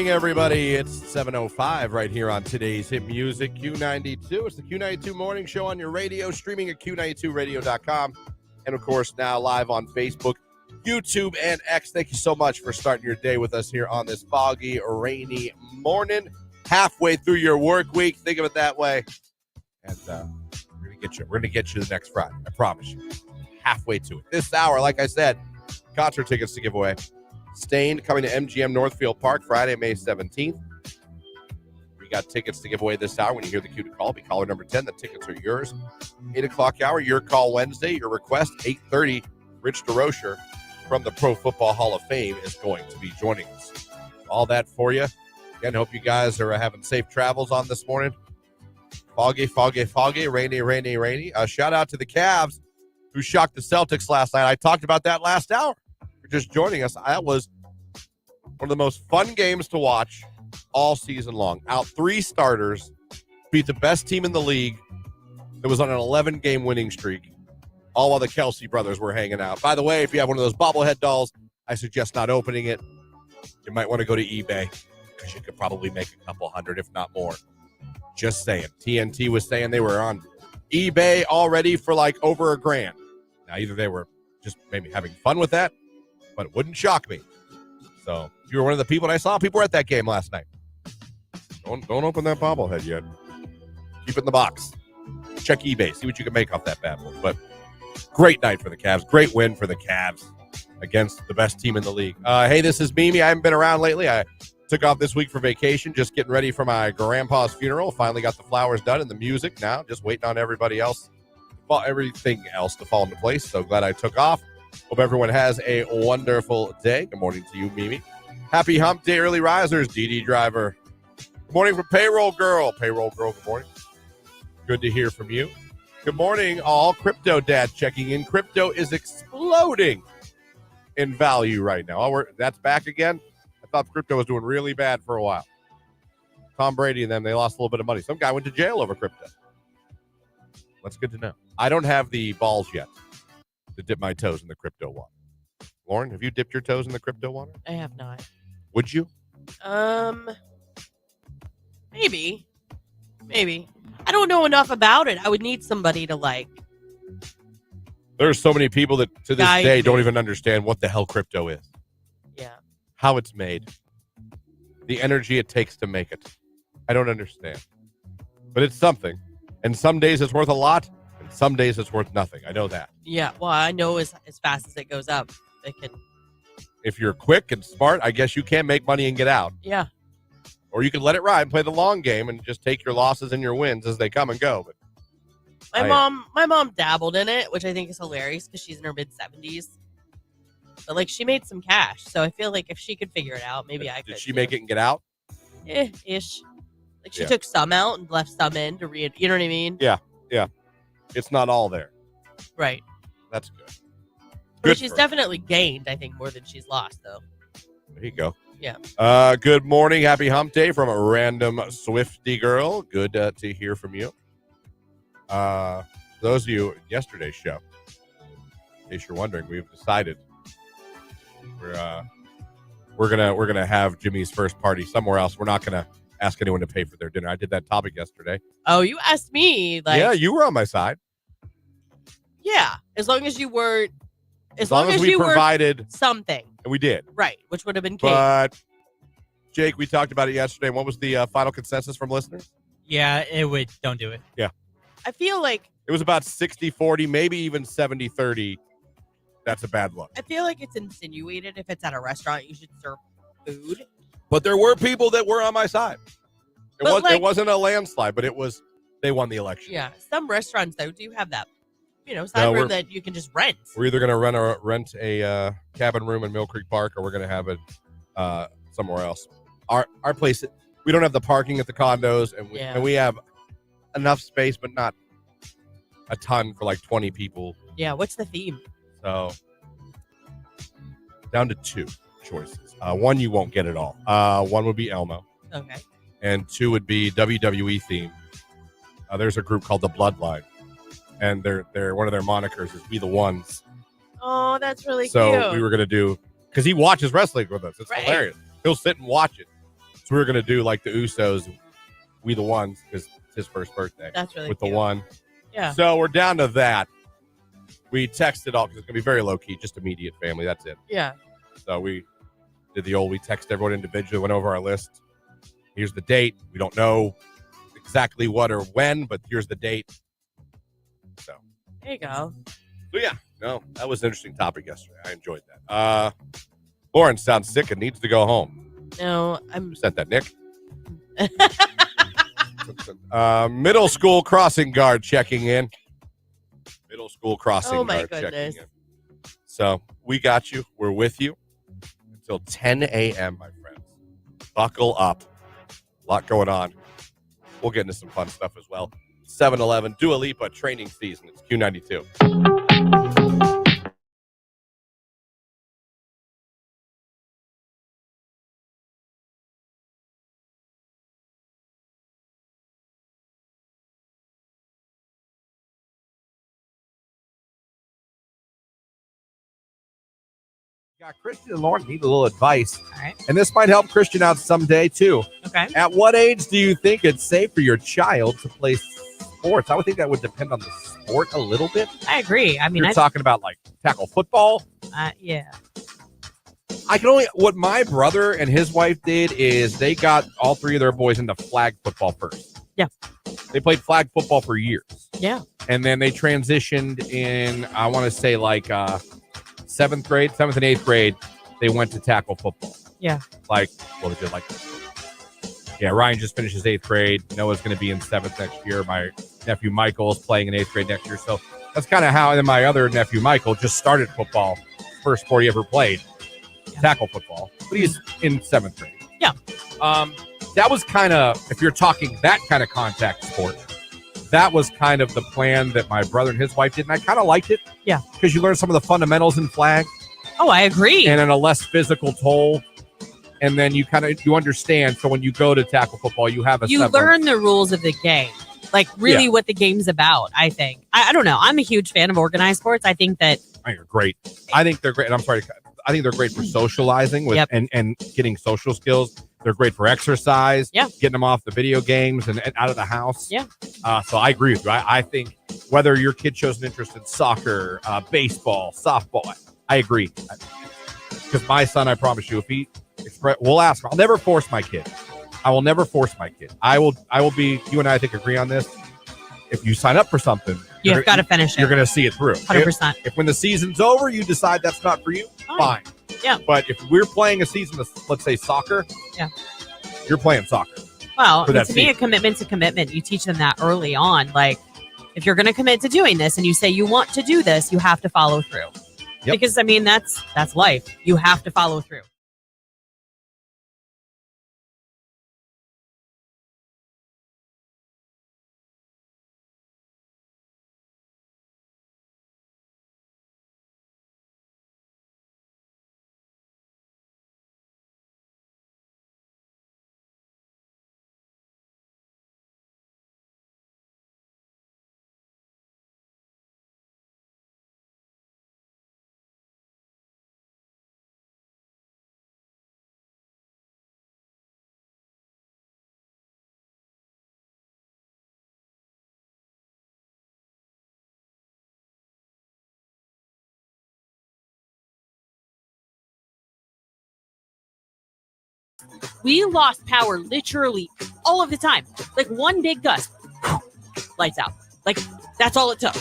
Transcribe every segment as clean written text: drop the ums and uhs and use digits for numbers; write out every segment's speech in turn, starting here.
morning, everybody. It's 7:05 right here on today's hit music, Q92. It's the Q92 Morning Show on your radio, streaming at Q92radio.com. And, of course, now live on Facebook, YouTube, and X. Thank you so much for starting your day with us here on this foggy, rainy morning. Halfway through your work week. Think of it that way. And we're going to get you the next Friday. I promise you. Halfway to it. This hour, like I said, concert tickets to give away. Stained coming to MGM Northfield Park Friday, May 17th. We got tickets to give away this hour. When you hear the cue to call, be caller number 10. The tickets are yours. 8 o'clock hour, your call Wednesday. Your request, 8:30. Rich DeRocher from the Pro Football Hall of Fame is going to be joining us. All that for you. Again, hope you guys are having safe travels on this morning. Foggy, rainy. Shout out to the Cavs who shocked the Celtics last night. I talked about that last hour. Just joining us, that was one of the most fun games to watch all season long. Out 3 starters, beat the best team in the league that was on an 11-game winning streak, all while the Kelsey brothers were hanging out. By the way, if you have one of those bobblehead dolls, I suggest not opening it. You might want to go to eBay because you could probably make a couple hundred, if not more. Just saying. TNT was saying they were on eBay already for like over $1,000. Now, either they were just maybe having fun with that, but it wouldn't shock me. So if you were one of the people, and I saw people were at that game last night. Don't open that bobblehead yet. Keep it in the box. Check eBay. See what you can make off that bad boy. But great night for the Cavs. Great win for the Cavs against the best team in the league. Hey, this is Mimi. I haven't been around lately. I took off this week for vacation, just getting ready for my grandpa's funeral. Finally got the flowers done and the music now. Just waiting on everything else to fall into place. So glad I took off. Hope everyone has a wonderful day. Good morning to you, Mimi. Happy hump day, early risers, DD Driver. Good morning from Payroll Girl. Payroll Girl, good morning. Good to hear from you. Good morning, all. Crypto Dad checking in. Crypto is exploding in value right now. That's back again. I thought crypto was doing really bad for a while. Tom Brady and them, they lost a little bit of money. Some guy went to jail over crypto. That's good to know. I don't have the balls yet to dip my toes in the crypto water. Lauren, have you dipped your toes in the crypto water? I have not. Would you? Maybe. I don't know enough about it. I would need somebody to like. There's so many people that to this day me. don't even understand what the hell crypto is. Yeah. How it's made. The energy it takes to make it. I don't understand. But it's something. And some days it's worth a lot. Some days it's worth nothing. I know that. Yeah, well, I know as fast as it goes up, it can. If you're quick and smart, I guess you can make money and get out. Yeah. Or you can let it ride and play the long game and just take your losses and your wins as they come and go. But my mom dabbled in it, which I think is hilarious because she's in her mid-70s. But like she made some cash, so I feel like if she could figure it out, maybe I could. Did she make it and get out? Ish. Like she took some out and left some in to read. You know what I mean? Yeah. It's not all there. Right. That's good. But she's definitely gained, I think, more than she's lost, though. There you go. Yeah. Good morning. Happy hump day from a random Swiftie girl. Good to hear from you. Those of you in yesterday's show, in case you're wondering, we've decided we're gonna have Jimmy's first party somewhere else. We're not gonna ask anyone to pay for their dinner. I did that topic yesterday. Oh, you asked me. Yeah, you were on my side. Yeah, as long as you weren't. As long as we provided something. And we did. Right, which would have been cake. But, Jake, we talked about it yesterday. What was the final consensus from listeners? Yeah, don't do it. Yeah. I feel like. It was about 60-40, maybe even 70-30. That's a bad look. I feel like it's insinuated if it's at a restaurant, you should serve food. But there were people that were on my side. It wasn't a landslide, but they won the election. Yeah, some restaurants, though, do have that. Side room that you can just rent. We're either going to rent a cabin room in Mill Creek Park, or we're going to have it somewhere else. Our place, we don't have the parking at the condos, and we have enough space, but not a ton for like 20 people. Yeah, what's the theme? So down to 2 choices. One you won't get at all. One would be Elmo. Okay. And 2 would be WWE theme. There's a group called the Bloodline. And they're one of their monikers is We the Ones. Oh, that's really cute. So we were going to do, because he watches wrestling with us. It's hilarious. He'll sit and watch it. So we were going to do like the Usos, We the Ones, because it's his first birthday. That's really with cute. the one. Yeah. So we're down to that. We texted all because it's going to be very low key, just immediate family. That's it. Yeah. So we did we texted everyone individually, went over our list. Here's the date. We don't know exactly what or when, but here's the date. So There you go. So yeah, no, that was an interesting topic yesterday. I enjoyed that. Lauren sounds sick and needs to go home. No, Who sent that, Nick? Middle school crossing guard checking in. Middle school crossing Oh, my guard goodness. checking in. So we got you. We're with you until 10 a.m., my friends. Buckle up. A lot going on. We'll get into some fun stuff as well. 7-Eleven, Dua Lipa training season. It's Q92. Got Christian and Lauren need a little advice. All right. And this might help Christian out someday, too. Okay. At what age do you think it's safe for your child to play sports? I would think that would depend on the sport a little bit. I agree. I mean, You're talking about like tackle football. yeah. I can only, what my brother and his wife did is they got all three of their boys into flag football first. Yeah. They played flag football for years. Yeah. And then they transitioned in, I want to say like seventh and 8th grade, they went to tackle football. Yeah. Like, well, they did like, yeah, Ryan just finished his 8th grade. Noah's going to be in 7th next year. My nephew Michael's playing in 8th grade next year. So that's kind of how, and then my other nephew Michael just started football. First sport he ever played, tackle football. But he's in 7th grade. Yeah. That was kind of, if you're talking that kind of contact sport, that was kind of the plan that my brother and his wife did. And I kind of liked it. Yeah. Because you learn some of the fundamentals in flag. Oh, I agree. And in a less physical toll. And then you understand. So when you go to tackle football, you have you learn the rules of the game. Like really what the game's about, I think. I don't know. I'm a huge fan of organized sports. I think that. I think they're great. I think they're great. And I'm sorry. I think they're great for socializing with and getting social skills. They're great for exercise. Yeah. Getting them off the video games and out of the house. Yeah. So I agree with you. I think whether your kid shows an interest in soccer, baseball, softball, I agree. Because my son, I promise you, if he we'll ask him. I'll never force my kid. I will never force my kid. I will be, you and I think agree on this. If you sign up for something, you've got to finish it. You're going to see it through. 100%. If when the season's over, you decide that's not for you, fine. Yeah. But if we're playing a season of, let's say, soccer, you're playing soccer. Well, to me, a commitment's a commitment. You teach them that early on. Like, if you're going to commit to doing this and you say you want to do this, you have to follow through. Yep. Because, I mean, that's life. You have to follow through. We lost power literally all of the time. Like one big gust, lights out. Like that's all it took.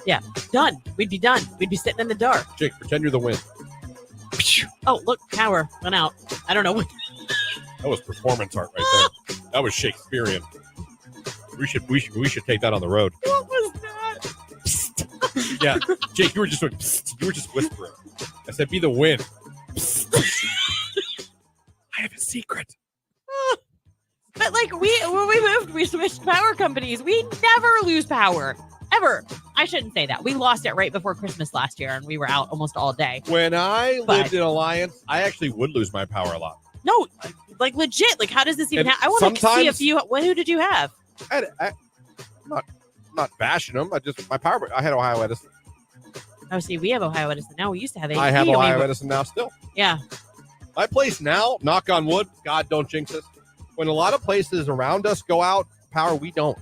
Yeah, done. We'd be done. We'd be sitting in the dark. Jake, pretend you're the wind. Oh, look, power went out. I don't know what. That was performance art right there. That was Shakespearean. We should take that on the road. What was that? Yeah, Jake, you were just whispering. I said, "Be the wind." I have a secret. But like when we moved, we switched power companies. We never lose power. Ever. I shouldn't say that. We lost it right before Christmas last year, and we were out almost all day. When I lived in Alliance, I actually would lose my power a lot. No, like legit. Like, how does this even happen? I want to see if you. Who did you have? I'm not bashing them. I had Ohio Edison. Oh, see, we have Ohio Edison now. We used to have AT. I have Ohio Edison now still. Yeah. My place now, knock on wood, God, don't jinx us. When a lot of places around us go out power, we don't.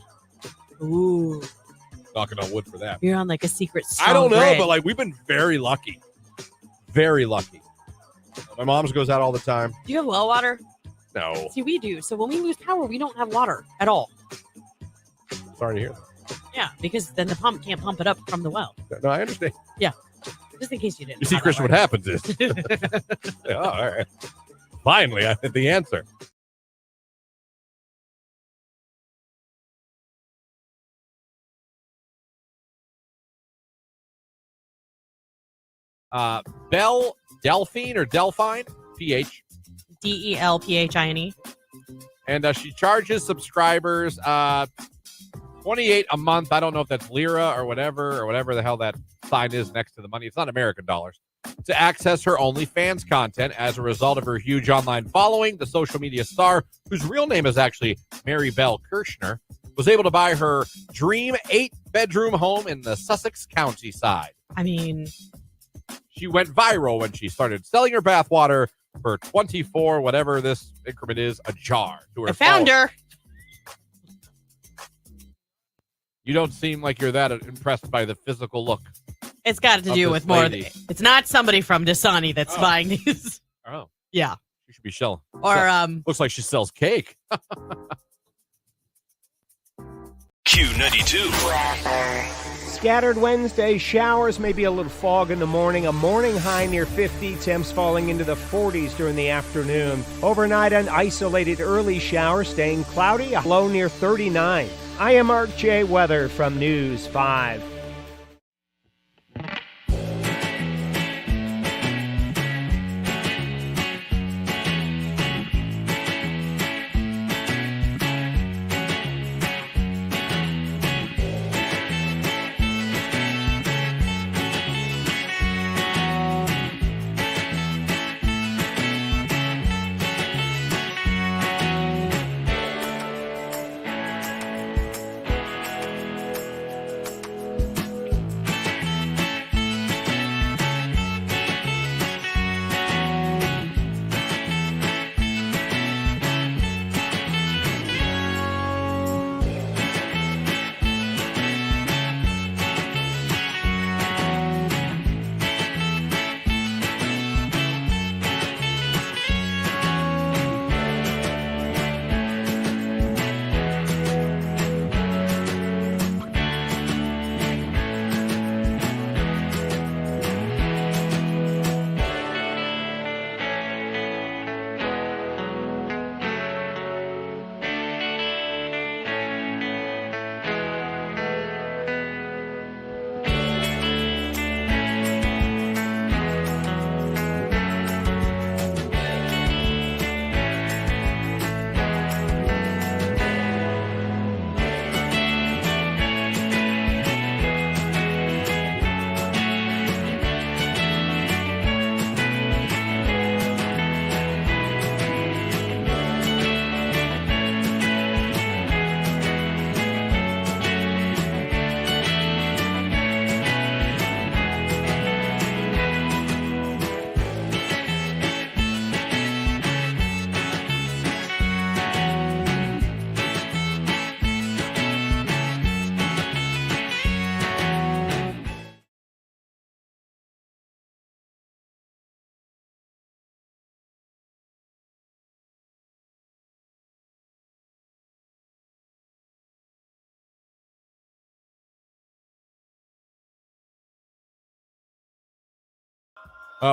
Ooh. Knocking on wood for that. You're on like a secret I don't know, grid. but like we've been very lucky. Very lucky. My mom's goes out all the time. Do you have well water? No. See, we do. So when we lose power, we don't have water at all. Sorry to hear that. Yeah, because then the pump can't pump it up from the well. No, I understand. Yeah. Just in case you didn't. You see, Christian, what happens is. Yeah, all right. Finally, I had the answer. Belle Delphine or Delphine, PH. DELPHINE. And she charges subscribers $28 a month. I don't know if that's lira or whatever the hell that sign is next to the money. It's not American dollars. To access her OnlyFans content. As a result of her huge online following, the social media star, whose real name is actually Mary Belle Kirshner, was able to buy her dream 8-bedroom home in the Sussex County side. I mean, she went viral when she started selling her bathwater for 24, whatever this increment is, a jar. To her I found her. You don't seem like you're that impressed by the physical look. It's got to do with more. It's not somebody from Dasani that's buying these. Oh. Yeah. She should be selling. Or looks like she sells cake. Q92. Scattered Wednesday showers, maybe a little fog in the morning. A morning high near 50. Temps falling into the 40s during the afternoon. Overnight, an isolated early shower, staying cloudy. A low near 39. I am Mark J. Weather from News 5.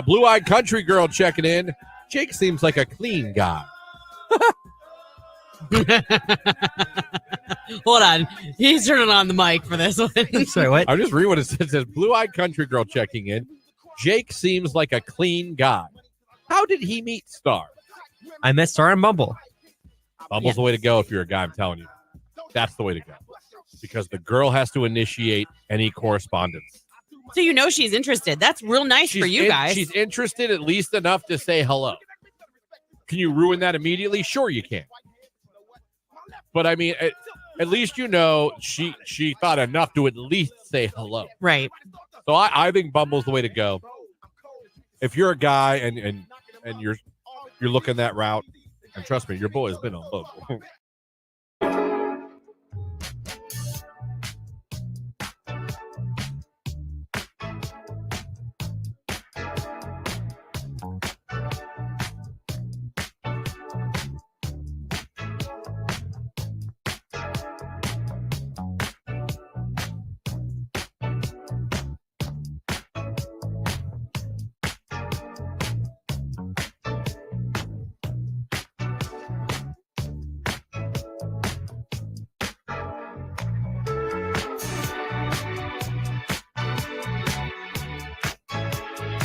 Blue-eyed country girl checking in. Jake seems like a clean guy. hold on. He's turning on the mic for this one. Sorry, what? I'll just read what it says. It says, blue-eyed country girl checking in. Jake seems like a clean guy. How did he meet Star? I met Star on Bumble. Bumble's the way to go if you're a guy, I'm telling you. That's the way to go. Because the girl has to initiate any correspondence. So you know she's interested. That's real nice for you guys. She's interested at least enough to say hello. Can you ruin that immediately? Sure you can. But I mean, at least you know she thought enough to at least say hello. Right. So I think Bumble's the way to go. If you're a guy and you're you're looking that route. And trust me, your boy has been on both.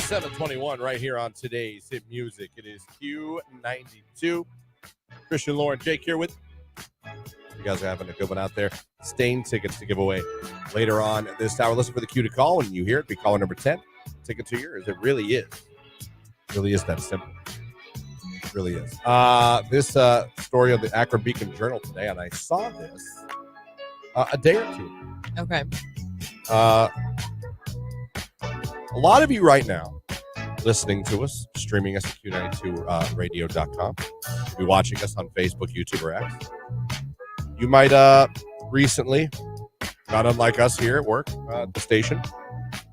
7:21 right here on today's Hit Music. It is Q92. Christian, Lauren, Jake here with you guys are having a good one out there. Stain tickets to give away later on this hour. Listen for the cue to call. When you hear it, be caller number 10. Tickets are yours. It really is. It really is that simple. It really is. This story of the Akron Beacon Journal today, and I saw this a day or two. Okay. A lot of you right now listening to us, streaming us at Q92radio.com. You'll be watching us on Facebook, YouTube, or X. You might recently, not unlike us here at work, at the station,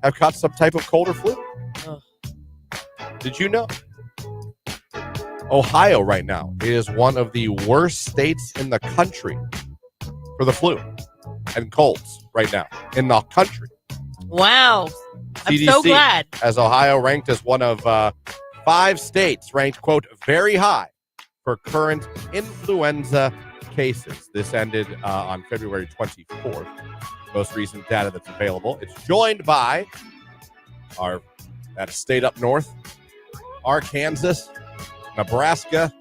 have caught some type of cold or flu. Ugh. Did you know? Ohio right now is one of the worst states in the country for the flu and colds right now in the country. Wow. CDC I'm so glad. As Ohio ranked as one of 5 states ranked, quote, very high for current influenza cases. This ended on February 24th. Most recent data that's available. It's joined by that state up north, Arkansas, Nebraska,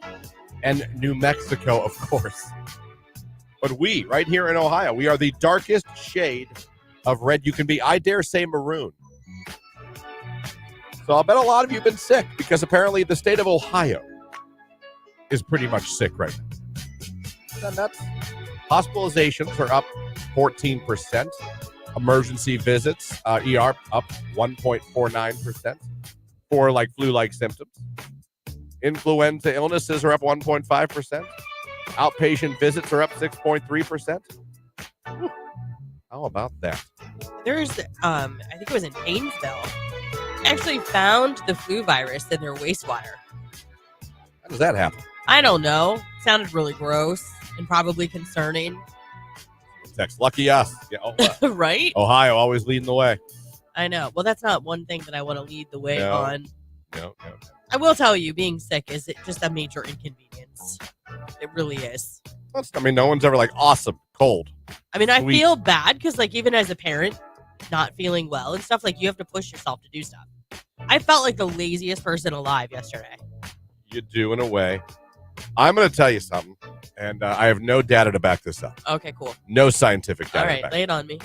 and New Mexico, of course. But we, right here in Ohio, we are the darkest shade of red you can be. I dare say maroon. So I'll bet a lot of you have been sick because apparently the state of Ohio is pretty much sick right now. And that's hospitalizations are up 14%. Emergency visits, ER, up 1.49% for like flu-like symptoms. Influenza illnesses are up 1.5%. Outpatient visits are up 6.3%. How about that? There's, I think it was in Painesville, actually found the flu virus in their wastewater. How does that happen? I don't know. Sounded really gross and probably concerning. Text, lucky us. Yeah, Right? Ohio always leading the way. I know. Well, that's not one thing that I want to lead the way on. No. I will tell you, being sick is just a major inconvenience. It really is. I mean, no one's ever like, awesome, cold. I mean, I Sweet. feel bad because, like, even as a parent, not feeling well and stuff, like, you have to push yourself to do stuff. I felt like the laziest person alive yesterday. You do in a way. I'm going to tell you something, and I have no data to back this up. Okay, cool. No scientific data. All to right, back lay it on me.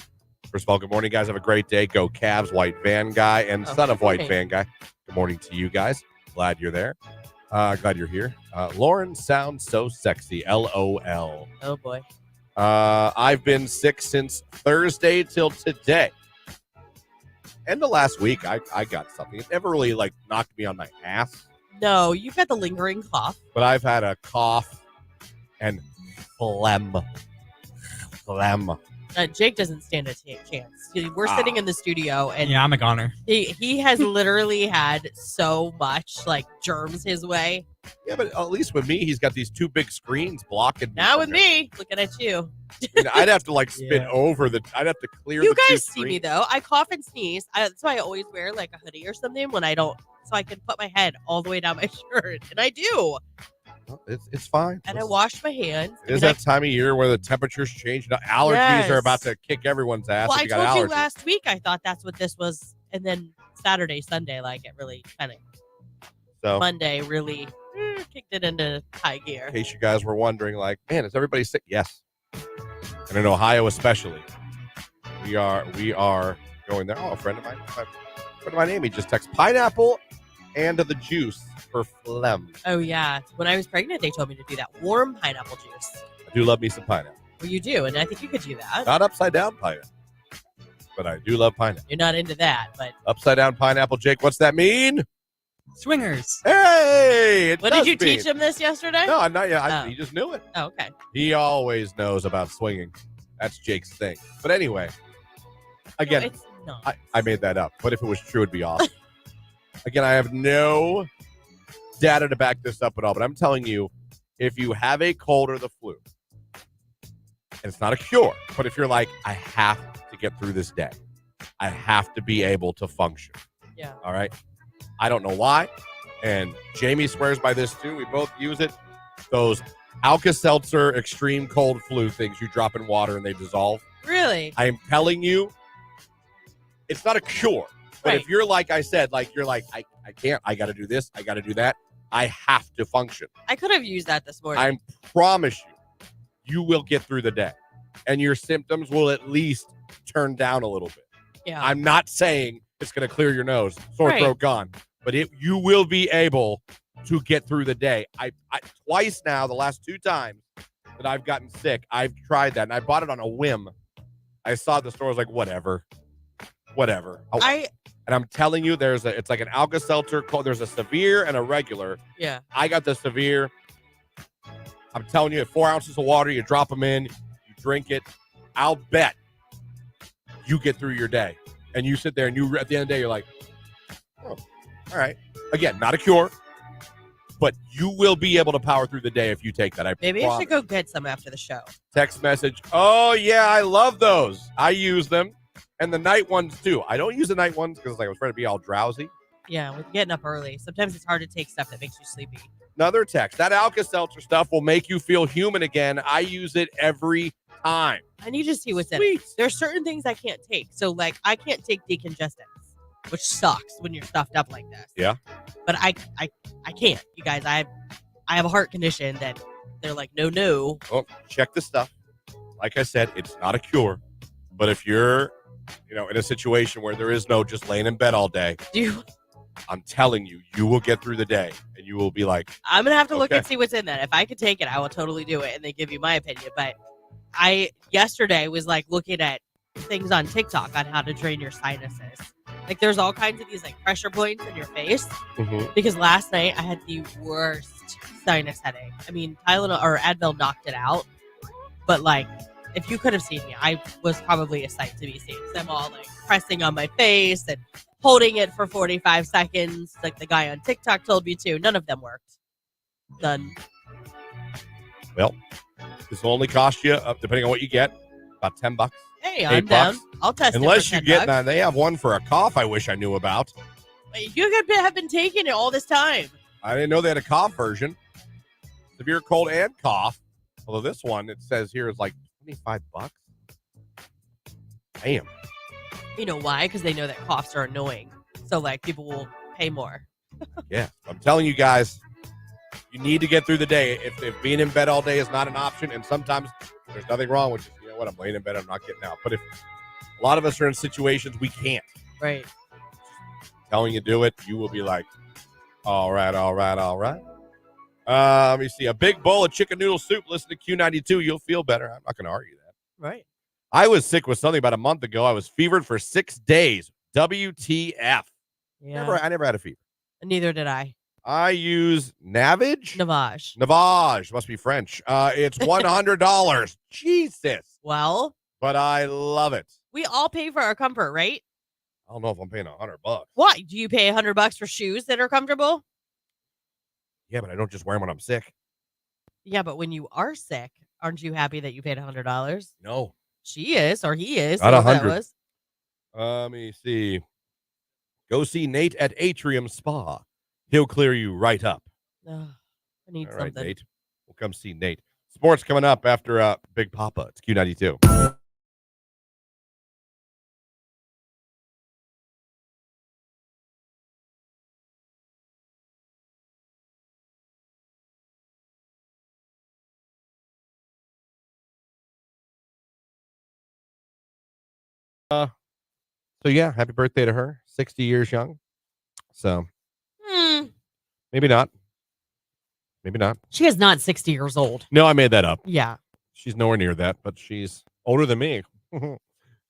First of all, good morning, guys. Have a great day. Go Cavs, White Van Guy, and son of White Van Guy. Good morning to you guys. Glad you're there. Glad you're here. Lauren sounds so sexy. LOL. Oh, boy. I've been sick since Thursday till today. End of last week, I got something. It never really, like, knocked me on my ass. No, you've got the lingering cough. But I've had a cough and phlegm. Jake doesn't stand a chance. We're sitting in the studio, and Yeah, I'm a goner. he has literally had so much like germs his way. Yeah, but at least with me, he's got these 2 big screens blocking. Now with me, looking at you. I mean, I'd have to like spin over I'd have to clear You the 2 guys see me screens. though. I cough and sneeze. That's why I always wear like a hoodie or something when I don't, so I can put my head all the way down my shirt, and I do. Well, it's fine. And I wash my hands. It is that time of year where the temperatures change. Allergies are about to kick everyone's ass. Well, if I you got told you allergies. last week I thought that's what this was, and then Saturday, Sunday, like it really kind of So, Monday really kicked it into high gear. in case you guys were wondering, like, man, is everybody sick? Yes. And in Ohio especially, we are going there. Oh, a friend of mine, Amy, just texted pineapple and the juice for phlegm. Oh yeah, when I was pregnant, they told me to do that warm pineapple juice. I do love me some pineapple. Well, you do, and I think you could do that. Not upside down pineapple, but I do love pineapple. You're not into that, but Upside down pineapple, Jake. What's that mean? Swingers. Hey, What did you teach him this yesterday? No, not yet. He just knew it. Oh, okay. He always knows about swinging. That's Jake's thing. But anyway, again, No, it's not. I made that up. But if it was true, it'd be awesome. Again, I have no data to back this up at all. But I'm telling you, if you have a cold or the flu, and it's not a cure, but if you're like, I have to get through this day, I have to be able to function. Yeah. All right. I don't know why. And Jamie swears by this too. We both use it. Those Alka-Seltzer extreme cold flu things you drop in water and they dissolve. Really? I am telling you, it's not a cure. But Right. if you're like I said, like you're like, I can't, I got to do this, I got to do that. I have to function. I could have used that this morning. I promise you will get through the day. And your symptoms will at least turn down a little bit. Yeah. I'm not saying it's going to clear your nose, sore Right. throat gone, but you will be able to get through the day. I twice now, the last 2 times that I've gotten sick, I've tried that, and I bought it on a whim. I saw it at the store, I was like, whatever. And I'm telling you, it's like an Alka-Seltzer. There's a severe and a regular. Yeah. I got the severe. I'm telling you, at 4 ounces of water, you drop them in, you drink it. I'll bet you get through your day. And you sit there and at the end of the day, you're like, oh, all right. Again, not a cure, but you will be able to power through the day if you take that. Maybe I should go get some after the show. Text message. Oh, yeah, I love those. I use them. And the night ones, too. I don't use the night ones because I was trying to be all drowsy. Yeah, with getting up early. Sometimes it's hard to take stuff that makes you sleepy. Another text. That Alka-Seltzer stuff will make you feel human again. I use it every time. I need to see what's in Sweet. it. There's certain things I can't take. So, like, I can't take decongestants, which sucks when you're stuffed up like this. Yeah. But I can't. You guys, I have a heart condition that they're like, no. Oh, check the stuff. Like I said, it's not a cure. But if you're, in a situation where there is no just laying in bed all day, I'm telling you, you will get through the day and you will be like, I'm going to have to look okay. and see what's in that. If I could take it, I will totally do it and then give you my opinion. But I yesterday was like looking at things on TikTok on how to drain your sinuses. Like there's all kinds of these like pressure points in your face because last night I had the worst sinus headache. I mean, Tylenol or Advil knocked it out, but like if you could have seen me, I was probably a sight to be seen. So I'm all like pressing on my face and holding it for 45 seconds, like the guy on TikTok told me to. None of them worked. None. well, this will only cost you, depending on what you get, about $10. Hey, I'm down. I'll test it. Unless for you $10. get that, they have one for a cough I wish I knew about. You could have been taking it all this time. I didn't know they had a cough version. Severe cold and cough. Although this one, it says here is like $25. Damn. You know why? Because they know that coughs are annoying. So, like, people will pay more. Yeah. I'm telling you guys, you need to get through the day. If being in bed all day is not an option, and sometimes there's nothing wrong with just, you know what, I'm laying in bed, I'm not getting out. But if a lot of us are in situations we can't. Right. Telling you do it, you will be like, all right. Let me see. A big bowl of chicken noodle soup. Listen to Q92. You'll feel better. I'm not going to argue that. Right. I was sick with something about a month ago. I was fevered for 6 days. WTF. Yeah. I never had a fever. Neither did I. I use Navage. Navage. Must be French. It's $100. Jesus. Well, But I love it. we all pay for our comfort, right? I don't know if I'm paying $100. Why? Do you pay $100 for shoes that are comfortable? Yeah, but I don't just wear them when I'm sick. Yeah, but when you are sick, aren't you happy that you paid $100? No. She is, or he is. Not whoever that 100. was. Let me see. Go see Nate at Atrium Spa. He'll clear you right up. Ugh, I need All right, something. Nate. We'll come see Nate. Sports coming up after Big Papa. It's Q92. So yeah, happy birthday to her. 60 years young. So maybe not. Maybe not. She is not 60 years old. No, I made that up. Yeah. She's nowhere near that, but she's older than me.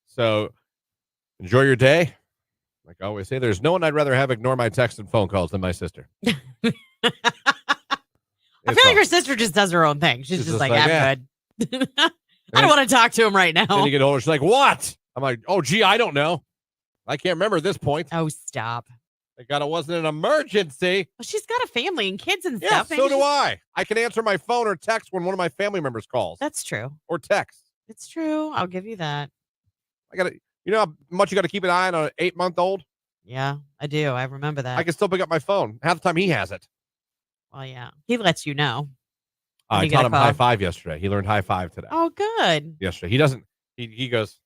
So enjoy your day. Like I always say, there's no one I'd rather have ignore my texts and phone calls than my sister. I feel like your sister just does her own thing. She's just like, I'm good. I don't want to talk to him right now. Then you get older, she's like, what? I'm like, oh, gee, I don't know. I can't remember at this point. Oh, stop. Thank God it wasn't an emergency. Well, she's got a family and kids and Yeah, stuff. so do I. I can answer my phone or text when one of my family members calls. That's true. Or text. It's true. I'll give you that. You know how much you got to keep an eye on an 8-month-old? Yeah, I do. I remember that. I can still pick up my phone. Half the time he has it. Well, yeah. He lets you know. I taught him high five yesterday. He learned high five today. Oh, good. Yesterday. He doesn't. He goes.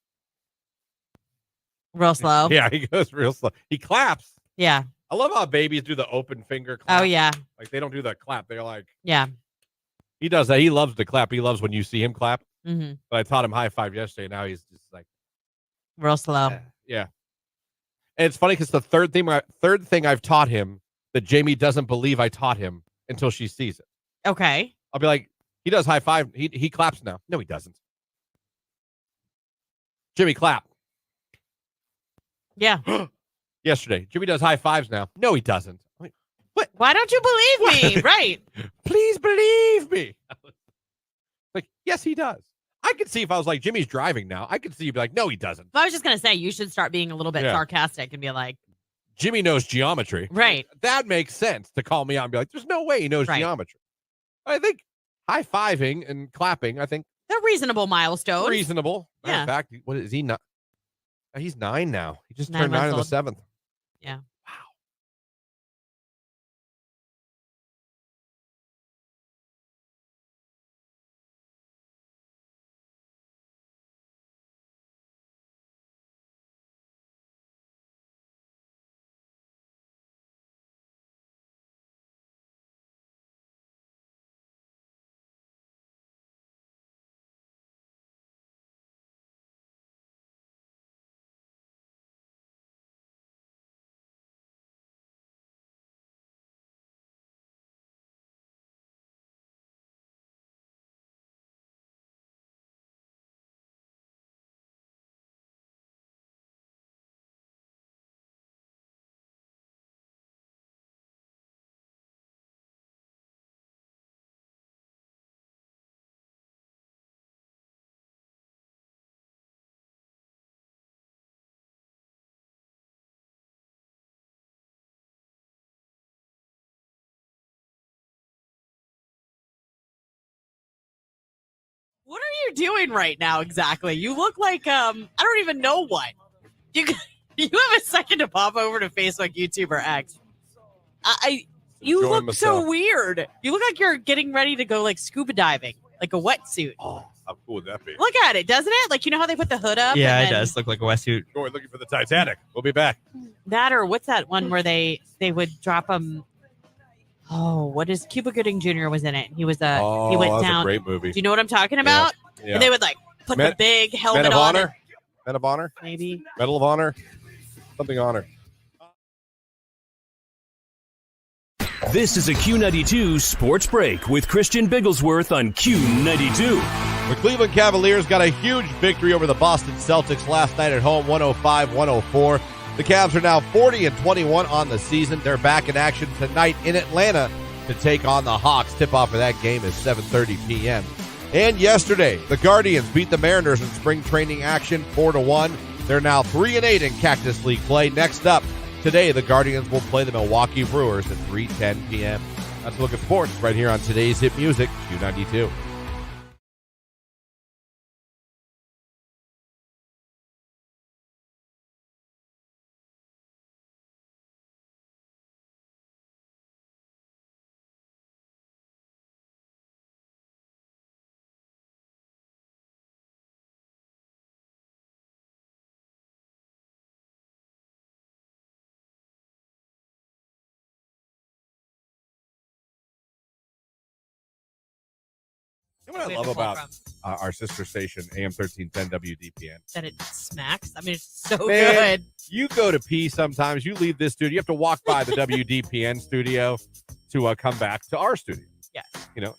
Real slow. Yeah, he goes real slow. He claps. Yeah. I love how babies do the open finger clap. Oh, yeah. Like they don't do the clap. They're like. Yeah. He does that. He loves to clap. He loves when you see him clap. Mm-hmm. But I taught him high five yesterday. Now he's just like. Real slow. Yeah. And it's funny because the third thing I've taught him that Jamie doesn't believe I taught him until she sees it. Okay. I'll be like, he does high five. He claps now. No, he doesn't. Jimmy, clap. Yeah. Yesterday, Jimmy does high fives now. No, he doesn't. I'm like, what? Why don't you believe me? Right. Please believe me. Like, yes, he does. I could see if I was like, Jimmy's driving now. I could see you'd be like, no, he doesn't. I was just going to say, you should start being a little bit sarcastic and be like, Jimmy knows geometry. Right. That makes sense to call me out and be like, there's no way he knows geometry. I think high fiving and clapping, I think they're reasonable milestones. Reasonable. Yeah. In fact, what is he not? He's 9 now. He just 9 turned 9 on the months 7th. Yeah. Wow. What are you doing right now exactly? You look like I don't even know what. You have a second to pop over to Facebook, YouTube, or X. You look so weird. You look like you're getting ready to go like scuba diving, like a wetsuit. Oh, how cool would that be? Look at it, doesn't it? Like, you know how they put the hood up? Yeah, it does look like a wetsuit. We're looking for the Titanic. We'll be back. That, or what's that one where they would drop them? Oh, what is Cuba Gooding Jr. was in it? He was he went down. A great movie. Do you know what I'm talking about? Yeah. And they would like put the big helmet Men of on. Honor? Men of Honor? Maybe. Medal of Honor? Something honor. This is a Q92 Sports Break with Christian Bigglesworth on Q92. The Cleveland Cavaliers got a huge victory over the Boston Celtics last night at home, 105-104. The Cavs are now 40-21 on the season. They're back in action tonight in Atlanta to take on the Hawks. Tip-off of that game is 7:30 p.m. And yesterday, the Guardians beat the Mariners in spring training action 4-1. They're now 3-8 in Cactus League play. Next up, today, the Guardians will play the Milwaukee Brewers at 3:10 p.m. Let's look at sports right here on today's Hit Music, Q92. You know what I love about our sister station, AM 1310 WDPN? That it smacks. I mean, it's so Man, good. You go to pee sometimes. You leave this studio. You have to walk by the WDPN studio to come back to our studio. Yes.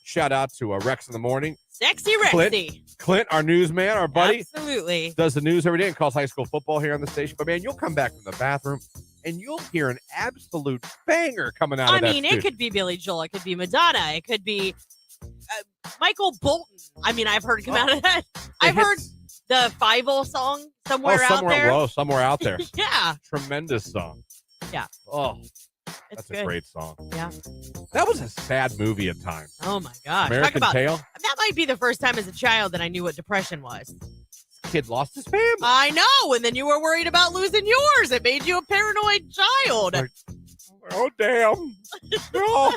Shout out to Rex in the morning. Sexy Rexy. Clint, our newsman, our buddy. Absolutely. Does the news every day and calls high school football here on the station. But, man, you'll come back from the bathroom and you'll hear an absolute banger coming out of that studio. It could be Billy Joel. It could be Madonna. It could be Michael Bolton. I've heard him come out of that. I've heard the Fievel song Somewhere Out There. Whoa, Somewhere Out There. Yeah. Tremendous song. Yeah. Oh, it's that's good. a great song. Yeah. That was a sad movie at times. Oh, my gosh. American Tail. That might be the first time as a child that I knew what depression was. Kid lost his family. I know. And then you were worried about losing yours. It made you a paranoid child. Like, oh, damn. No,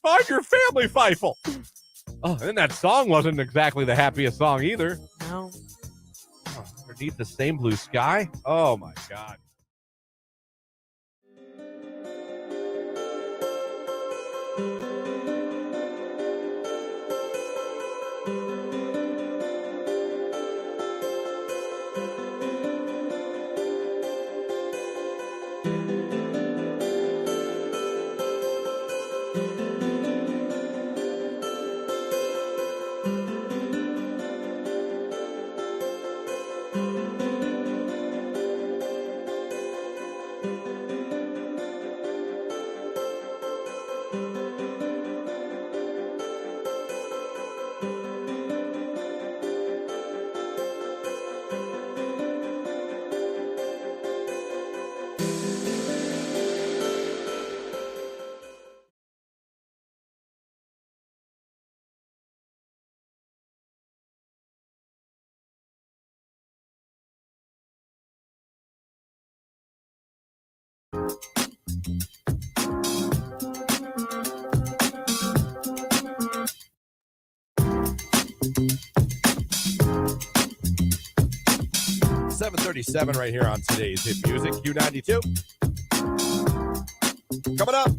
find your family, Feifel. Oh, and that song wasn't exactly the happiest song either. No. Oh, underneath the same blue sky. Oh, my God. .37 right here on today's hit music. Q92. Coming up,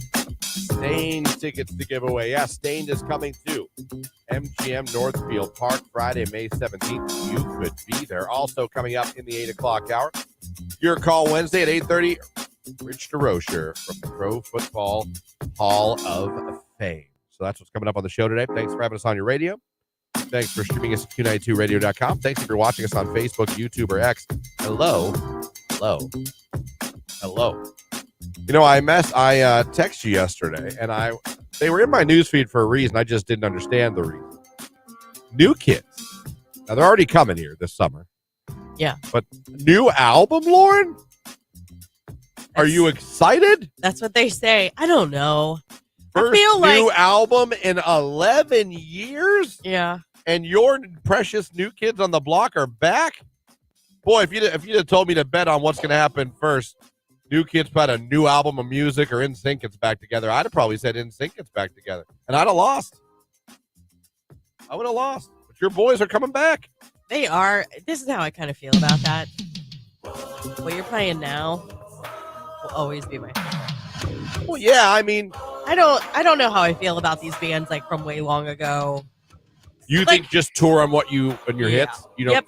Stained tickets to give away. Yeah, Stained is coming to MGM Northfield Park Friday, May 17th. You could be there. Also coming up in the 8 o'clock hour, your call Wednesday at 8:30. Rich DeRocher from the Pro Football Hall of Fame. So that's what's coming up on the show today. Thanks for having us on your radio. Thanks for streaming us at Q92radio.com. Thanks if you're watching us on Facebook, YouTube, or X. Hello. You know, I text you yesterday, and they were in my newsfeed for a reason. I just didn't understand the reason. New Kids. Now, they're already coming here this summer. Yeah. But new album, Lauren? Are you excited? That's what they say. I don't know. First I feel new like album in 11 years? Yeah. And your precious New Kids on the Block are back? Boy, if you'd have told me to bet on what's going to happen first, New Kids put a new album of music or NSYNC gets back together, I'd have probably said NSYNC gets back together. And I'd have lost. I would have lost. But your boys are coming back. They are. This is how I kind of feel about that. What you're playing now will always be my favorite. Well, yeah, I mean, I don't know how I feel about these bands like from way long ago. You think just tour on what you and your hits? You know. Yep.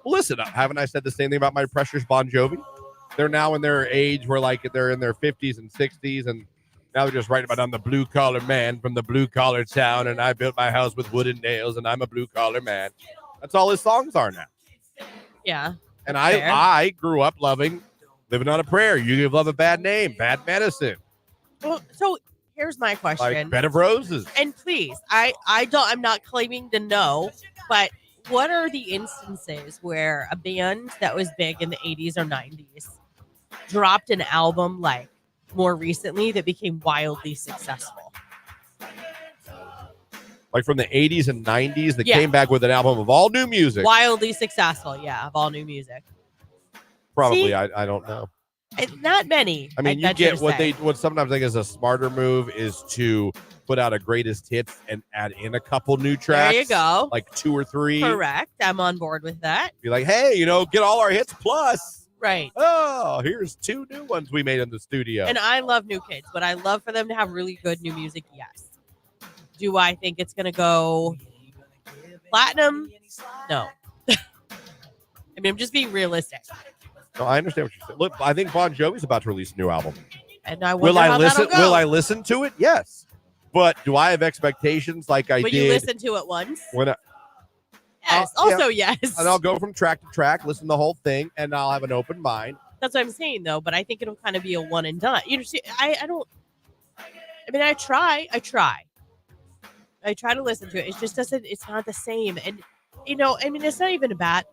Listen, haven't I said the same thing about my precious Bon Jovi? They're now in their age where like they're in their 50s and 60s, and now they're just writing about I'm the blue collar man from the blue collar town, and I built my house with wooden nails, and I'm a blue collar man. That's all his songs are now. Yeah. And I grew up loving Living on a Prayer. You Give Love a Bad Name, Bad Medicine. Well, so here's my question. Like Bed of Roses. And please, I'm not claiming to know, but what are the instances where a band that was big in the 80s or 90s dropped an album like more recently that became wildly successful? Like from the 80s and 90s that came back with an album of all new music. Wildly successful, yeah, of all new music. Probably, See? I don't know. Not many. I mean, you get what sometimes I think is a smarter move is to put out a greatest hits and add in a couple new tracks. There you go. Like 2 or 3. Correct. I'm on board with that. Be like, hey, get all our hits plus. Right. Oh, here's 2 new ones we made in the studio. And I love New Kids, but I love for them to have really good new music. Yes. Do I think it's going to go platinum? No. I mean, I'm just being realistic. No, I understand what you're saying. Look, I think Bon Jovi's about to release a new album. And I wonder how that'll go. Will I listen to it? Yes. But do I have expectations like I When did you listen to it once? when I, Yes. Also, yes. and I'll go from track to track, listen to the whole thing, and I'll have an open mind. That's what I'm saying, though. But I think it'll kind of be a one and done. You know, see, I don't. I mean, I try to listen to it. It just doesn't. It's not the same. And I mean, it's not even about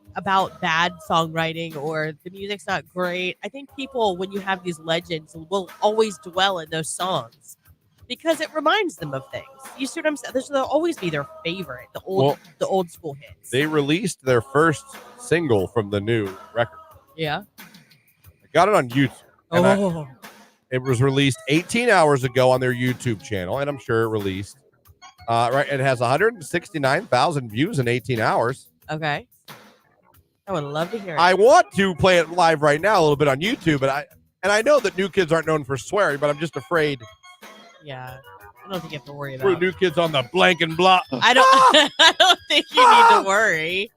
bad songwriting or the music's not great. I think people, when you have these legends, will always dwell in those songs because it reminds them of things. You see what I'm saying? They'll always be their favorite, the old school hits. They released their first single from the new record. Yeah. I got it on YouTube. Oh. It was released 18 hours ago on their YouTube channel, and I'm sure it released. Right, it has 169,000 views in 18 hours. Okay. I would love to hear it. I want to play it live right now a little bit on YouTube, but I know that new kids aren't known for swearing, but I'm just afraid. Yeah. I don't think you have to worry We're about new kids on the blank and blah. I don't think you need to worry.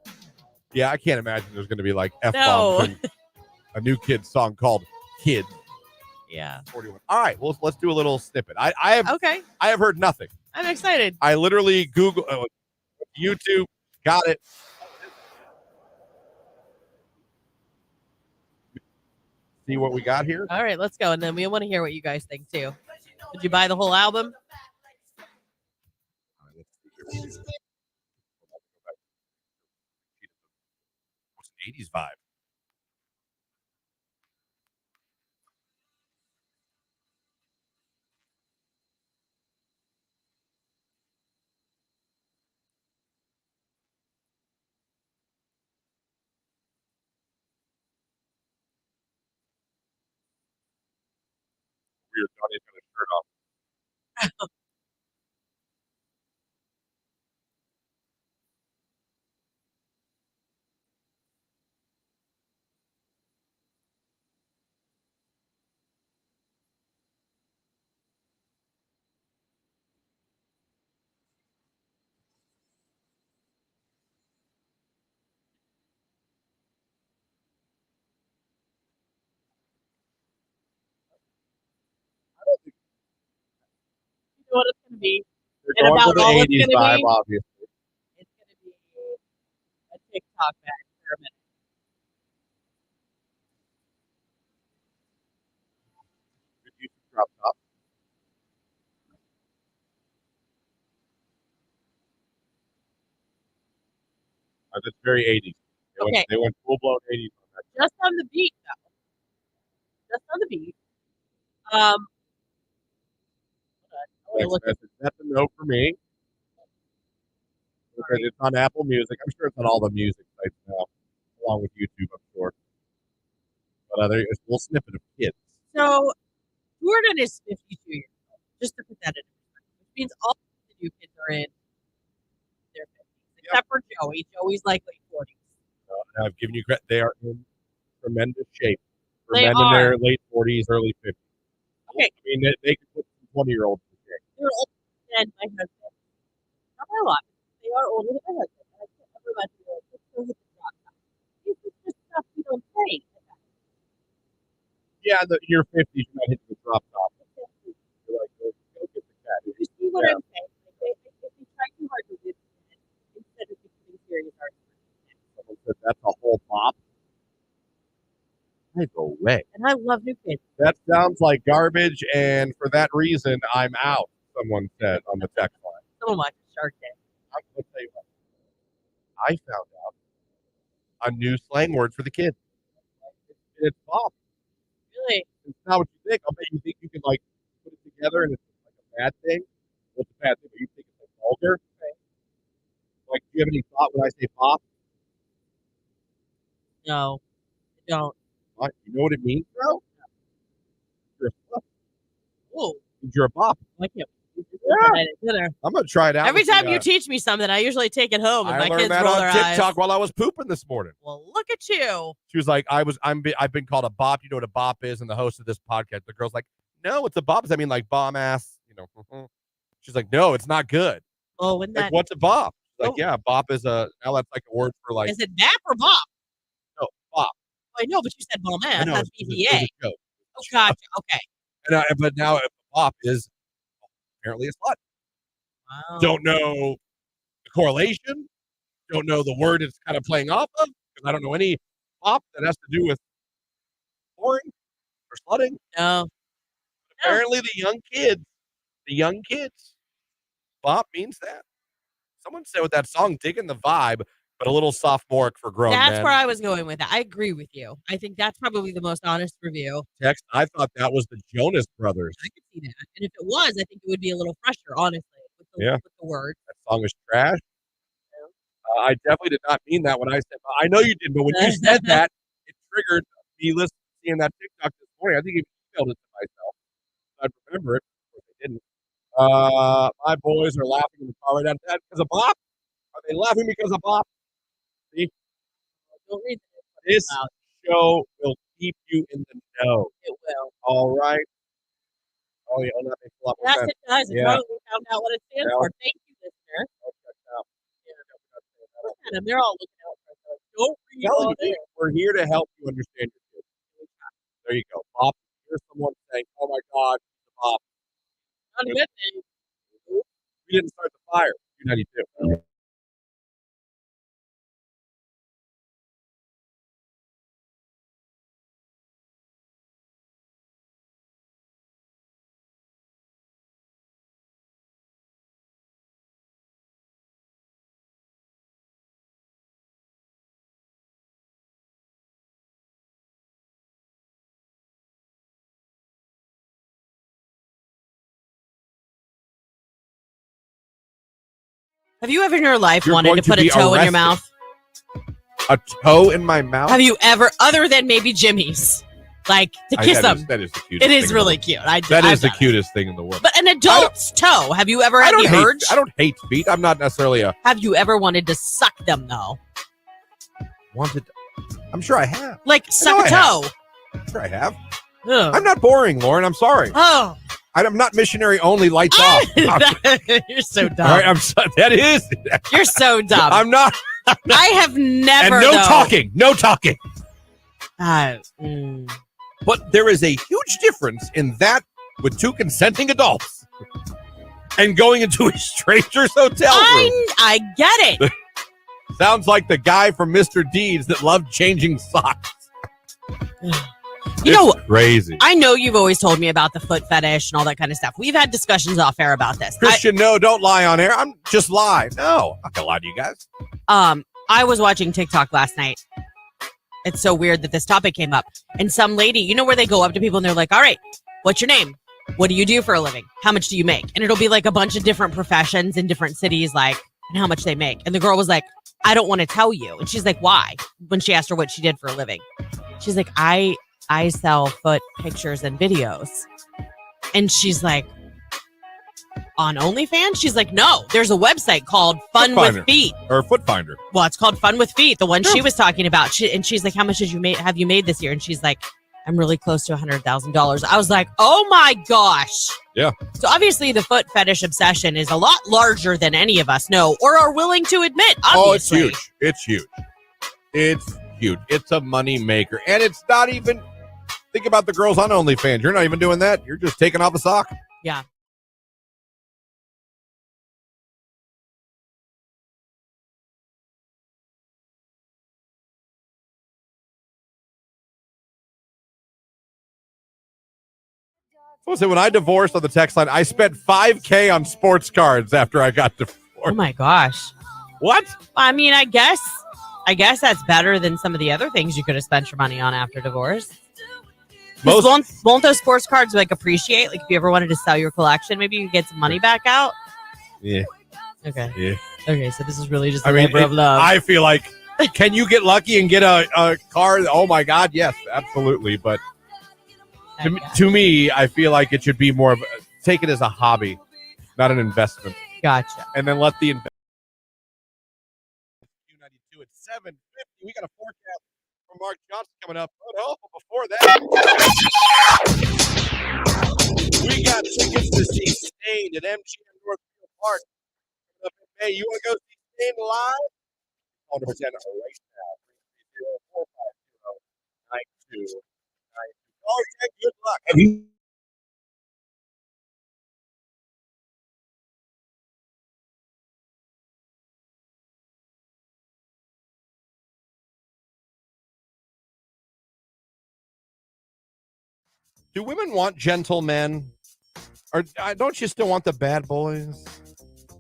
Yeah, I can't imagine there's going to be like F-bombs No. in a new kid song called Kid. Yeah. 41. All right, well, let's do a little snippet. I have heard nothing. I'm excited. I literally Google YouTube, got it. See what we got here? All right, let's go. And then we want to hear what you guys think too. Did you buy the whole album? What's an 80s vibe? Weird, Johnny's got his shirt off. You know what it's going to be? They're And going about for the all it's 80s gonna vibe, be? obviously. It's going to be a TikTok bag for a minute. Good YouTube drop top. That's very 80s. Okay. They went full-blown 80s on that. Just on the beat, though. Just on the beat. I wanna look at- That's a no for me. Because it's on Apple Music. I'm sure it's on all the music sites now, along with YouTube, I'm sure. But there's a little snippet of Kids. So Jordan is 52 years old, just to put that in perspective, which means all the new kids are in their 50s, except for Joey. Joey's like late 40s. And I've given you credit. They are in tremendous shape for They men in are. their late 40s, early 50s. Okay. I mean, they could put some 20-year-olds in shape. They're older than my husband. Not by a lot. They are older than my husband. And I can't ever let you know, just go hit the drop top. This is just stuff you don't say. Yeah, in your 50s, you're not hitting the drop top. You're like, go get the cat. You see what Yeah. I'm saying? Like, if they try too hard to win instead of becoming serious arguments. Someone said that's a whole pop. No way. And I love new kids. That sounds like garbage, and for that reason, I'm out, someone said on the text line. Someone watches Shark Tank. I'm going to tell you what. I found out a new slang word for the kids. It's pop. Really? It's not what you think. I bet you think you can, like, put it together and it's like a bad thing. What's a bad thing? But you think it's like vulgar? Right. Like, do you have any thought when I say pop? No, I don't. What? You know what it means, bro? You're a pop. Oh, You're a pop. I can't. Yeah. I'm going to try it out. Every with the, time you teach me something, I usually take it home and I my learned kids that roll on their TikTok eyes. while I was pooping this morning. Well, look at you. She was like, I've been called a bop. You know what a bop is? And the host of this podcast, the girl's like, no, it's a bop. Does that mean like bomb ass? You know, she's like, no, it's not good. Oh, wouldn't Like, that? what's a bop? Like, Oh. yeah, bop is now that's like a word for like, Is it BAP or BOP? no, bop. Oh, I know, but you said bomb I ass. know, That's it's BBA. a joke. Oh, gotcha. Okay. But now a bop is apparently a slut. Wow. Don't know the correlation. Don't know the word it's kind of playing off of because I don't know any pop that has to do with boring or slutting. No. Apparently, the young kids, bop means that. Someone said with that song, digging the vibe, but a little sophomoric for grown That's men. where I was going with that. I agree with you. I think that's probably the most honest review. Text, I thought that was the Jonas Brothers. I could see that. And if it was, I think it would be a little fresher, honestly, Yeah. with the word. That song is trash. I definitely did not mean that when I said, I know you did, but when you said that, it triggered me seeing that TikTok this morning. I think you emailed it to myself. I'd remember it. Of course I didn't. My boys are laughing in the car right now. That because of Bop? Are they laughing because of Bop? See? Don't read This out. show will keep you in the know. It will. All right. Oh, yeah. That makes a lot more Yes, sense. it does. It's Yeah. we found out what it stands Yeah. for. Thank you, listener. Look at them. They're all looking out for us. Don't read Telling all you, this. we're here to help you understand your kids. There you go. Bop. Here's someone saying, oh my God, Bop. Not a good thing. We didn't start the fire. Q92. Have you ever in your life You're wanted going to to put a be toe in your arrested. mouth? A toe in my mouth? Have you ever, other than maybe Jimmy's, like to kiss them? That is the cutest It thing is in really the cute. world. That I've is the done it. cutest thing in the world. But an adult's toe. Have you ever had the urge? I don't hate feet. I'm not necessarily Have you ever wanted to suck them though? wanted. I'm sure I have. Like suck a toe. I'm sure I have. Ugh. I'm not boring, Lauren. I'm sorry. Oh, I'm not missionary only. Lights off. you're so dumb. All right, that is. You're so dumb. I'm not. I have never. And no though. talking. No talking. Mm. But there is a huge difference in that with two consenting adults and going into a stranger's hotel room. I get it. Sounds like the guy from Mr. Deeds that loved changing socks. You know, crazy. I know you've always told me about the foot fetish and all that kind of stuff. We've had discussions off air about this. Christian, no, don't lie on air. I'm just lie. No, I'm not gonna lie to you guys. I was watching TikTok last night. It's so weird that this topic came up. And some lady, you know where they go up to people and they're like, all right, what's your name? What do you do for a living? How much do you make? And it'll be like a bunch of different professions in different cities, like, and how much they make. And the girl was like, I don't want to tell you. And she's like, why? When she asked her what she did for a living. She's like, I sell foot pictures and videos. And she's like, on OnlyFans? She's like, no, there's a website called Fun with Feet. Or Foot Finder. Well, it's called Fun with Feet, the one she was talking about. She's like, how much have you made this year? And she's like, I'm really close to $100,000. I was like, oh my gosh. Yeah. So obviously the foot fetish obsession is a lot larger than any of us know or are willing to admit, obviously. Oh, it's huge. It's huge. It's huge. It's a money maker. And it's not even, think about the girls on OnlyFans. You're not even doing that. You're just taking off a sock. Yeah. So when I divorced on the text line, I spent $5,000 on sports cards after I got divorced. Oh my gosh. What? I mean, I guess that's better than some of the other things you could have spent your money on after divorce. Won't those sports cards like appreciate? Like if you ever wanted to sell your collection, maybe you could get some money back out. Yeah. Okay. Yeah. Okay. So this is really just a labor of love. I feel like, can you get lucky and get a car? Oh my God, yes, absolutely. But to me, I feel like it should be more of take it as a hobby, not an investment. Gotcha. And then let the investment. Q92 at 7:50. We got a forecast from Mark Johnson coming up. Oh no! Before that, we got tickets to see Stain at MGM Northfield Park up in May. You want to go see Stain live? Call number 10 right now. 330-450-9292. Oh, yeah, good luck. Have you Do women want gentlemen? Or don't you still want the bad boys?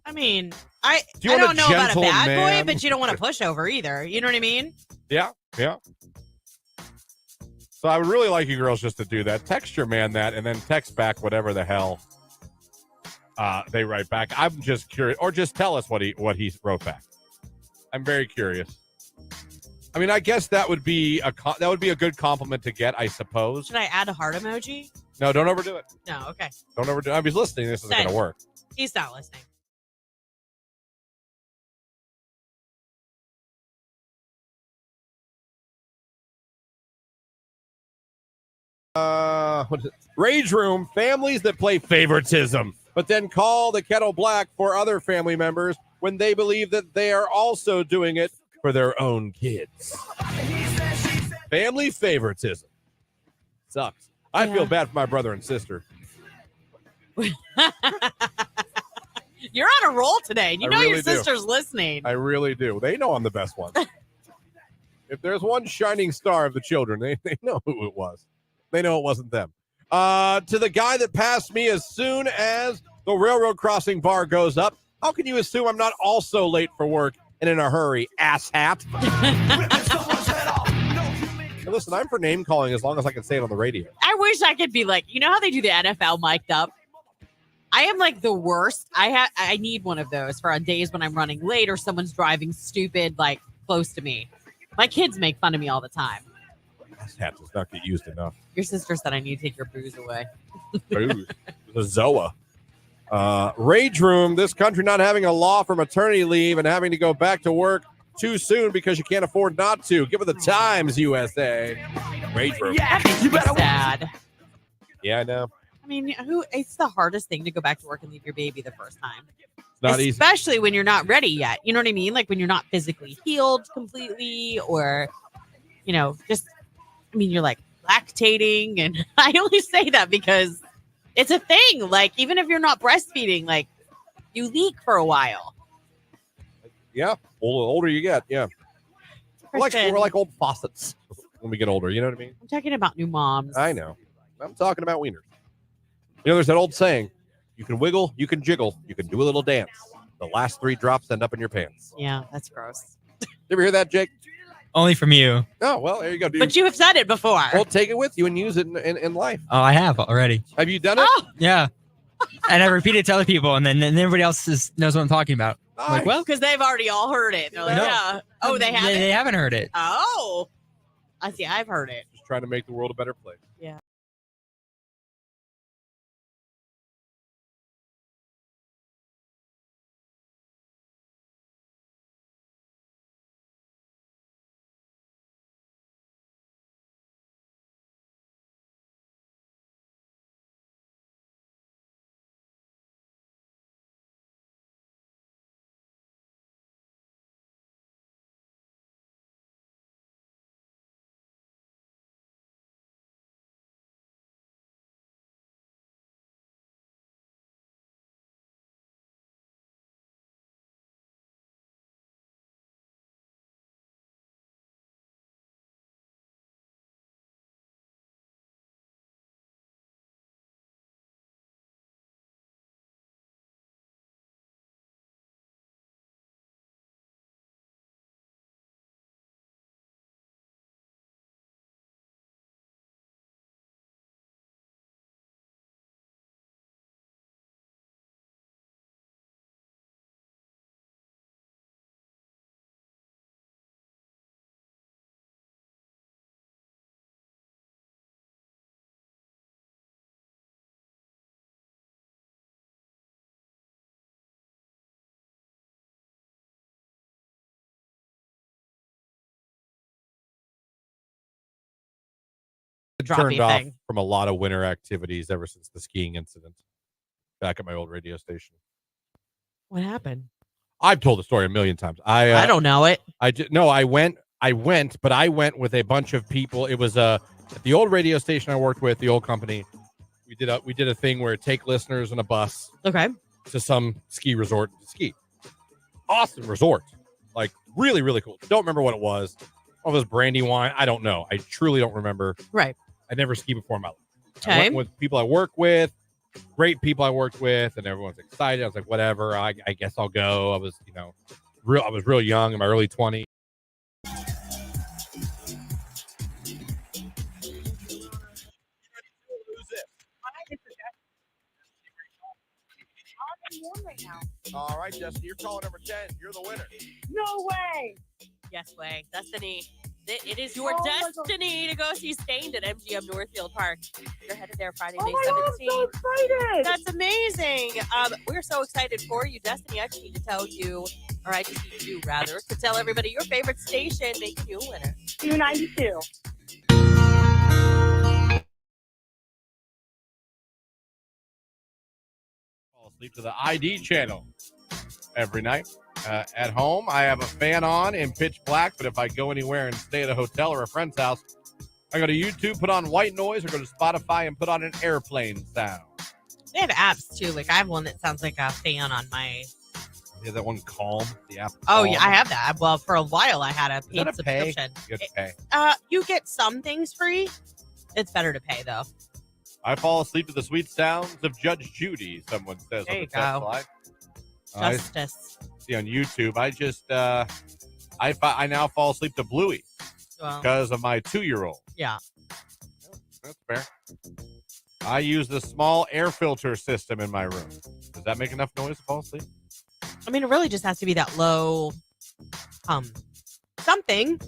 I mean, I Do you want don't know about a bad gentleman? boy, but you don't want to push over either. You know what I mean? Yeah. So I would really like you girls just to do that. Text your man that, and then text back whatever the hell they write back. I'm just curious, or just tell us what he wrote back. I'm very curious. I mean, I guess that would be a good compliment to get, I suppose. Should I add a heart emoji? No, don't overdo it. No, okay. Don't overdo it. I was listening. This isn't going to work. He's not listening. What is it? Rage Room, families that play favoritism, but then call the kettle black for other family members when they believe that they are also doing it for their own kids. Family favoritism. Sucks. I feel bad for my brother and sister. You're on a roll today. You know your sister's listening. I really do. They know I'm the best one. If there's one shining star of the children, they know who it was. They know it wasn't them. To the guy that passed me as soon as the railroad crossing bar goes up, how can you assume I'm not also late for work and in a hurry, asshat? Hey, listen, I'm for name calling as long as I can say it on the radio. I wish I could be like, you know how they do the NFL mic'd up? I am like the worst. I need one of those for on days when I'm running late or someone's driving stupid, like close to me. My kids make fun of me all the time. Asshat does not get used enough. Your sister said I need to take your booze away. Booze. The Zoa. Rage Room, this country not having a law for maternity leave and having to go back to work too soon because you can't afford not to. Give it the times, USA. Rage Room. Yeah, that makes me sad. Yeah, I know. I mean, it's the hardest thing to go back to work and leave your baby the first time. It's not easy. Especially when you're not ready yet. You know what I mean? Like when you're not physically healed completely or, just, you're like lactating. And I only say that because it's a thing. Like, even if you're not breastfeeding, like you leak for a while. Yeah. Older you get. Yeah. We're like old faucets when we get older. You know what I mean? I'm talking about new moms. I know. I'm talking about wieners. There's that old saying, you can wiggle, you can jiggle, you can do a little dance. The last 3 drops end up in your pants. Yeah, that's gross. You ever hear that, Jake? Only from you. Oh, well, there you go, dude. But you have said it before. Well, take it with you and use it in life. Oh, I have already. Have you done it? Oh, Yeah. And I repeat it to other people, and then everybody else knows what I'm talking about. I'm like, well, because they've already all heard it. They're like, No. yeah. Oh, they haven't? They haven't heard it. Oh. I see. I've heard it. Just trying to make the world a better place. Yeah. Turned off thing. from a lot of winter activities ever since the skiing incident back at my old radio station. What happened? I've told the story a million times. I don't know it. I went, but I went with a bunch of people. It was at the old radio station I worked with, the old company. We did a thing where take listeners in a bus Okay. to some ski resort to ski. Awesome resort. Like really, really cool. Don't remember what it was. Oh, it was Brandywine. I don't know. I truly don't remember. Right. I never skied before in my life. I Okay. went with people I work with, great people I worked with, and everyone's excited. I was like, whatever, I guess I'll go. I was, I was real young in my early 20s. All right, Justin, you're calling number 10. You're the winner. No way. Yes, way. Destiny. It is your Oh my destiny to go see Stained at MGM Northfield Park. You're headed there Friday, Oh May my God, I'm 17th. so excited. That's amazing. We're so excited for you, Destiny. I just need to tell you, or I just need you rather, to tell everybody your favorite station making you a winner. Q92. Fall asleep to the ID channel every night. At home, I have a fan on in pitch black, but if I go anywhere and stay at a hotel or a friend's house, I go to YouTube, put on white noise, or go to Spotify and put on an airplane sound. They have apps too. Like I have one that sounds like a fan on my. Yeah, that one Calm, the app. Oh Calm. yeah, I have that. Well, for a while I had a Is paid that a pay? subscription. You have to pay. You get some things free. It's better to pay though. I fall asleep to the sweet sounds of Judge Judy, someone says There on the you text go. line. I Justice. see on YouTube. I just, I now fall asleep to Bluey Well, because of my 2-year-old. yeah. That's fair. I use the small air filter system in my room. Does that make enough noise to fall asleep? I mean, it really just has to be that low something.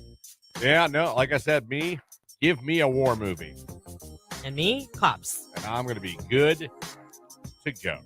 Yeah, no, like I said, give me a war movie, And me, cops. and I'm going to be good to go.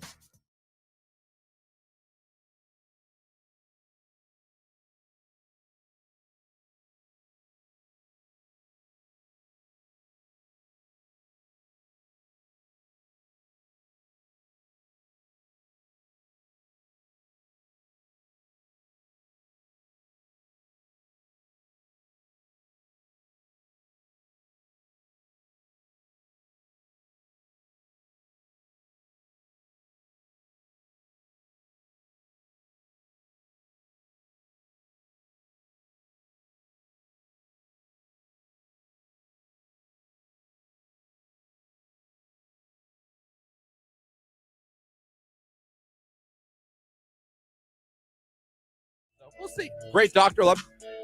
So we'll see. Great doctor. Love.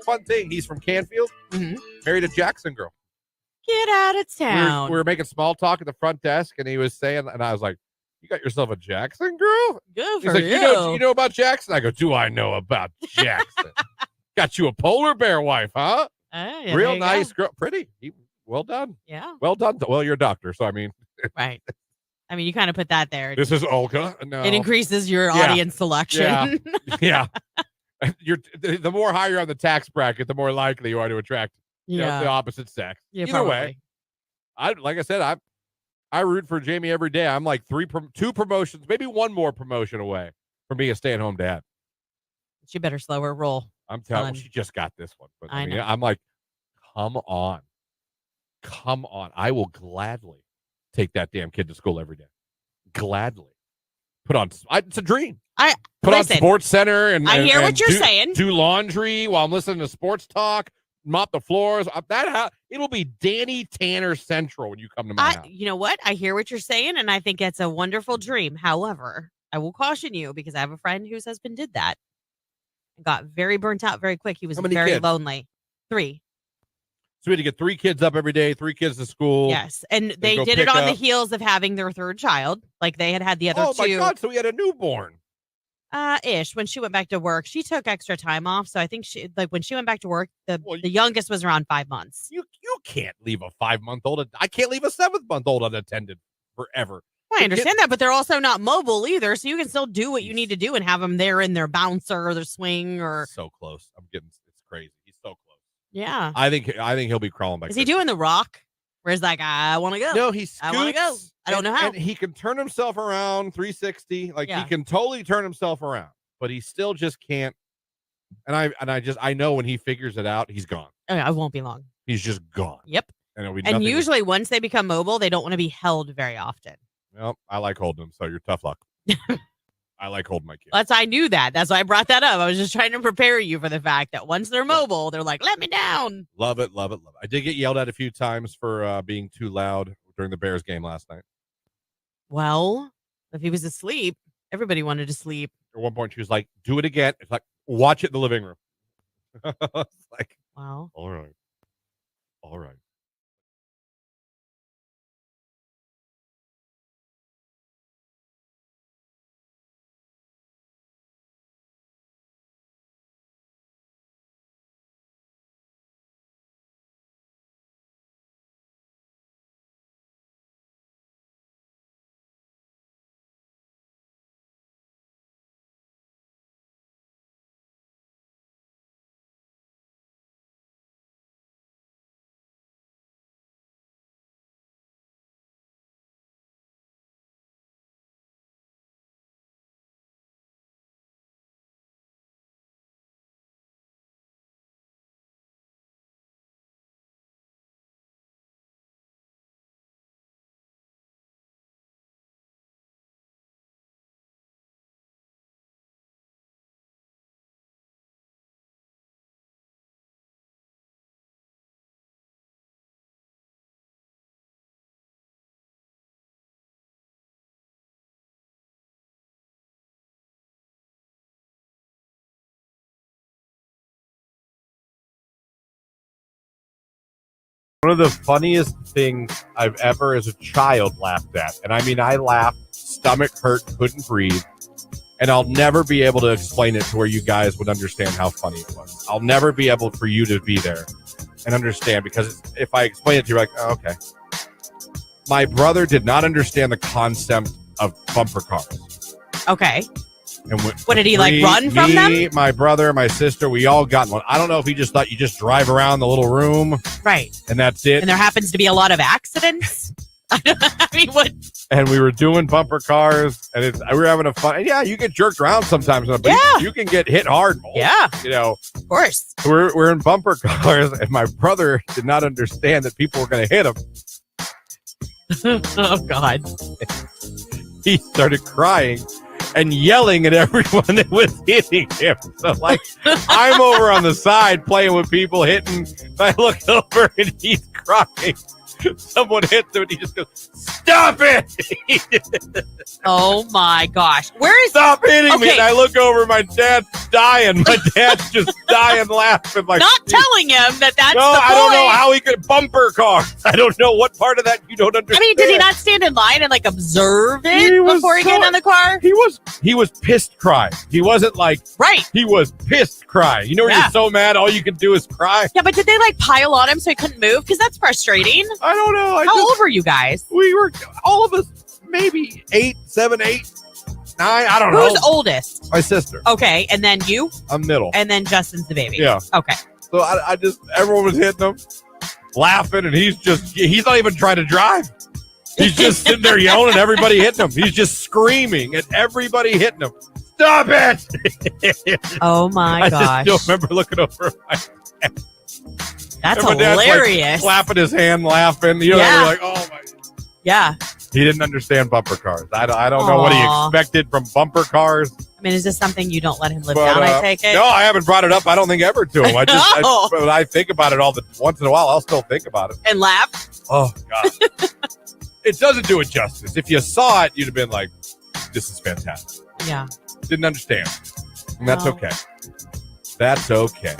Fun thing. He's from Canfield. Mhm. Married a Jackson girl. Get out of town. We were making small talk at the front desk, and he was saying, and I was like, "You got yourself a Jackson girl?" Good He's for like, you. you know about Jackson?" I go, "Do I know about Jackson?" Got you a polar bear wife, huh? Oh, yeah, Real there you nice go. girl, pretty. Well done. Yeah, Well done. Well, you're a doctor, so I mean, right. I mean, you kind of put that there. this is Olga. No, It increases your Yeah. audience selection. Yeah. yeah. You're the more higher you're on the tax bracket, the more likely you are to attract the opposite sex. Yeah, Either probably. way, like I said, I root for Jamie every day. I'm like 2 promotions, maybe 1 more promotion away from being a stay-at-home dad. She better slow her roll. I'm telling Done. you, she just got this one. But I I mean, know. I'm like, come on. I will gladly take that damn kid to school every day. Gladly. It's a dream. Put Listen, on Sports Center and I hear and what you're saying. Do laundry while I'm listening to sports talk. Mop the floors. It'll be Danny Tanner Central when you come to my house. You know what? I hear what you're saying, and I think it's a wonderful dream. However, I will caution you because I have a friend whose husband did that and got very burnt out very quick. He was How many very kids? lonely. 3. So we had to get 3 kids up every day, 3 kids to school. Yes. And they go did it pick on the up. heels of having their 3rd child. Like they had the other Oh 2. my God! So we had a newborn. Ish. When she went back to work, she took extra time off. So I think when she went back to work, the Well, youngest was around 5 months. You can't leave a 5-month-old. I can't leave a 7-month-old unattended forever. Well, I The understand that, but they're also not mobile either. So you can still do what you need to do and have them there in their bouncer or their swing or So close. It's crazy. He's so close. yeah. I think he'll be crawling back. Is he doing the rock? Where he's like, I want to go. No, he scoots. I wanna go. I don't know how. And he can turn himself around 360. Like Yeah. he can totally turn himself around, but he still just can't. And I know when he figures it out, he's gone. Oh, yeah, it won't be long. He's just gone. Yep. And it'll be And nothing usually once they become mobile, they don't want to be held very often. Well, I like holding him, so you're tough luck. I like holding my kids. I knew that. That's why I brought that up. I was just trying to prepare you for the fact that once they're mobile, they're like, let me down. Love it, love it, love it. I did get yelled at a few times for being too loud during the Bears game last night. Well, if he was asleep, everybody wanted to sleep. At one point, she was like, do it again. It's like, watch it in the living room. It's like, Wow. all right. All right. One of the funniest things I've ever as a child laughed at, and I mean, I laughed, stomach hurt, couldn't breathe, and I'll never be able to explain it to where you guys would understand how funny it was. I'll never be able for you to be there and understand, because if I explain it to you, you're like, oh, okay. My brother did not understand the concept of bumper cars. Okay. And what did he like run from them? My brother, my sister, we all got one. I don't know if he just thought you just drive around the little room, Right. and that's it. And there happens to be a lot of accidents. I mean, what? And we were doing bumper cars, and we were having a fun. And yeah, you get jerked around sometimes, but Yeah. you can get hit hard. Yeah. You know, Of course. we're in bumper cars, and my brother did not understand that people were going to hit him. Oh God. He started crying and yelling at everyone that was hitting him. So, like, I'm over on the side playing with people hitting. And I look over and he's crying. Someone hits him and he just goes, "Stop it!" Oh my gosh. Where is? Stop hitting me. Okay. And I look over, my dad's dying. My dad's just dying laughing. Like, Not telling him that that's no, the point. I don't know how he could bumper cars. I don't know what part of that you don't understand. I mean, did he not stand in line and like observe it He was before he so- got in the car? He was pissed crying. He wasn't like, Right. he was pissed crying. You know when Yeah. you're so mad all you can do is cry? Yeah, but did they like pile on him so he couldn't move? Because that's frustrating. I don't know. How old were you guys? We were, all of us, maybe 8, 7, 8, 9. I don't know. Who's oldest? My sister. Okay, and then you, I'm middle. and then Justin's the baby. Yeah. Okay. So I just, everyone was hitting him, laughing, and he's not even trying to drive. He's just sitting there yelling at everybody hitting him. He's just screaming at everybody hitting him. Stop it! Oh my I gosh. just still remember looking over at my That's and my dad's, like, hilarious. clapping his hand, laughing. You know, Yeah. we're like, oh my. Yeah. He didn't understand bumper cars. I don't know what he Aw. expected from bumper cars. I mean, is this something you don't let him live But, down, I take it? No, I haven't brought it up. I don't think ever to him. No. When I think about it once in a while, I'll still think about it. And laugh? Oh God, it doesn't do it justice. If you saw it, you'd have been like, "This is fantastic." Yeah. Didn't understand, and that's No. okay. That's okay.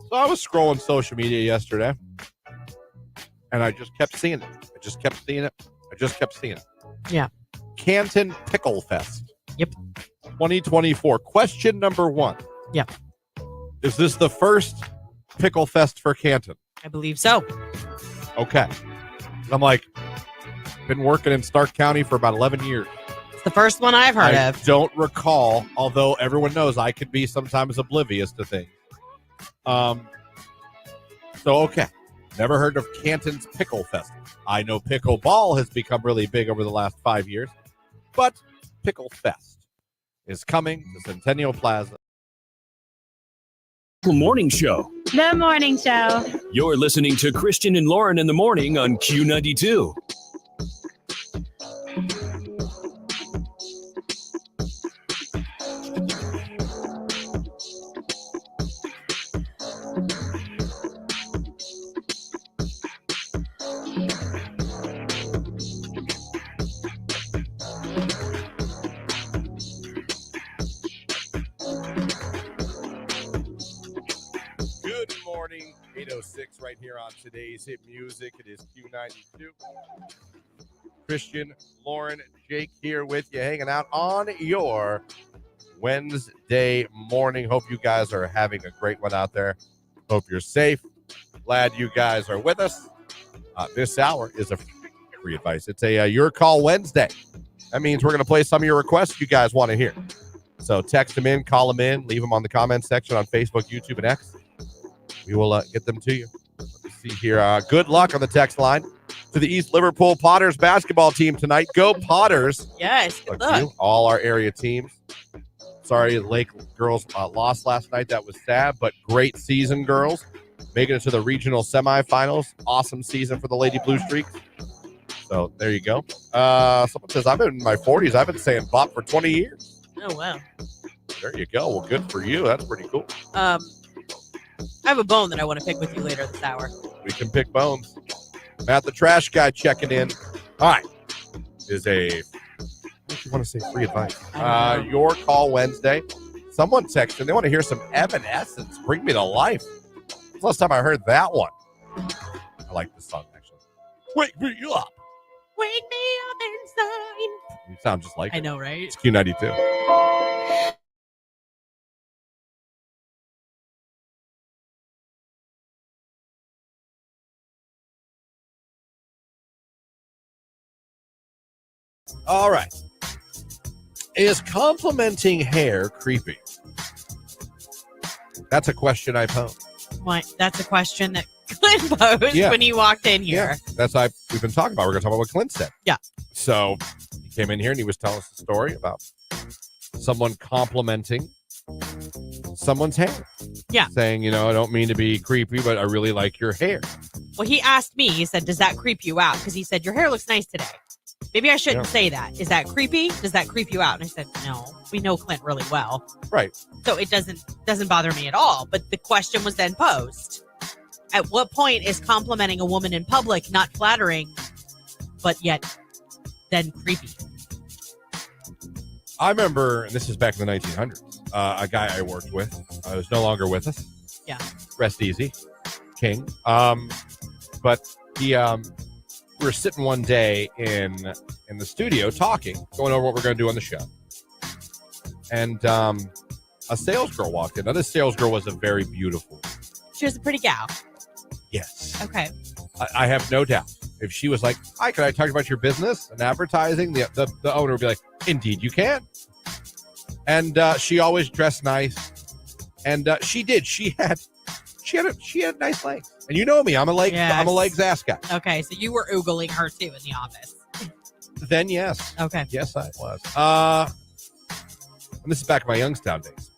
So I was scrolling social media yesterday, and I just kept seeing it. I just kept seeing it. Yeah. Canton Pickle Fest. Yep. 2024. Question number 1. Yep. Is this the first Pickle Fest for Canton? I believe so. Okay. I'm like, been working in Stark County for about 11 years. It's the first one I've heard I of. don't recall, although everyone knows I can be sometimes oblivious to things. So, okay. Never heard of Canton's Pickle Festival. I know pickleball has become really big over the last 5 years, but Pickle Fest is coming to Centennial Plaza. Morning Show. The morning show. You're listening to Christian and Lauren in the morning on Q92. Good morning, 8:06 right here on today's hit music. It is Q92. Christian, Lauren, Jake here with you, hanging out on your Wednesday morning. Hope you guys are having a great one out there. Hope you're safe. Glad you guys are with us. This hour is a free advice. It's a Your Call Wednesday. That means we're going to play some of your requests you guys want to hear. So text them in, call them in, leave them on the comment section on Facebook, YouTube, and X. We will get them to you. Let's see here. Good luck on the text line to the East Liverpool Potters basketball team tonight. Go Potters. Yes, good Luck to luck. you. All our area teams. Sorry, the Lake girls lost last night. That was sad, but great season, girls. Making it to the regional semifinals. Awesome season for the Lady Blue Streaks. So there you go. Someone says, I've been in my 40s. I've been saying bop for 20 years. Oh, wow. There you go. Well, good for you. That's pretty cool. I have a bone that I want to pick with you later this hour. We can pick bones. Matt, the trash guy, checking in. All right. Is a, what do you want to say? Free advice. Your Call Wednesday. Someone texted. They want to hear some Evanescence. Bring Me to Life. It's the last time I heard that one. I like this song, actually. Wake me up. Wake me up inside. You sound just like I it. know, right? It's Q92. All right. Is complimenting hair creepy? That's a question I pose. What? That's a question that Clint posed Yeah. when he walked in here. That's we've been talking about. We're going to talk about what Clint said. Yeah. So he came in here and he was telling us a story about someone complimenting someone's hair. Yeah. Saying, I don't mean to be creepy, but I really like your hair. Well, he asked me, he said, does that creep you out? Because he said, your hair looks nice today. Maybe I shouldn't say that. Is that creepy? Does that creep you out? And I said, no, we know Clint really well. Right. So it doesn't bother me at all. But the question was then posed. At what point is complimenting a woman in public not flattering, but yet then creepy? I remember, and this is back in the 1900s, a guy I worked with was no longer with us. Yeah. Rest easy. King. But he... we were sitting one day in the studio talking, going over what we're going to do on the show. And a sales girl walked in. Now, this sales girl was a very beautiful. She was a pretty gal. Yes. Okay. I have no doubt. If she was like, hi, can I talk about your business and advertising? The owner would be like, indeed you can. And she always dressed nice. And she did. She had nice legs. And you know me, I'm a legs ass guy. Okay, so you were oogling her too in the office. Then yes. Okay. Yes, I was. And this is back in my Youngstown days.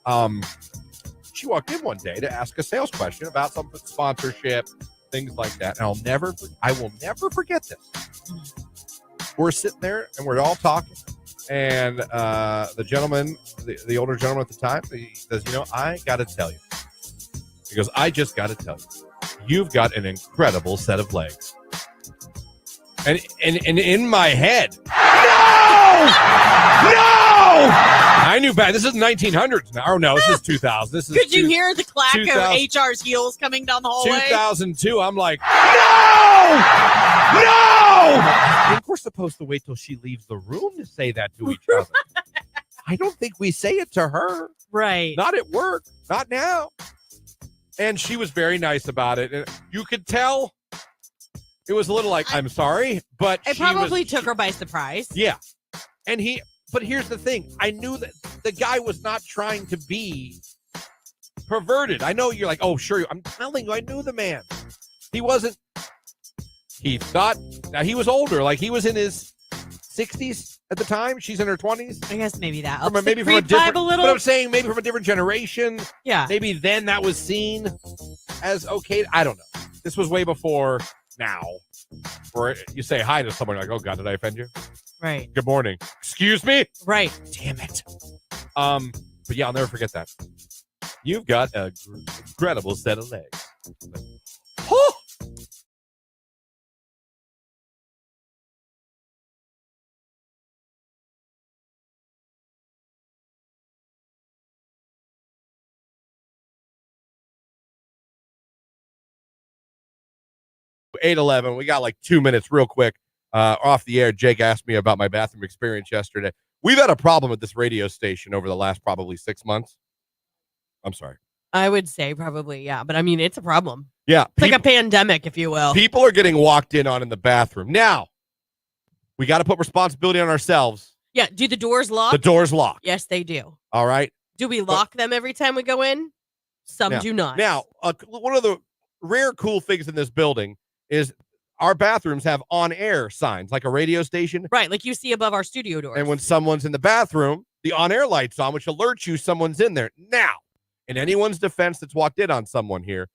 She walked in one day to ask a sales question about some sponsorship, things like that. And I will never forget this. We're sitting there and we're all talking. And the gentleman, the older gentleman at the time, he says, I got to tell you. He goes, I just got to tell you. You've got an incredible set of legs. And in my head, no! I knew back. This is 1900s now. Oh, no, this is 2000. This is. Could you hear the clack of HR's heels coming down the hallway? 2002. I'm like, no! I think we're supposed to wait till she leaves the room to say that to each other. I don't think we say it to her. Right. Not at work. Not now. And she was very nice about it. And you could tell it was a little like, I'm sorry, but it probably took her by surprise. Yeah. But here's the thing. I knew that the guy was not trying to be perverted. I know you're like, oh, sure. I'm telling you, I knew the man. He wasn't. He thought now he was older. Like he was in his 60s at the time. She's in her 20s. I guess maybe that. Maybe from a different. But I'm saying maybe from a different generation. Yeah. Maybe then that was seen as okay. I don't know. This was way before now. Where you say hi to someone like, "Oh God, did I offend you?" Right. Good morning. Excuse me. Right. Damn it. But yeah, I'll never forget that. You've got a incredible set of legs. Oh! $8:11. We got like 2 minutes real quick off the air. Jake asked me about my bathroom experience yesterday. We've had a problem at this radio station over the last probably 6 months. I'm sorry. I would say probably, yeah. But I mean, it's a problem. Yeah. It's like a pandemic, if you will. People are getting walked in on in the bathroom. Now, we got to put responsibility on ourselves. Yeah. Do the doors lock? The doors lock. Yes, they do. All right. Do we lock them every time we go in? Some do not. Now, one of the rare cool things in this building is our bathrooms have on-air signs, like a radio station. Right, like you see above our studio doors. And when someone's in the bathroom, the on-air light's on, which alerts you someone's in there. Now, in anyone's defense that's walked in on someone here,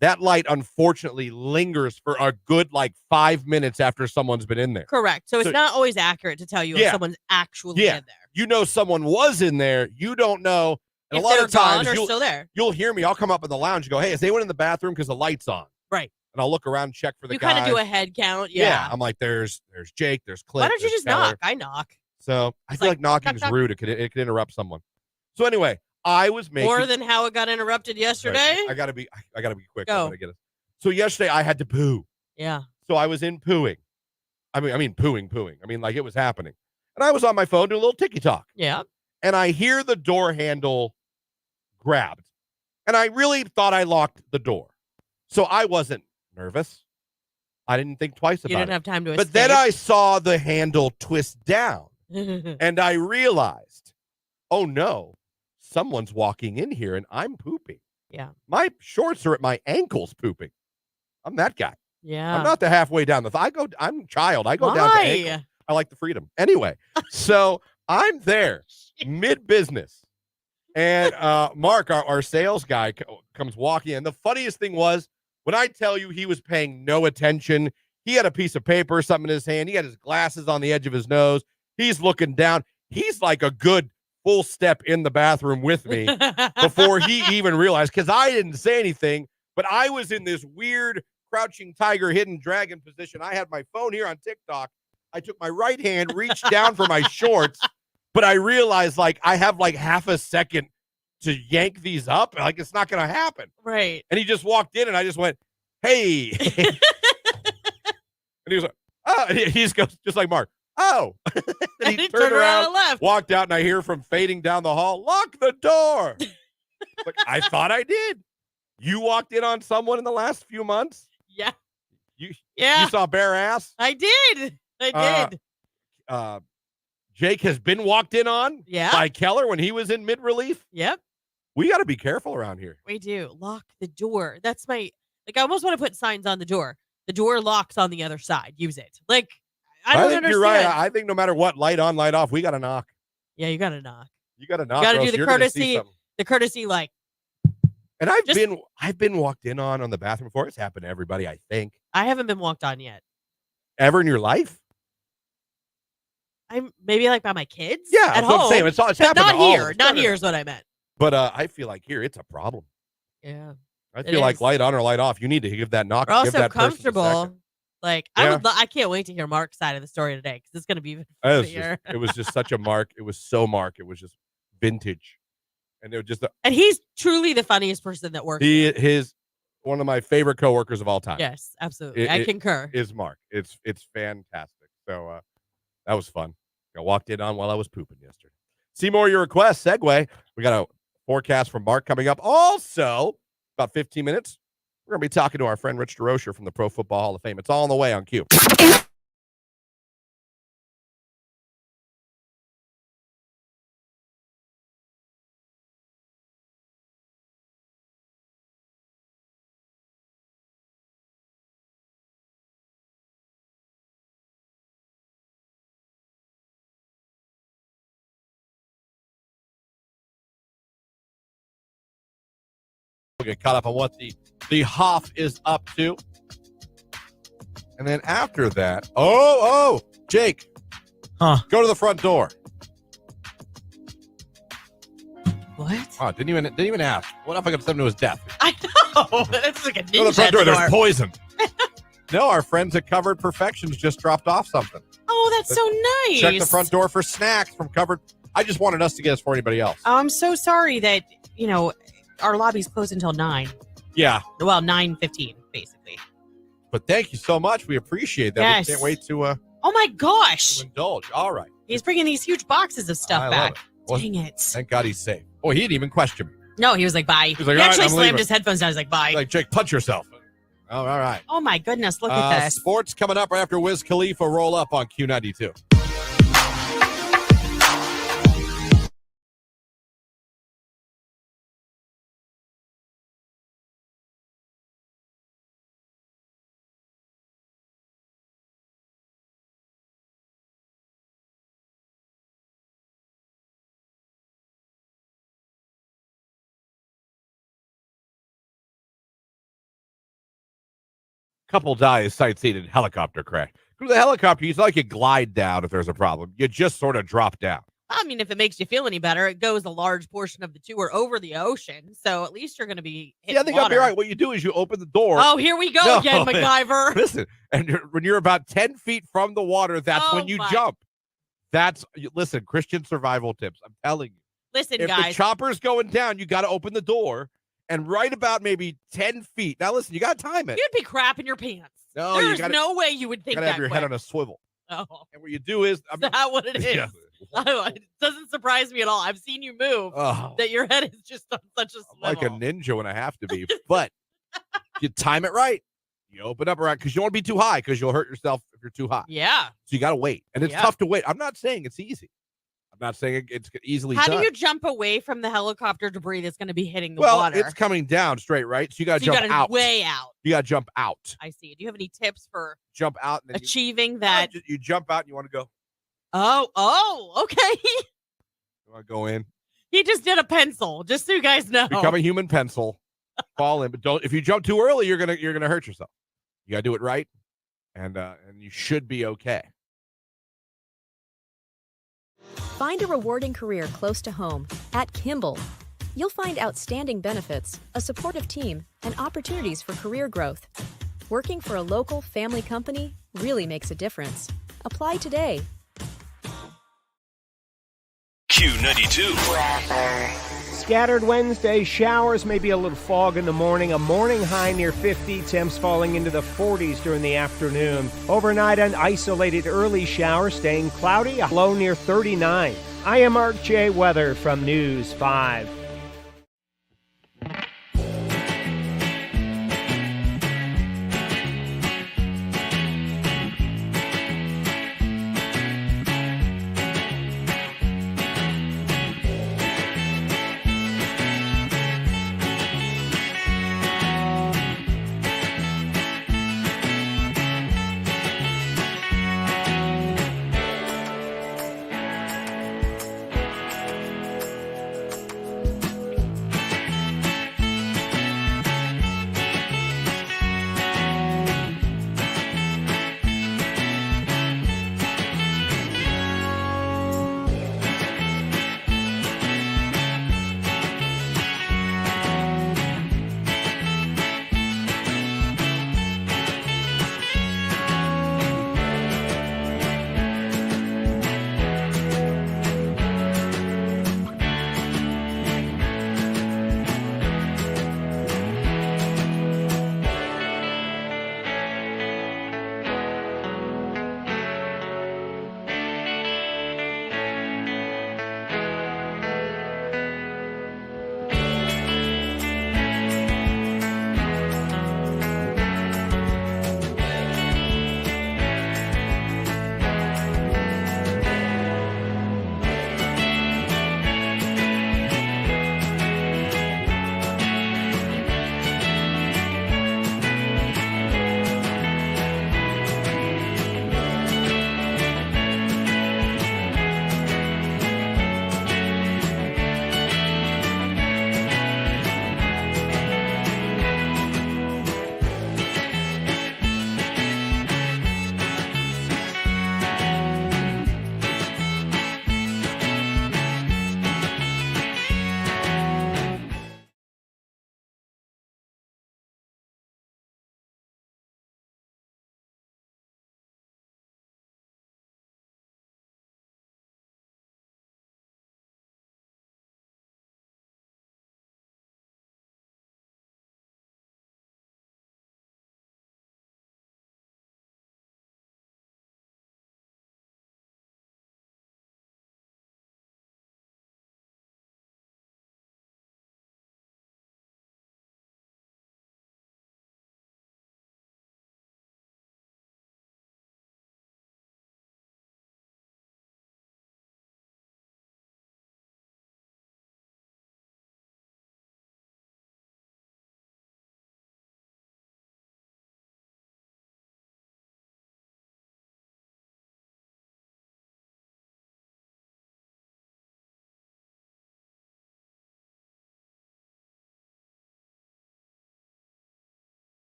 that light unfortunately lingers for a good, 5 minutes after someone's been in there. Correct. So it's not always accurate to tell you if someone's actually in there. You know someone was in there. You don't know. And if a lot of times they're still there. You'll hear me. I'll come up in the lounge and go, hey, is anyone in the bathroom because the light's on? Right. And I'll look around and check for the guy. You kind of do a head count. Yeah. I'm like, there's Jake, there's Clint. Why don't you just knock? I knock. So I feel like knocking is rude. It could interrupt someone. So anyway, I was making more than how it got interrupted yesterday. Right. I gotta be quick. Go. I'm gonna get it. So yesterday I had to poo. Yeah. So I was in pooing. I mean pooing. I mean, like it was happening. And I was on my phone doing a little ticky talk. Yeah. And I hear the door handle grabbed. And I really thought I locked the door. So I wasn't nervous. I didn't think twice about it. You didn't have time to escape. But then I saw the handle twist down. And I realized, oh no, someone's walking in here and I'm pooping. Yeah. My shorts are at my ankles pooping. I'm that guy. Yeah. I'm not the halfway down the I'm a child. I go down to ankle. I like the freedom. Anyway, so I'm there mid-business. And Mark, our sales guy, comes walking in. The funniest thing was, when I tell you he was paying no attention, he had a piece of paper, something in his hand. He had his glasses on the edge of his nose. He's looking down. He's like a good full step in the bathroom with me before he even realized, because I didn't say anything, but I was in this weird crouching tiger, hidden dragon position. I had my phone here on TikTok. I took my right hand, reached down for my shorts, but I realized I have half a second to yank these up. It's not going to happen. Right. And he just walked in and I just went, hey. And he was like, oh, and he goes just like Mark. Oh. And he turned around and left. Walked out, and I hear from fading down the hall, lock the door. I thought I did. You walked in on someone in the last few months? Yeah. You saw bare ass? I did. Jake has been walked in on by Keller when he was in mid-relief. Yep. We got to be careful around here. We do. Lock the door. That's I almost want to put signs on the door. The door locks on the other side. Use it. I don't think understand. You're right. I think no matter what, light on, light off, we got to knock. Yeah, you got to knock. You got to knock. You got to do the courtesy. The courtesy, And I've been walked in on the bathroom before. It's happened to everybody, I think. I haven't been walked on yet. Ever in your life? I'm maybe by my kids. Yeah, at that's home. what I'm saying. It's happened not to all here. of us. Not here is what I meant. But I feel like here it's a problem. Yeah. I feel like light on or light off. You need to give that knock. We're also give that comfortable. I can't wait to hear Mark's side of the story today because it's going to be even funnier. It was just such a Mark. It was so Mark. It was just vintage, and it was just. And he's truly the funniest person that works. His one of my favorite coworkers of all time. Yes, absolutely. I concur. Is Mark. It's fantastic. So that was fun. I walked in on while I was pooping yesterday. See more of your requests. Segue. We got a forecast from Mark coming up. Also, about 15 minutes, we're going to be talking to our friend Rich DeRocher from the Pro Football Hall of Fame. It's all on the way on Q. We'll get caught up on what the Hoff is up to. And then after that, Jake, go to the front door. What? Oh, didn't even ask. What if I got sent him to his death? I know. That's like a ninja Go to the front door. door. There's poison. No, our friends at Covered Perfections just dropped off something. Oh, that's so nice. Check the front door for snacks from Covered. I just wanted us to get this for anybody else. I'm so sorry that, our lobby's closed until 9. Yeah. Well, 9:15, basically. But thank you so much. We appreciate that. Yes. We can't wait to Oh, my gosh. indulge. All right. He's bringing these huge boxes of stuff I back. love it. Well, Dang it. Thank God he's safe. Oh, he didn't even question me. No, he was like, bye. He was like, He all right, actually I'm slammed leaving. his headphones down. He's like, bye. Like, Jake, punch yourself. Oh, all right. Oh, my goodness. Look at this. Sports coming up right after Wiz Khalifa roll up on Q92. Couple dies sightseeing in helicopter crash. Go to the helicopter, it's like you glide down if there's a problem. You just sort of drop down. I mean, if it makes you feel any better, it goes a large portion of the tour over the ocean. So at least you're going to be hitting Yeah, I think water. I'll be right. What you do is you open the door. Oh, here we go No, again, MacGyver. Listen, and when you're about 10 feet from the water, that's Oh, when you my. jump. Listen, Christian survival tips. I'm telling you. Listen, If the guys. chopper's going down, you got to open the door and right about maybe 10 feet. Now, listen, you got to time it. You'd be crapping your pants. No, you There's gotta- no way you would think You got to that have your quick. head on a swivel. Oh, And what you do is, is that what it is? Yeah. It doesn't surprise me at all. I've seen you move. Oh, That your head is just on such a swivel. I'm like a ninja when I have to be. But you time it right. You open up around because you don't want to be too high because you'll hurt yourself if you're too high. Yeah. So you got to wait. And it's Yeah. tough to wait. I'm not saying it's easy. I'm not saying it's easily How done. do you jump away from the helicopter debris that's going to be hitting the well, water? it's coming down straight, right? So you got to So you jump got out. way out. You got to jump out. I see. Do you have any tips for Jump out. And then achieving that? you jump out and you want to go. Oh, okay. You want to go in. He just did a pencil, just so you guys know. Become a human pencil. Fall in. But don't. If you jump too early, you're gonna hurt yourself. You got to do it right. And you should be okay. Find a rewarding career close to home at Kimball. You'll find outstanding benefits, a supportive team, and opportunities for career growth. Working for a local family company really makes a difference. Apply today. Q92. Scattered Wednesday showers, maybe a little fog in the morning. A morning high near 50, temps falling into the 40s during the afternoon. Overnight, an isolated early shower, staying cloudy, a low near 39. I am Mark J. Weather from News 5.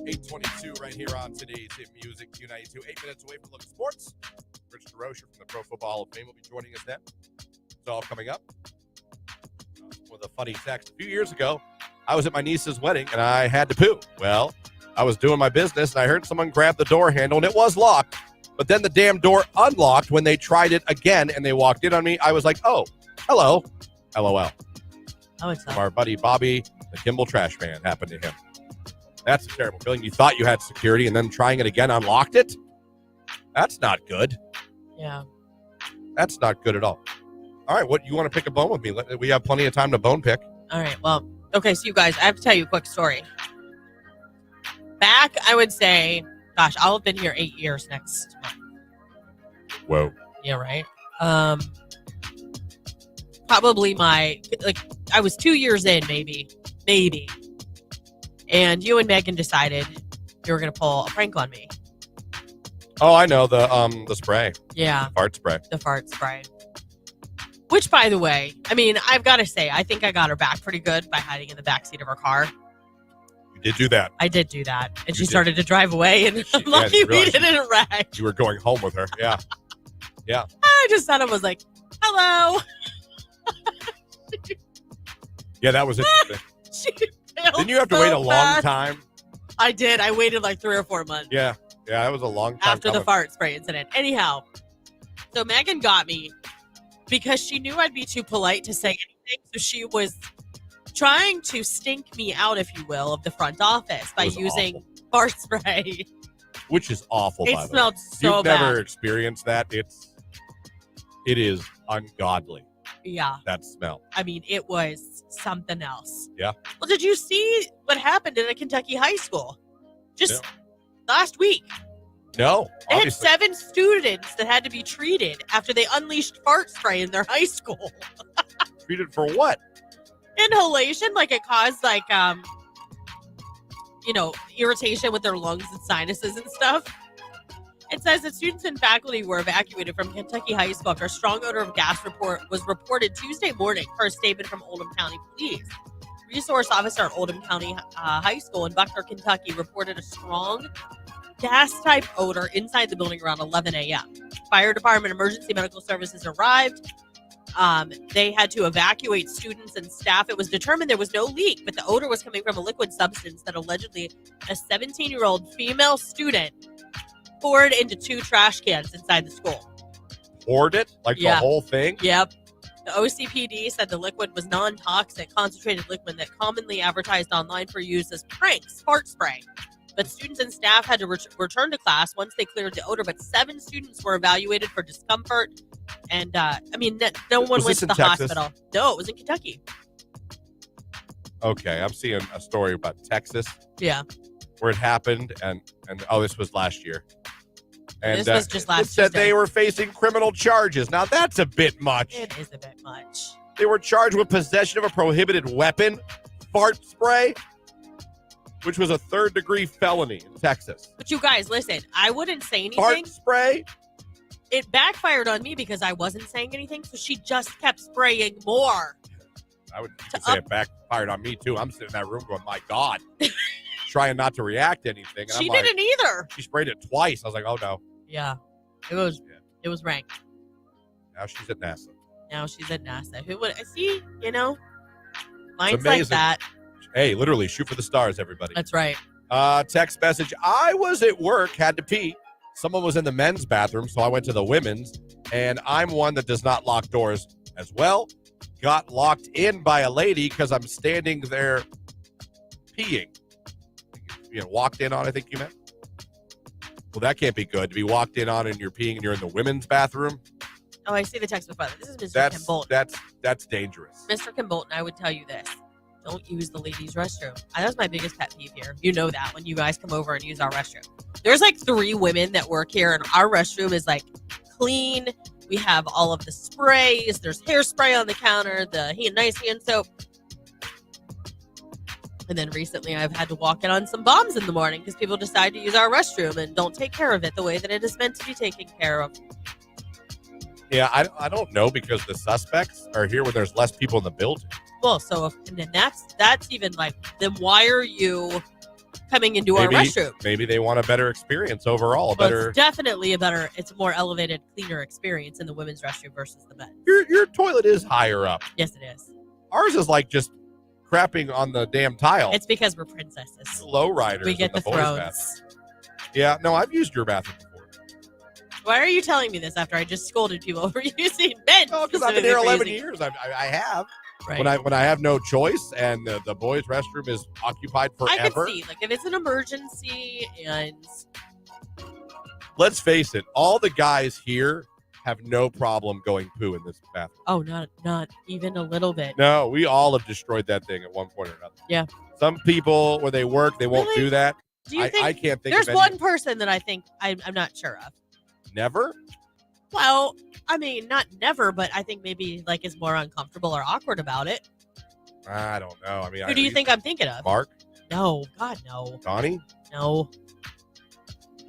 8:22 right here on today's Hit Music Q92. 8 minutes away from Look at Sports. Rich DeRocher from the Pro Football Hall of Fame will be joining us then. It's all coming up. With a funny text. A few years ago, I was at my niece's wedding and I had to poo. Well, I was doing my business and I heard someone grab the door handle and it was locked. But then the damn door unlocked when they tried it again and they walked in on me. I was like, oh, hello. LOL. Oh, it's From our buddy Bobby, the Kimball trash man, happened to him. That's a terrible feeling. You thought you had security and then trying it again unlocked it? That's not good. Yeah. That's not good at all. All right, what you want to pick a bone with me? We have plenty of time to bone pick. All right. Well, okay. So you guys, I have to tell you a quick story. Back, I would say, gosh, I'll have been here 8 years next month. Whoa. Yeah, right. Probably I was 2 years in, maybe. And you and Megan decided you were going to pull a prank on me. Oh, I know, the spray. Yeah. Fart spray. The fart spray. Which, by the way, I mean, I've got to say, I think I got her back pretty good by hiding in the backseat of her car. You did do that. I did do that. And You she did. started to drive away, and I'm lucky you we realized didn't wreck. You were going home with her. Yeah. Yeah. I just thought I was like, hello. Yeah, that was interesting. Didn't you have to wait a long time? I did. I waited like 3 or 4 months. Yeah. Yeah, that was a long time After the fart spray incident. Anyhow, so Megan got me because she knew I'd be too polite to say anything. So she was trying to stink me out, if you will, of the front office by using fart spray. Which is awful, by the way. It smelled so You've bad. never experienced that. It is ungodly. Yeah. That smell. I mean, it was something else. Yeah. Well, did you see what happened in a Kentucky high school? Just last week. No. They had Obviously. 7 students that had to be treated after they unleashed fart spray in their high school. Treated for what? Inhalation, like it caused irritation with their lungs and sinuses and stuff. It says that students and faculty were evacuated from Kentucky High School after a strong odor of gas was reported Tuesday morning per a statement from Oldham County Police. Resource officer at Oldham County High School in Buckner, Kentucky, reported a strong gas-type odor inside the building around 11 a.m. Fire department emergency medical services arrived. They had to evacuate students and staff. It was determined there was no leak, but the odor was coming from a liquid substance that allegedly a 17-year-old female student poured into 2 trash cans inside the school. Poured it? Like the whole thing? Yep. The OCPD said the liquid was non-toxic, concentrated liquid that commonly advertised online for use as pranks, fart spray. But students and staff had to return to class once they cleared the odor, but 7 students were evaluated for discomfort. And, no one went to the hospital. No, it was in Kentucky. Okay, I'm seeing a story about Texas. Yeah. Where it happened, and this was last year. And this was just last it said Tuesday. they were facing criminal charges. Now, that's a bit much. It is a bit much. They were charged with possession of a prohibited weapon, fart spray, which was a 3rd-degree felony in Texas. But you guys, listen, I wouldn't say anything. Fart spray? It backfired on me because I wasn't saying anything, so she just kept spraying more. I would say it backfired on me, too. I'm sitting in that room going, my God. Trying not to react to anything. And She I'm like, didn't either. She sprayed it twice. I was like, oh, no. Yeah. It was rank. Now she's at NASA. Now she's at NASA. Who would see, minds It's like amazing. that. Hey, literally, shoot for the stars, everybody. That's right. Text message. I was at work, had to pee. Someone was in the men's bathroom, so I went to the women's. And I'm one that does not lock doors as well. Got locked in by a lady because I'm standing there peeing. Walked in on, I think you meant. Well, that can't be good. To be walked in on and you're peeing and you're in the women's bathroom. Oh, I see the text before. This is Mr. Kim Bolton. That's dangerous. Mr. Kim Bolton, I would tell you this. Don't use the ladies' restroom. That's my biggest pet peeve here. You know that when you guys come over and use our restroom. There's like 3 women that work here, and our restroom is like clean. We have all of the sprays. There's hairspray on the counter, the nice hand soap. And then recently I've had to walk in on some bombs in the morning because people decide to use our restroom and don't take care of it the way that it is meant to be taken care of. Yeah, I don't know because the suspects are here when there's less people in the building. Well, so and then that's even like, then why are you coming into our restroom. Maybe they want a better experience overall. It's definitely it's a more elevated, cleaner experience in the women's restroom versus the men's. Your toilet is higher up. Yes, it is. Ours is like just crapping on the damn tile. It's because we're princesses. Low riders. We get the boys' thrones. bathroom. Yeah, no, I've used your bathroom before. Why are you telling me this after I just scolded people for using men? Oh, because I've been here 11 years. I have. Right. When I have no choice and the boys' restroom is occupied forever. I can see, like, if it's an emergency and... Let's face it, all the guys here have no problem going poo in this bathroom. Oh, not even a little bit. No, we all have destroyed that thing at one point or another. Yeah. Some people, where they work, they won't do that. Do you think I can't think there's of one person that I think I'm not sure of? Never? Well, I mean, not never, but I think maybe like is more uncomfortable or awkward about it. I don't know. I mean, Who do you think I'm thinking of? Mark? No, God, no. Donnie? No.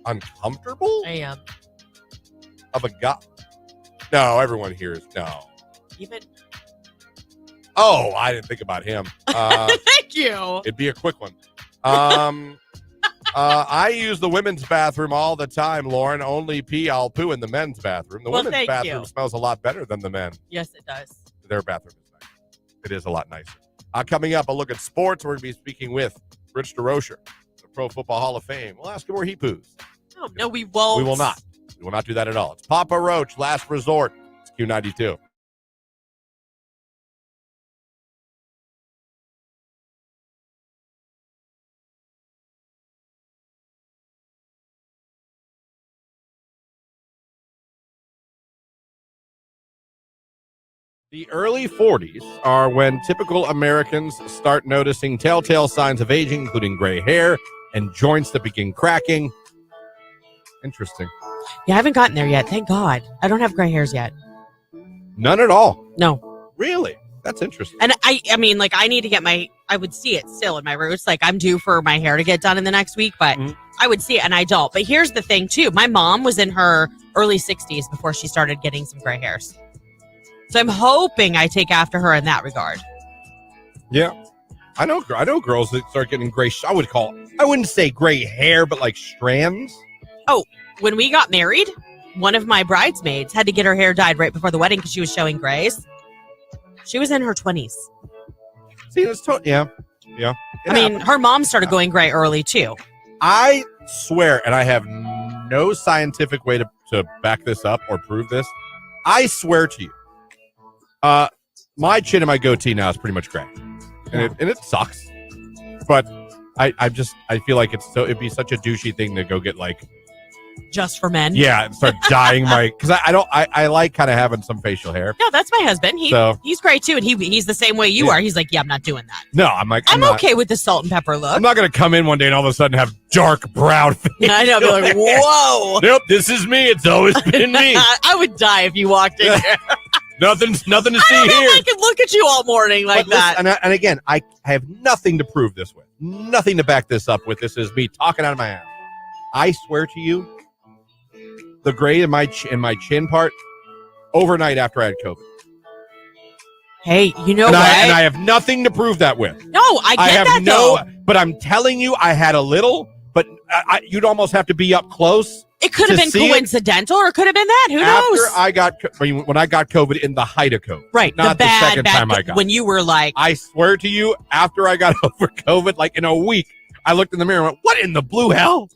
Uncomfortable? I am. Of a guy? No, everyone here is no. Even. Oh, I didn't think about him. Thank you. It'd be a quick one. I use the women's bathroom all the time, Lauren. Only I'll poo in the men's bathroom. The women's bathroom smells a lot better than the men. Yes, it does. Their bathroom is nice. It is a lot nicer. Coming up, a look at sports. We're going to be speaking with Rich DeRocher, the Pro Football Hall of Fame. We'll ask him where he poos. Oh, no, we won't. We will not. We will not do that at all. It's Papa Roach, Last Resort. It's Q92. The early 40s are when typical Americans start noticing telltale signs of aging, including gray hair and joints that begin cracking. Interesting. Yeah, I haven't gotten there yet. Thank God. I don't have gray hairs yet. None at all. No. Really? That's interesting. And I mean, like, I need to get I would see it still in my roots. Like, I'm due for my hair to get done in the next week, but I would see it and I don't. But here's the thing, too. My mom was in her early 60s before she started getting some gray hairs. So I'm hoping I take after her in that regard. Yeah. I know girls that start getting gray. I wouldn't say gray hair, but like strands. Oh, when we got married, one of my bridesmaids had to get her hair dyed right before the wedding because she was showing grays. She was in her 20s. See, that's yeah. I mean, her mom started going gray early too. I swear, and I have no scientific way to back this up or prove this. I swear to you, my chin and my goatee now is pretty much gray, and it sucks. But I feel like it'd be such a douchey thing to go get like just for men. Yeah, and start dyeing because I like kind of having some facial hair. No, that's my husband. He's great too, and he's the same way you are. He's like, yeah, I'm not doing that. No, I'm like, I'm okay with the salt and pepper look. I'm not gonna come in one day and all of a sudden have dark brown face. I know, be like, whoa. Nope, this is me. It's always been me. I would die if you walked in here. Nothing to see I here. I could look at you all morning like that. And again, I have nothing to prove this with. Nothing to back this up with. This is me talking out of my ass. I swear to you, the gray in my chin part, overnight after I had COVID. Hey, you know what? And I have nothing to prove that with. No, I get that though. But I'm telling you, I had a little, but you'd almost have to be up close. It could have been coincidental, or it could have been that. Who knows? When I got COVID in the height of COVID, right? Not the second time I got when you were like, I swear to you, after I got over COVID, like in a week, I looked in the mirror and went, "What in the blue hell?"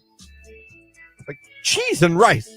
Like cheese and rice.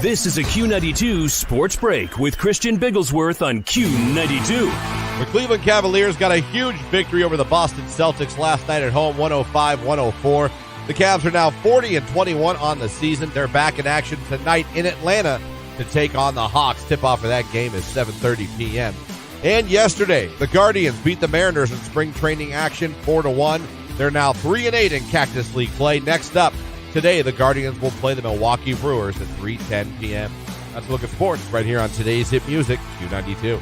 This is a Q92 Sports Break with Christian Bigglesworth on Q92. The Cleveland Cavaliers got a huge victory over the Boston Celtics last night at home, 105-104. The Cavs are now 40-21 on the season. They're back in action tonight in Atlanta to take on the Hawks. Tip-off of that game is 7:30 p.m. And yesterday, the Guardians beat the Mariners in spring training action 4-1. They're now 3-8 in Cactus League play. Next up, today, the Guardians will play the Milwaukee Brewers at 3:10 p.m. That's a look at sports right here on today's Hit Music, Q92.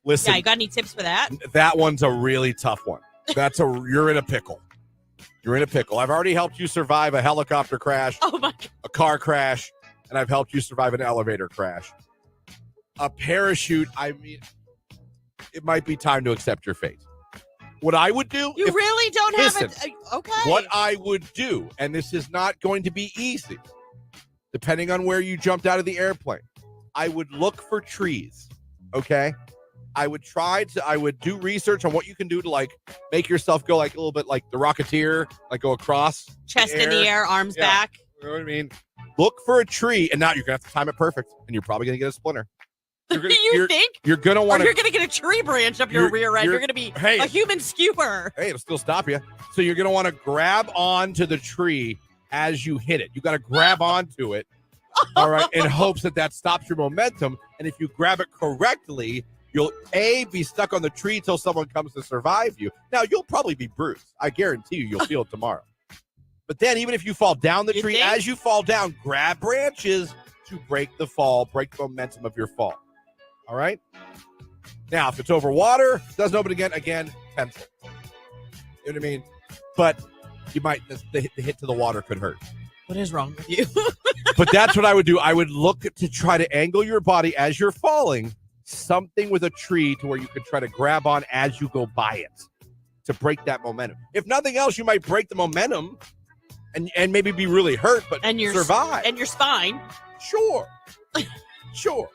Listen, Yeah, you got any tips for that? that one's a really tough one. You're in a pickle. You're in a pickle. I've already helped you survive a helicopter crash, Oh my God. a car crash, and I've helped you survive an elevator crash. A parachute, I mean, it might be time to accept your fate. What I would do, You really don't have it. Listen, Okay. what I would do, and this is not going to be easy, depending on where you jumped out of the airplane, I would look for trees, okay? I would do research on what you can do to, like, make yourself go, like, a little bit like the Rocketeer, like go across. Chest in the air, arms Yeah. back. You know what I mean? Look for a tree, and now you're going to have to time it perfect, and you're probably going to get a splinter. You think? You're going to Or want you're going to get a tree branch up your You're- rear end. you're- You're going to be hey. a human skewer. Hey, it'll still stop you. So you're going to want to grab onto the tree as you hit it. You got to grab onto it, all right, in hopes that stops your momentum. And if you grab it correctly, you'll, A, be stuck on the tree till someone comes to survive you. Now, you'll probably be bruised. I guarantee you'll feel it tomorrow. But then even if you fall down the You tree, think? as you fall down, grab branches to break the fall, break the momentum of your fall. All right? Now, if it's over water, doesn't open again, pencil. You know what I mean? But you might, the hit to the water could hurt. What is wrong with you? But that's what I would do. I would look to try to angle your body as you're falling, something with a tree to where you could try to grab on as you go by it to break that momentum. If nothing else, you might break the momentum and maybe be really hurt, but survive. And your spine. Sure. Sure.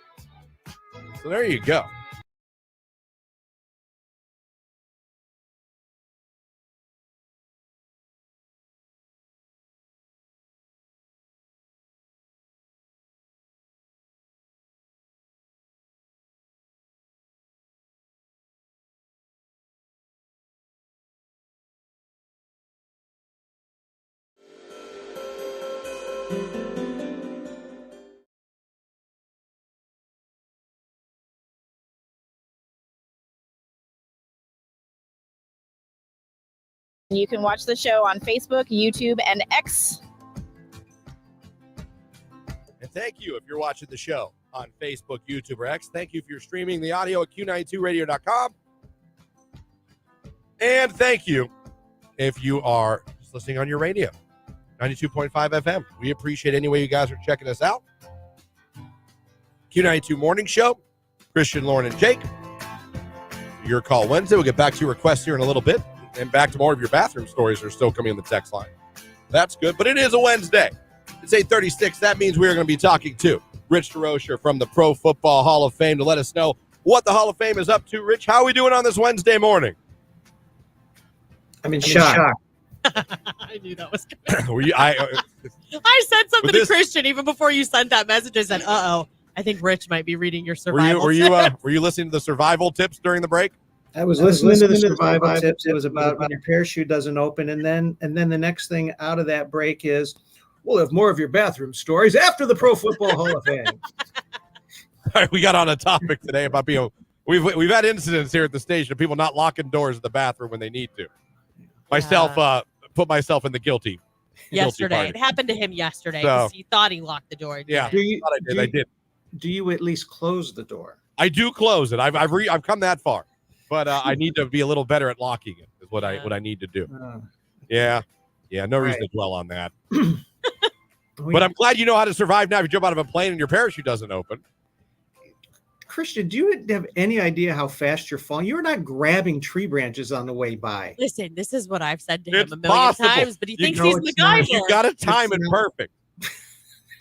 So there you go. You can watch the show on Facebook, YouTube, and X. And thank you if you're watching the show on Facebook, YouTube, or X. Thank you if you're streaming the audio at Q92radio.com. And thank you if you are just listening on your radio, 92.5 FM. We appreciate any way you guys are checking us out. Q92 Morning Show, Christian, Lauren, and Jake. Your call Wednesday. We'll get back to your requests here in a little bit. And back to more of your bathroom stories are still coming in the text line. That's good, but it is a Wednesday. It's 8:36. That means we are going to be talking to Rich DeRocher from the Pro Football Hall of Fame to let us know what the Hall of Fame is up to. Rich, how are we doing on this Wednesday morning? I'm in shock. I knew that was coming. Were you, I said something With to this- Christian even before you sent that message. I said, "Uh-oh, I think Rich might be reading your survival." were you listening to the survival tips during the break? I was listening to the survival tips. It was about when your parachute doesn't open, and then the next thing out of that break is, we'll have more of your bathroom stories after the Pro Football Hall of Fame. All right, we got on a topic today about being. We've had incidents here at the station of people not locking doors in the bathroom when they need to. Myself, put myself in the guilty. Yesterday, party. it happened to him yesterday because he thought he locked the door. Yeah, I did. Do you at least close the door? I do close it. I've come that far, but I need to be a little better at locking it. Is what I need to do. Yeah. No reason to dwell on that. But I'm glad you know how to survive now. If you jump out of a plane and your parachute doesn't open. Christian, do you have any idea how fast you're falling? You're not grabbing tree branches on the way by. Listen, this is what I've said to him It's a million possible. times, but he You thinks know he's it's not. MacGyver. You got to time It's it not. perfect.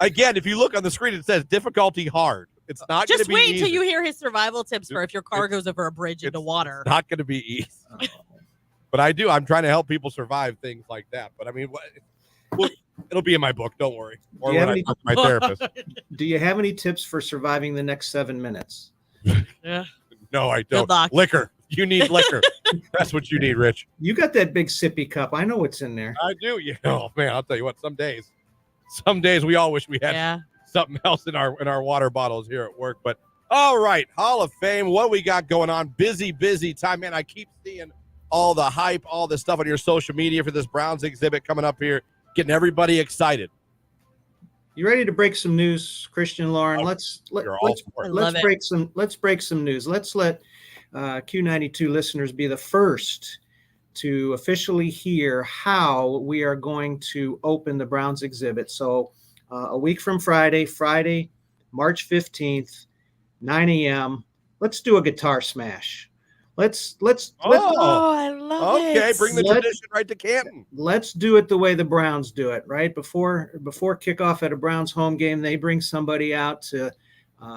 Again, if you look on the screen, it says difficulty hard. It's not going to Just be wait easy. till you hear his survival tips for if your car goes over a bridge into water. It's not going to be easy. But I'm trying to help people survive things like that. But I mean, it'll be in my book. Don't worry. Or when I talk to my therapist. Do you have any tips for surviving the next 7 minutes? Yeah. No, I don't. Good luck. Liquor. You need liquor. That's what you need, Rich. You got that big sippy cup. I know what's in there. I do. Oh man, I'll tell you what. Some days we all wish we had something else in our water bottles here at work. But all right, Hall of Fame. What do we got going on? Busy time, man. I keep seeing all the hype, all the stuff on your social media for this Browns exhibit coming up here, getting everybody excited. You ready to break some news, Christian, Lauren? Let's break some news. Let's let Q92 listeners be the first to officially hear how we are going to open the Browns exhibit. So a week from Friday, March 15th, 9 a.m. Let's do a guitar smash. I love it. Okay, bring the tradition right to Canton. Let's do it the way the Browns do it, right? Before kickoff at a Browns home game, they bring somebody out to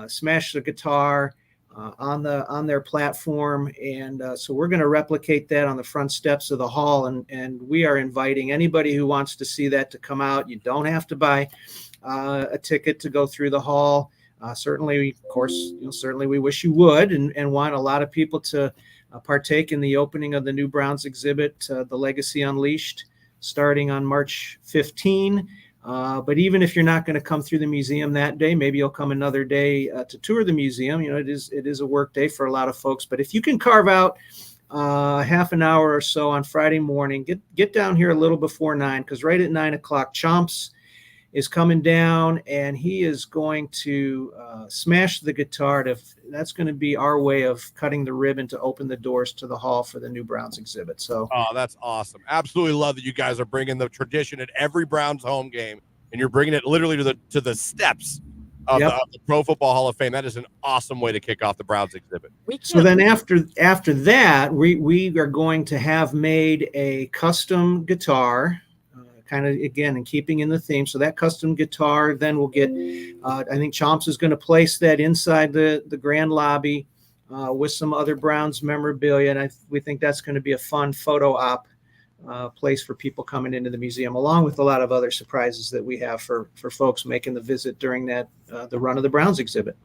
smash the guitar on their platform, and so we're going to replicate that on the front steps of the hall, and we are inviting anybody who wants to see that to come out. You don't have to buy a ticket to go through the hall. Certainly, of course, certainly we wish you would, and want a lot of people to partake in the opening of the new Browns exhibit, The Legacy Unleashed, starting on March 15. But even if you're not going to come through the museum that day, maybe you'll come another day to tour the museum. It is a work day for a lot of folks. But if you can carve out half an hour or so on Friday morning, get down here a little before 9, because right at 9 o'clock, Chomps is coming down, and he is going to smash the guitar. That's going to be our way of cutting the ribbon to open the doors to the hall for the new Browns exhibit. So, that's awesome. Absolutely love that you guys are bringing the tradition at every Browns home game, and you're bringing it literally to the steps of the Pro Football Hall of Fame. That is an awesome way to kick off the Browns exhibit. So then after that, we are going to have made a custom guitar, kind of, again, in keeping in the theme. So that custom guitar then will get, I think Chomps is going to place that inside the grand lobby with some other Browns memorabilia. And we think that's going to be a fun photo op place for people coming into the museum, along with a lot of other surprises that we have for folks making the visit during the run of the Browns exhibit.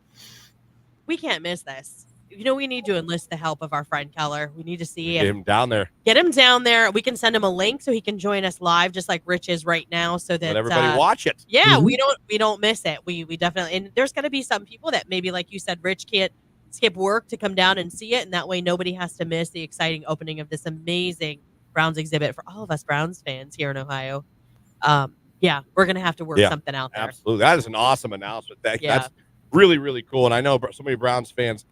We can't miss this. We need to enlist the help of our friend Keller. We need to see Get him down there. Get him down there. We can send him a link so he can join us live, just like Rich is right now, so that let everybody watch it. Yeah, we don't miss it. We definitely. And there's going to be some people that maybe, like you said, Rich can't skip work to come down and see it, and that way nobody has to miss the exciting opening of this amazing Browns exhibit for all of us Browns fans here in Ohio. Yeah, we're going to have to work something out there. Absolutely, that is an awesome announcement. That's really, really cool, and I know so many Browns fans.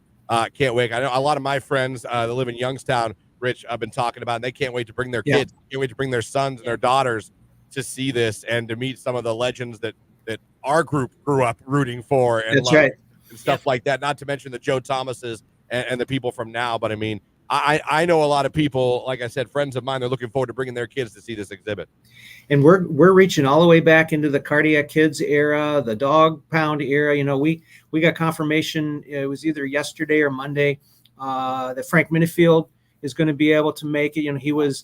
Can't wait. I know a lot of my friends that live in Youngstown, Rich, I've been talking about, and they can't wait to bring their kids, can't wait to bring their sons and their daughters to see this and to meet some of the legends that our group grew up rooting for and loving and stuff like that. Not to mention the Joe Thomases and the people from now. But I mean, I know a lot of people, like I said, friends of mine, they're looking forward to bringing their kids to see this exhibit. And we're reaching all the way back into the Cardiac Kids era, the Dog Pound era. We got confirmation, it was either yesterday or Monday, that Frank Minifield is going to be able to make it. He was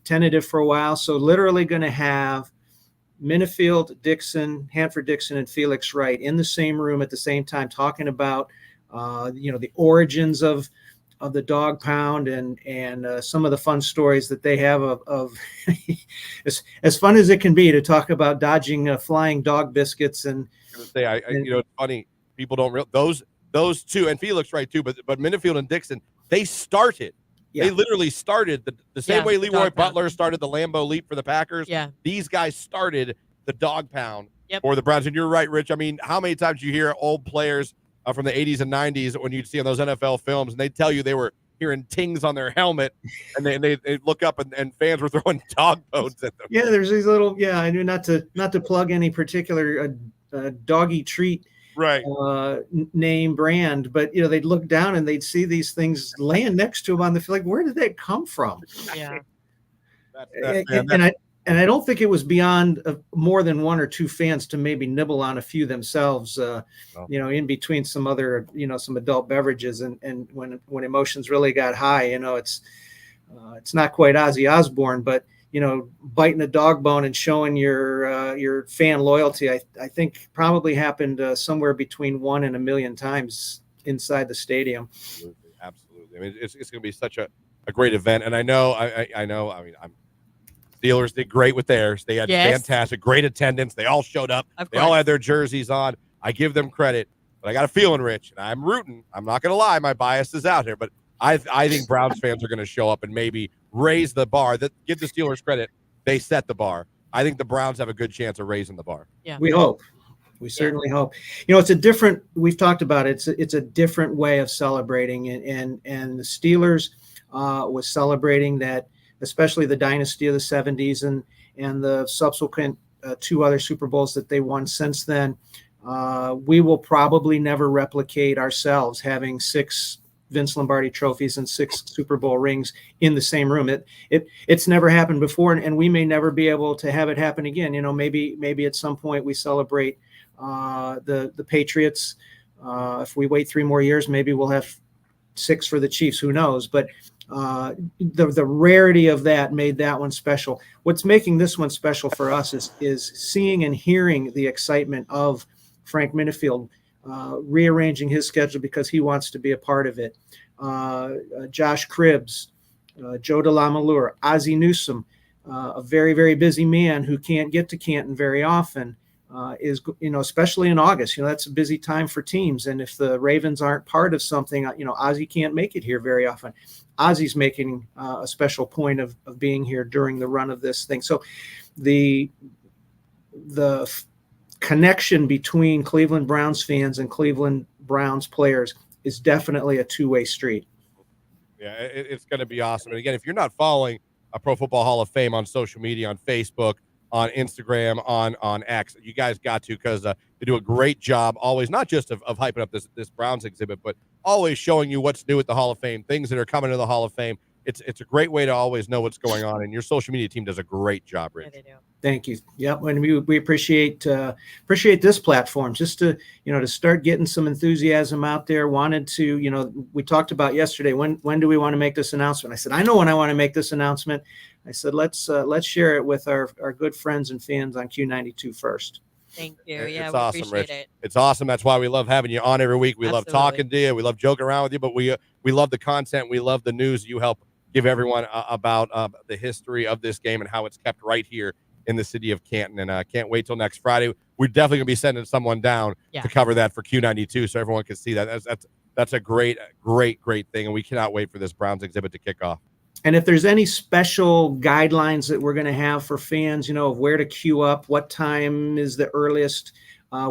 tentative for a while. So literally going to have Minifield, Dixon, Hanford Dixon, and Felix Wright in the same room at the same time, talking about the origins of the Dog Pound and some of the fun stories that they have of as fun as it can be to talk about dodging flying dog biscuits. And it's funny, people don't realize those two, and Felix Wright too, but Minifield and Dixon, they started. Yeah. They literally started the same way Leroy Butler started the Lambeau Leap for the Packers. Yeah. These guys started the Dog Pound for the Browns. And you're right, Rich. I mean, how many times you hear old players from the 80s and 90s when you'd see on those NFL films, and they tell you they were hearing tings on their helmet, and they look up and fans were throwing dog bones at them. Yeah, there's these little, I knew not to plug any particular doggy treat name brand, but they'd look down and they'd see these laying next to them on the field. Like, where did that come from? Yeah. and I don't think it was beyond more than one or two fans to maybe nibble on a few themselves, in between some other, some adult beverages. And when emotions really got high, it's not quite Ozzy Osbourne, but, biting a dog bone and showing your fan loyalty, I think probably happened somewhere between 1 and 1 million times inside the stadium. Absolutely. I mean, it's going to be such a great event. And I know, Steelers did great with theirs. They had fantastic, great attendance. They all showed up. They all had their jerseys on. I give them credit, but I got a feeling, Rich, and I'm rooting. I'm not going to lie. My bias is out here, but I think Browns fans are going to show up and maybe raise the bar. That give the Steelers credit. They set the bar. I think the Browns have a good chance of raising the bar. Yeah. We hope. We certainly hope. It's a different, we've talked about it. It's a different way of celebrating, and the Steelers was celebrating that, especially the dynasty of the 70s and the subsequent 2 other Super Bowls that they won since then. We will probably never replicate ourselves having 6 Vince Lombardi trophies and 6 Super Bowl rings in the same room. It's never happened before, and we may never be able to have it happen again. Maybe at some point we celebrate the Patriots. If we wait 3 more years, maybe we'll have 6 for the Chiefs. Who knows? But the rarity of that made that one special. What's making this one special for us is seeing and hearing the excitement of Frank Minifield rearranging his schedule because he wants to be a part of it. Josh Cribbs, Joe DeLamalure, Ozzie Newsome, a very, very busy man who can't get to Canton very often, is, especially in August, that's a busy time for teams. And if the Ravens aren't part of something, Ozzie can't make it here very often. Ozzie's making a special point of being here during the run of this thing. So the connection between Cleveland Browns fans and Cleveland Browns players is definitely a two-way street. Yeah, it's going to be awesome. And again, if you're not following a Pro Football Hall of Fame on social media, on Facebook, on Instagram, on X, you guys got to, because they do a great job always, not just of hyping up this Browns exhibit, but always showing you what's new at the Hall of Fame, things that are coming to the Hall of Fame. It's a great way to always know what's going on, and your social media team does a great job, Rich. Yeah, they do. Thank you. Yep, and we appreciate this platform just to to start getting some enthusiasm out there. Wanted to we talked about yesterday, when do we want to make this announcement? I said, I know when I want to make this announcement. I said, let's share it with our good friends and fans on Q92 first. Thank you. Yeah, it's we awesome, appreciate Rich. it. It's awesome. That's why we love having you on every week. We Absolutely. love talking to you. We love joking around with you, but we love the content. We love the news you help give everyone about the history of this game and how it's kept right here in the city of Canton. And I can't wait till next Friday. We're definitely going to be sending someone down to cover that for Q92 so everyone can see that. That's a great thing, and we cannot wait for this Browns exhibit to kick off. And if there's any special guidelines that we're going to have for fans, of where to queue up, what time is the earliest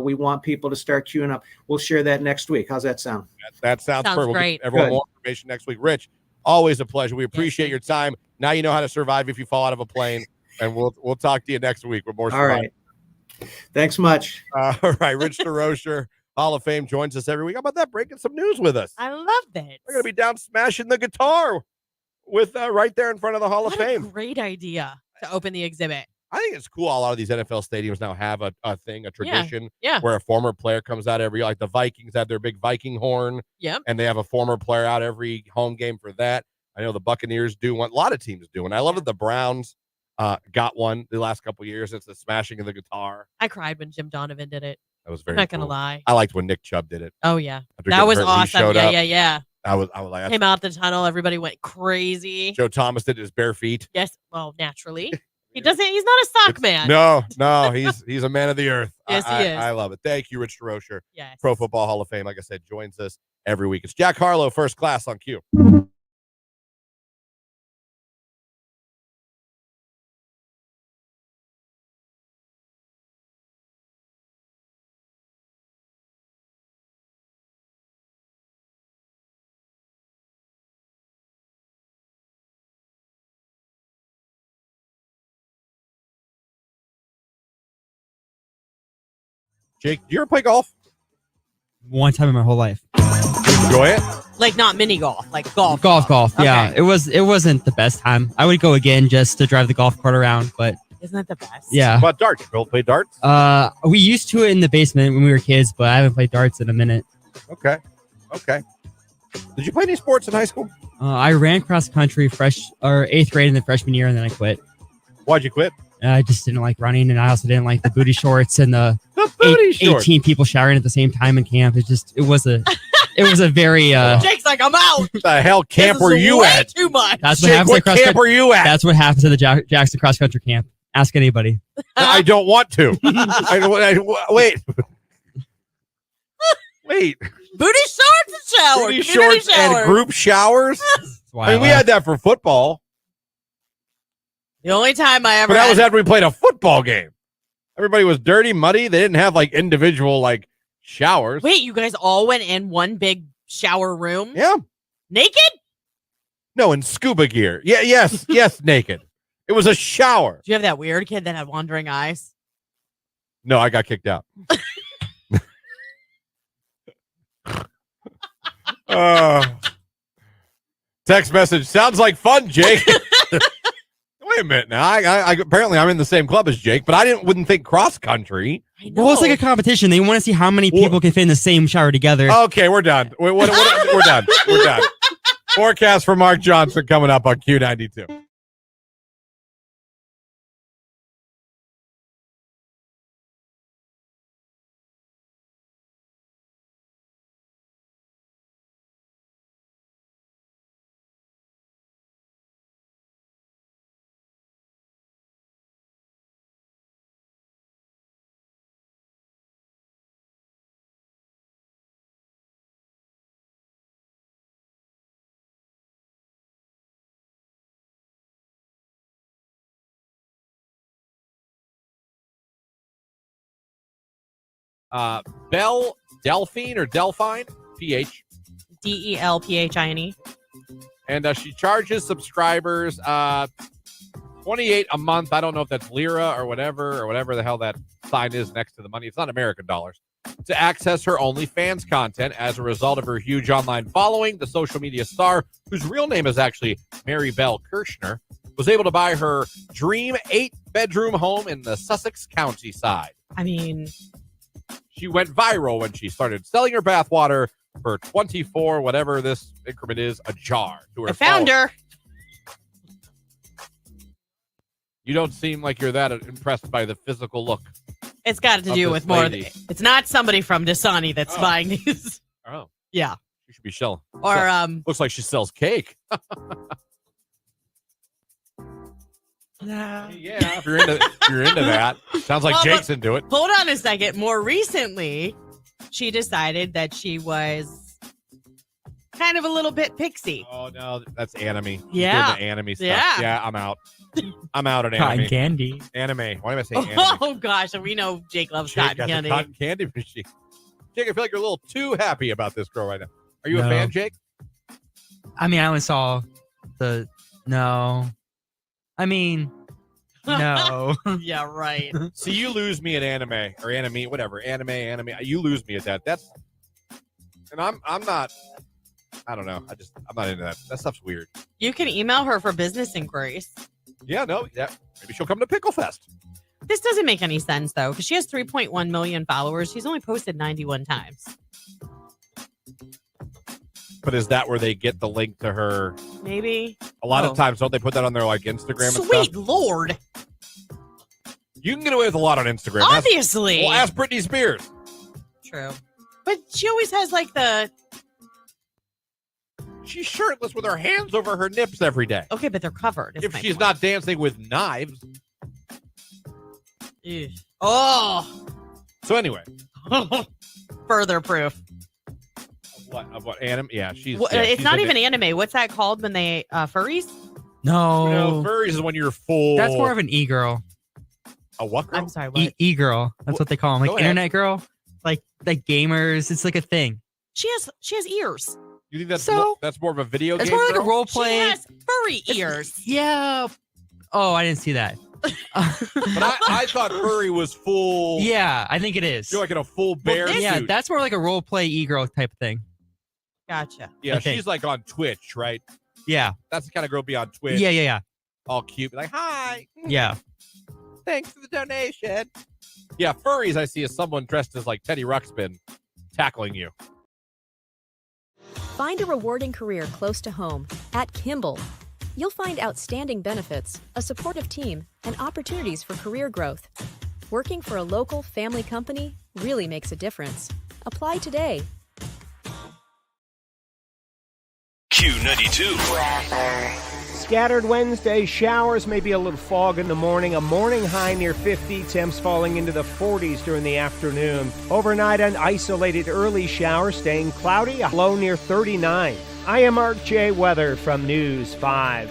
we want people to start queuing up, we'll share that next week. How's that sound? That sounds perfect. We'll great. give everyone Good. more information next week. Rich, always a pleasure. We appreciate your time. Now you know how to survive if you fall out of a plane, and we'll talk to you next week with more. All right. Thanks much. All right. Rich DeRocher, Hall of Fame, joins us every week. How about that? Breaking some news with us. I love that. We're going to be down smashing the guitar with right there in front of the Hall of Fame. What a great idea to open the exhibit. I think it's cool. A lot of these NFL stadiums now have a tradition Yeah. where a former player comes out every, like the Vikings have their big Viking horn. Yep. And they have a former player out every home game for that. I know the Buccaneers do one. A lot of teams do. And I love that the Browns got one the last couple of years. It's the smashing of the guitar. I cried when Jim Donovan did it. That was very I'm not going to cool. lie. I liked when Nick Chubb did it. Oh, yeah. After That getting was hurt, he awesome. showed up. Yeah. I was like, Came out the tunnel. Everybody went crazy. Joe Thomas did his bare feet. Yes. Well, naturally. He's not a sock man. No, he's a man of the earth. Yes, he is. I love it. Thank you, Rich DeRocher. Yes. Pro Football Hall of Fame, like I said, joins us every week. It's Jack Harlow, First Class on Q. Jake, do you ever play golf? One time in my whole life. Enjoy it? Like not mini golf, like golf. Golf. Okay. Yeah, it wasn't the best time. I would go again just to drive the golf cart around, but Isn't that the best? Yeah. How about darts? You both play darts? We used to it in the basement when we were kids, but I haven't played darts in a minute. Okay. Did you play any sports in high school? I ran cross country 8th grade in the freshman year, and then I quit. Why'd you quit? I just didn't like running, and I also didn't like the booty shorts and the shorts. 18 people showering at the same time in camp. It was a very Jake's like, I'm out. What the hell camp were you way at? Too much. That's what Jake, happens what at cross camp country. were you at? That's what happens at the Jackson cross country camp. Ask anybody. I don't want to. Wait. Booty shorts and shower. Booty Community shorts shower. and group showers? I mean, we had that for football. The only time I ever But that had- was after we played a football game. Everybody was dirty, muddy. They didn't have like individual like showers. Wait, you guys all went in one big shower room? Yeah. Naked? No, in scuba gear. Yeah, yes, naked. It was a shower. Do you have that weird kid that had wandering eyes? No, I got kicked out. Text message. Sounds like fun, Jake. Wait a minute now. I apparently I'm in the same club as Jake, but wouldn't think cross country. I know. Well, it's like a competition. They want to see how many people can fit in the same shower together. Okay, we're done. We're done. We're done. Forecast for Mark Johnson coming up on Q92. Belle Delphine or Delphine, PH. DELPHINE. And she charges subscribers $28 a month. I don't know if that's lira or whatever the hell that sign is next to the money. It's not American dollars. To access her OnlyFans content. As a result of her huge online following, the social media star, whose real name is actually Mary Belle Kirshner, was able to buy her dream 8-bedroom home in the Sussex County side. I mean, she went viral when she started selling her bathwater for 24, whatever this increment is, a jar. To her I found her. You don't seem like you're that impressed by the physical look. It's got to of do this with more. lady. It's not somebody from Dasani that's buying these. Oh, Yeah. she should be selling. Or Looks like she sells cake. yeah. Yeah, if you're into that. Sounds like Well, Jake's into it. Hold on a second. More recently, she decided that she was kind of a little bit pixie. Oh no, that's anime. She's Yeah. doing the anime stuff. Yeah. Yeah, I'm out. I'm out at Cotton anime. candy. Anime. Why am I saying anime? Oh gosh, we know Jake loves Jake cotton got the candy. cotton candy machine. Jake, I feel like you're a little too happy about this girl right now. Are you a No. fan, Jake? I mean, I only saw the no. I mean, no. Yeah, right. See, you lose me at anime or anime, whatever. Anime. You lose me at that. That's, and I'm not. I don't know. I'm not into that. That stuff's weird. You can email her for business inquiries. Yeah, no, yeah. Maybe she'll come to Pickle Fest. This doesn't make any sense though, because she has 3.1 million followers. She's only posted 91 times. But is that where they get the link to her? Maybe. A lot Oh. of times, don't they put that on their like Instagram and Sweet stuff? Lord. You can get away with a lot on Instagram. Ask- Obviously. Well, ask Britney Spears. True. But she always has like the She's shirtless with her hands over her nips every day. okay, but they're covered. is If my she's point. not dancing with knives. Ew. Oh. So anyway, Further proof. of what anime? Yeah, she's. Well, yeah, it's she's not into- even anime. What's that called when they furries? No. No, furries is when you're full. That's more of an e-girl. a what girl? I'm sorry. What? E-girl. That's what they call them. Go Like ahead. internet girl. Like gamers. It's like a thing. She has ears. You think that's So- that's more of a video It's game? more like a girl? role She play. has furry ears. Yeah. Oh, I didn't see that. But I thought furry was full. Yeah, I think it is. You're like in a full bear yeah, suit. that's more like a role play e-girl type of thing. Gotcha. Yeah, I think. she's like on Twitch, right? Yeah. That's the kind of girl be on Twitch. Yeah. All cute, like hi. Yeah. thanks for the donation. Yeah, furries I see as someone dressed as like Teddy Ruxpin tackling you. Find a rewarding career close to home at Kimball. You'll find outstanding benefits, a supportive team, and opportunities for career growth. Working for a local family company really makes a difference. Apply today. Q92. Scattered Wednesday showers, maybe a little fog in the morning. A morning high near 50, temps falling into the 40s during the afternoon. Overnight, an isolated early shower, staying cloudy, a low near 39. I am Mark J. Weather from News 5.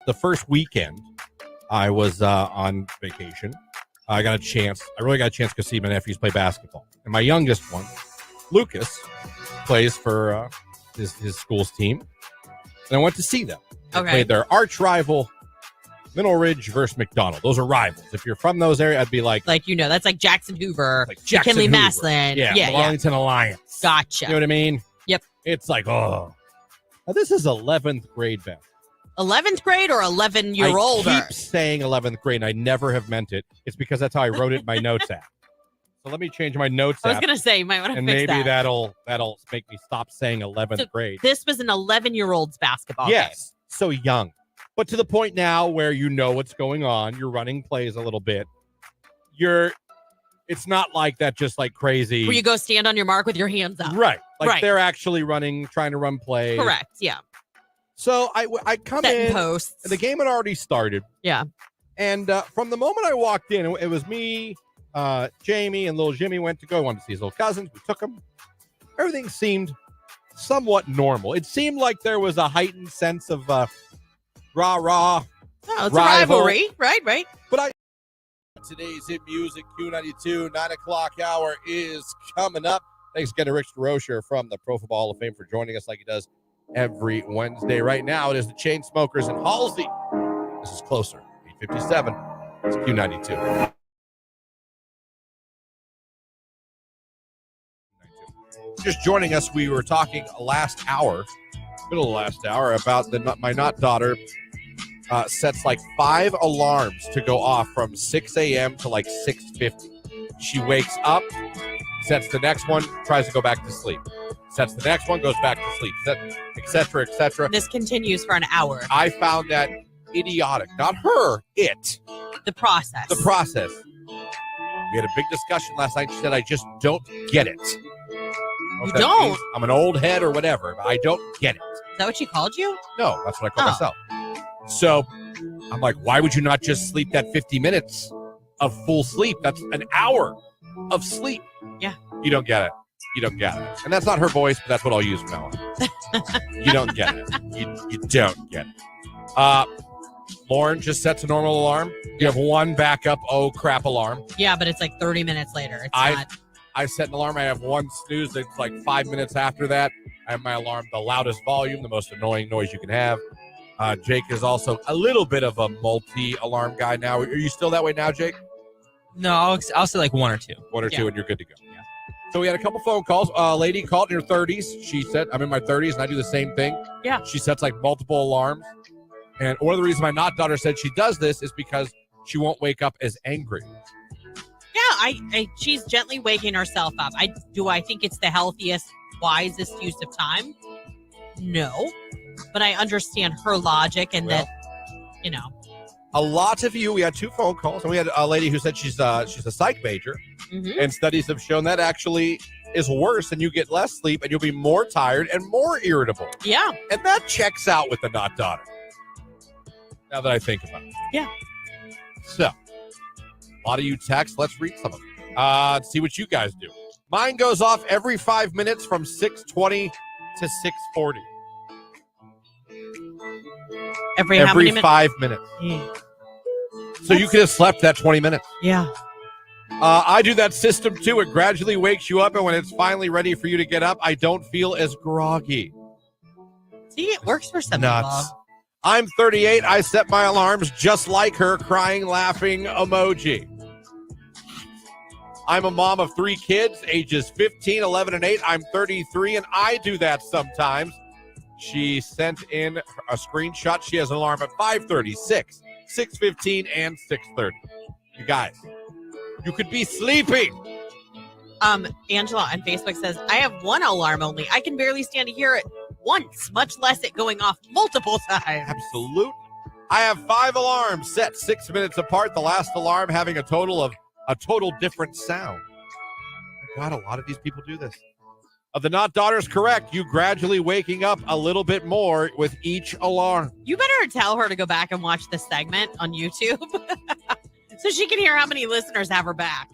The first weekend I was on vacation, I really got a chance to see my nephews play basketball. And my youngest one, Lucas, plays for his school's team. And I went to see them. They played their arch rival, Middle Ridge versus McDonald. Those are rivals. If you're from those areas, I'd be like, that's like Jackson Hoover, like Jackson McKinley Hoover. Massland. Yeah, Wellington Alliance. Gotcha. You know what I mean? Yep. It's like, oh. Now, this is 11th grade, Beth. 11th grade or 11-year-old? I keep saying 11th grade, and I never have meant it. It's because that's how I wrote it in my notes app. So let me change my notes app. I was going to say, you might want to fix and maybe that. that'll make me stop saying 11th grade. This was an 11-year-old's basketball game. Yes, so young. But to the point now where you know what's going on, you're running plays a little bit. It's not like that just like crazy. Where you go stand on your mark with your hands up. Right. Like they're actually trying to run plays. Correct, yeah. So I come Setting in. posts. The game had already started. Yeah. And from the moment I walked in, it was me, Jamie, and little Jimmy went to go. Wanted to see his little cousins. We took them. Everything seemed somewhat normal. It seemed like there was a heightened sense of rah-rah. Oh, it's a rivalry. Right. But today's hit music, Q92, 9 o'clock hour is coming up. Thanks again to Rich DeRocher from the Pro Football Hall of Fame for joining us like he does every Wednesday. Right now, it is the Chainsmokers and Halsey. This is Closer, 8:57. It's Q92. Just joining us, we were talking middle of last hour, about my not daughter sets like 5 alarms to go off from 6 a.m. to like 6:50. She wakes up, sets the next one, tries to go back to sleep. Sets the next one, goes back to sleep, et cetera, et cetera. This continues for an hour. I found that idiotic. Not her, it. The process. The process. We had a big discussion last night. She said, I just don't get it. You don't? I'm an old head or whatever, but I don't get it. Is that what she called you? No, that's what I call myself. So I'm like, why would you not just sleep that 50 minutes of full sleep? That's an hour of sleep. Yeah. You don't get it. You don't get it. And that's not her voice, but that's what I'll use from now on. You don't get it. You don't get it. Lauren just sets a normal alarm. You have one backup, oh crap alarm. Yeah, but it's like 30 minutes later. I set an alarm. I have one snooze that's like 5 minutes after that. I have my alarm, the loudest volume, the most annoying noise you can have. Jake is also a little bit of a multi-alarm guy now. Are you still that way now, Jake? No, I'll say like 1 or 2. 1 or 2, and you're good to go. Yeah. So we had a couple phone calls. A lady called in her 30s. She said, I'm in my 30s, and I do the same thing. Yeah. She sets like multiple alarms. And one of the reasons my not daughter said she does this is because she won't wake up as angry. Yeah, she's gently waking herself up. I think it's the healthiest, wisest use of time? No. But I understand her logic and that, A lot of you, we had 2 phone calls, and we had a lady who said she's a psych major, and studies have shown that actually is worse, and you get less sleep, and you'll be more tired and more irritable. Yeah. And that checks out with the not daughter, now that I think about it. Yeah. So, a lot of you text. Let's read some of them. See what you guys do. Mine goes off every 5 minutes from 6:20 to 6:40. Every how many 5 minutes. Yeah. So you could have slept that 20 minutes. Yeah. I do that system too. It gradually wakes you up, and when it's finally ready for you to get up, I don't feel as groggy. See, it works for some Nuts. people. I'm 38. I set my alarms just like her, crying, laughing emoji. I'm a mom of 3 kids, ages 15, 11, and 8. I'm 33, and I do that sometimes. She sent in a screenshot. She has an alarm at 5:30, 6, 6:15, and 6:30. You guys, you could be sleeping. Angela on Facebook says, I have 1 alarm only. I can barely stand to hear it once, much less it going off multiple times. Absolutely. I have 5 alarms set 6 minutes apart. The last alarm having a total different sound. My God, a lot of these people do this. The not daughter's correct. You gradually waking up a little bit more with each alarm. You better tell her to go back and watch this segment on YouTube so she can hear how many listeners have her back.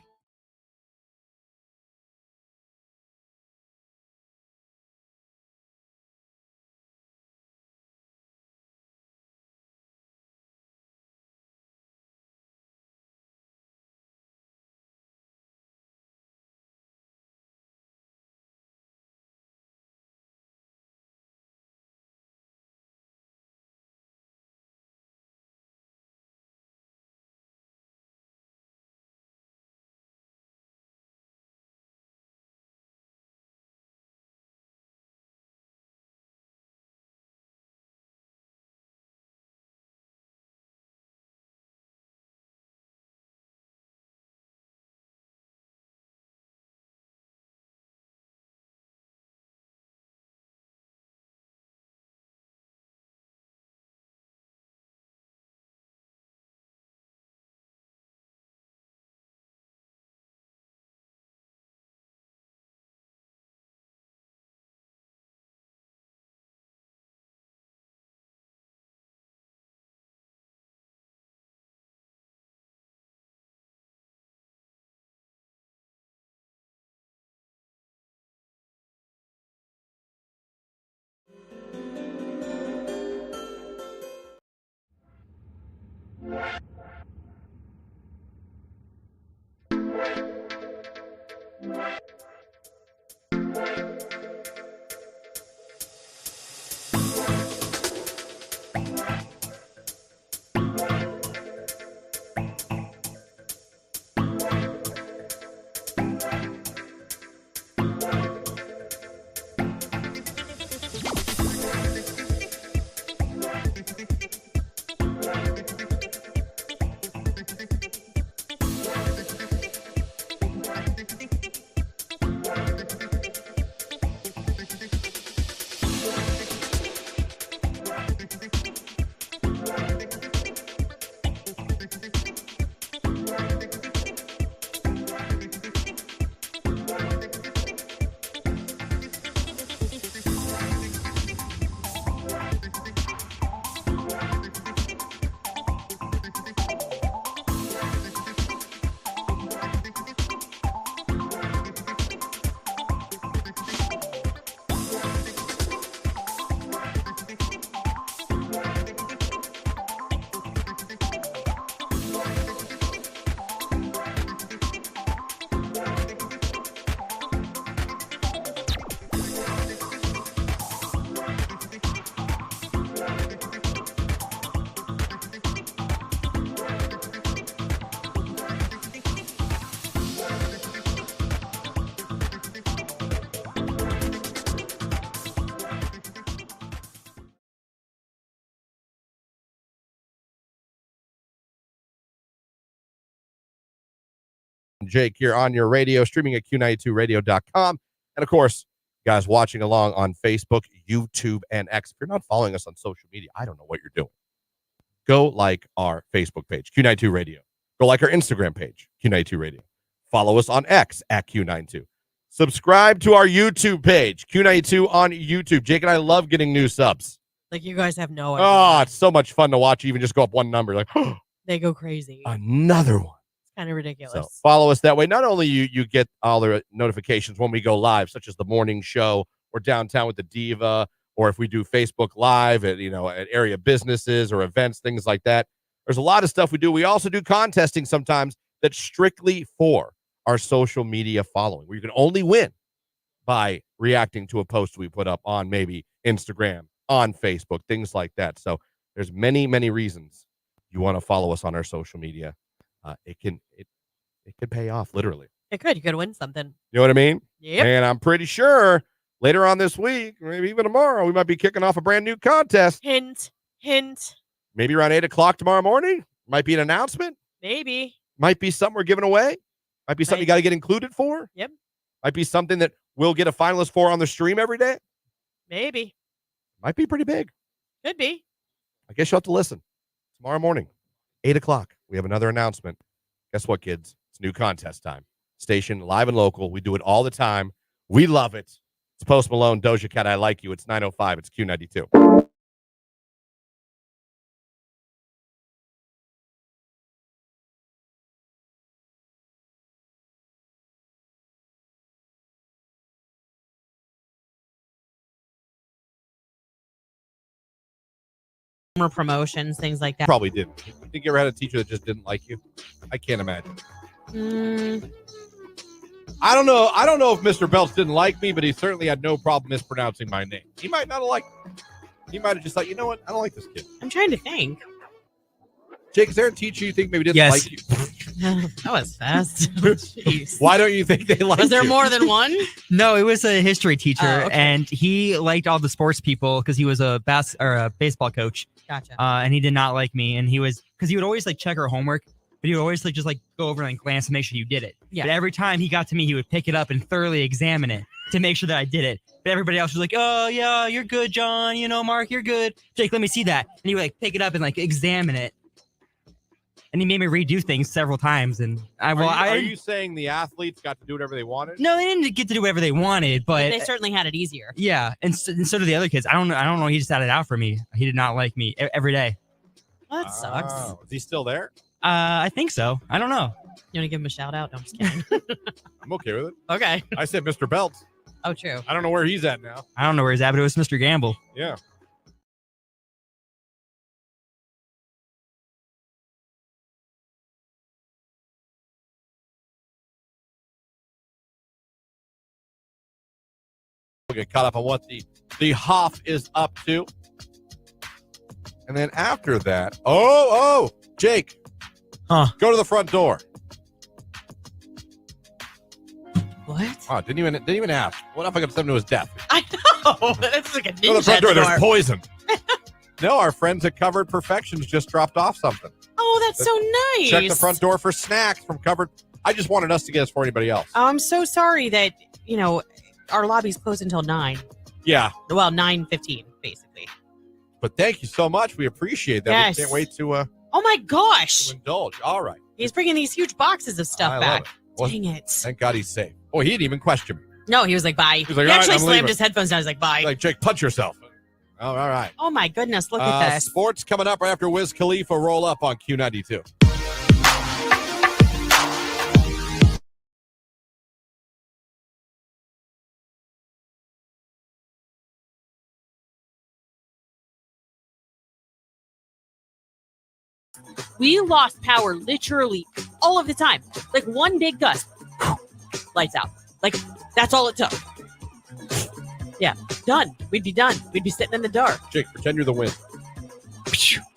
Jake here on your radio, streaming at Q92radio.com. And, of course, guys watching along on Facebook, YouTube, and X. If you're not following us on social media, I don't know what you're doing. Go like our Facebook page, Q92 Radio. Go like our Instagram page, Q92 Radio. Follow us on X at Q92. Subscribe to our YouTube page, Q92 on YouTube. Jake and I love getting new subs. Like, you guys have no idea. Oh, it's so much fun to watch. Even just go up one number. Like, They go crazy. another one. It's kind of ridiculous. So follow us that way. Not only you get all the notifications when we go live, such as the morning show or Downtown with the Diva, or if we do Facebook Live at area businesses or events, things like that. There's a lot of stuff we do. We also do contesting sometimes that's strictly for our social media following, where you can only win by reacting to a post we put up on maybe Instagram, on Facebook, things like that. So there's many, many reasons you want to follow us on our social media. It could pay off, literally. It could. You could win something. You know what I mean? Yep. And I'm pretty sure later on this week, maybe even tomorrow, we might be kicking off a brand new contest. Hint. Maybe around 8 o'clock tomorrow morning. Might be an announcement. Maybe. Might be something we're giving away. Might be something you got to get included for. Yep. Might be something that we'll get a finalist for on the stream every day. Maybe. Might be pretty big. Could be. I guess you'll have to listen. Tomorrow morning, 8 o'clock, we have another announcement. Guess what, kids? It's new contest time. Station, live and local. We do it all the time. We love it. It's Post Malone, Doja Cat, I Like You. It's 9:05. It's Q92. More promotions, things like that. Probably didn't. You think you ever had a teacher that just didn't like you? I can't imagine. I don't know. I don't know if Mr. Belts didn't like me, but he certainly had no problem mispronouncing my name. He might not have liked me. He might have just thought, you know what? I don't like this kid. I'm trying to think. Jake, is there a teacher you think maybe didn't like you? That was fast. Jeez. Why don't you think they liked you? Was there more than one? No, it was a history teacher, okay. and he liked all the sports people because he was a baseball coach. Gotcha. And he did not like me, and he would always like check our homework, but he would always like just like go over and glance to make sure you did it. Yeah. But every time he got to me, he would pick it up and thoroughly examine it to make sure that I did it. But everybody else was like, "Oh yeah, you're good, John. Mark, you're good. Jake, let me see that." And he would like pick it up and like examine it. And he made me redo things several times. And are you saying the athletes got to do whatever they wanted? No, they didn't get to do whatever they wanted, but they certainly had it easier. Yeah, and so did the other kids. I don't know. He just had it out for me. He did not like me every day. Well, that sucks. Is he still there? I think so. I don't know. You want to give him a shout out? No, I'm just kidding. I'm okay with it. Okay. I said Mr. Belts. Oh, true. I don't know where he's at now. I don't know where he's at, but it was Mr. Gamble. Yeah. We'll get caught up on what the Hoff is up to. And then after that, Jake, go to the front door. What? Oh, didn't even ask. What if I got something to his death? I know. That's like a ninja Go to the front door. store. There's poison. No, our friends at Covered Perfections just dropped off something. Oh, that's so nice. Check the front door for snacks from Covered. I just wanted us to get us for anybody else. I'm so sorry that our lobby's closed until 9. Yeah. Well, 9:15 basically. But thank you so much. We appreciate that. Yes. We can't wait to Oh my gosh. indulge. All right. He's bringing these huge boxes of stuff I love back. it. Well, Dang it. Thank God he's safe. Oh, he didn't even question me. No, he was like, bye. He was like, he all right, actually I'm slammed leaving. his headphones down. He's like, bye. Like, Jake, punch yourself. Oh, all right. Oh my goodness. Look at this. Sports coming up right after Wiz Khalifa roll up on Q92. We lost power literally all of the time. Like one big gust, lights out. Like that's all it took. Yeah, done. We'd be done. We'd be sitting in the dark. Jake, pretend you're the wind.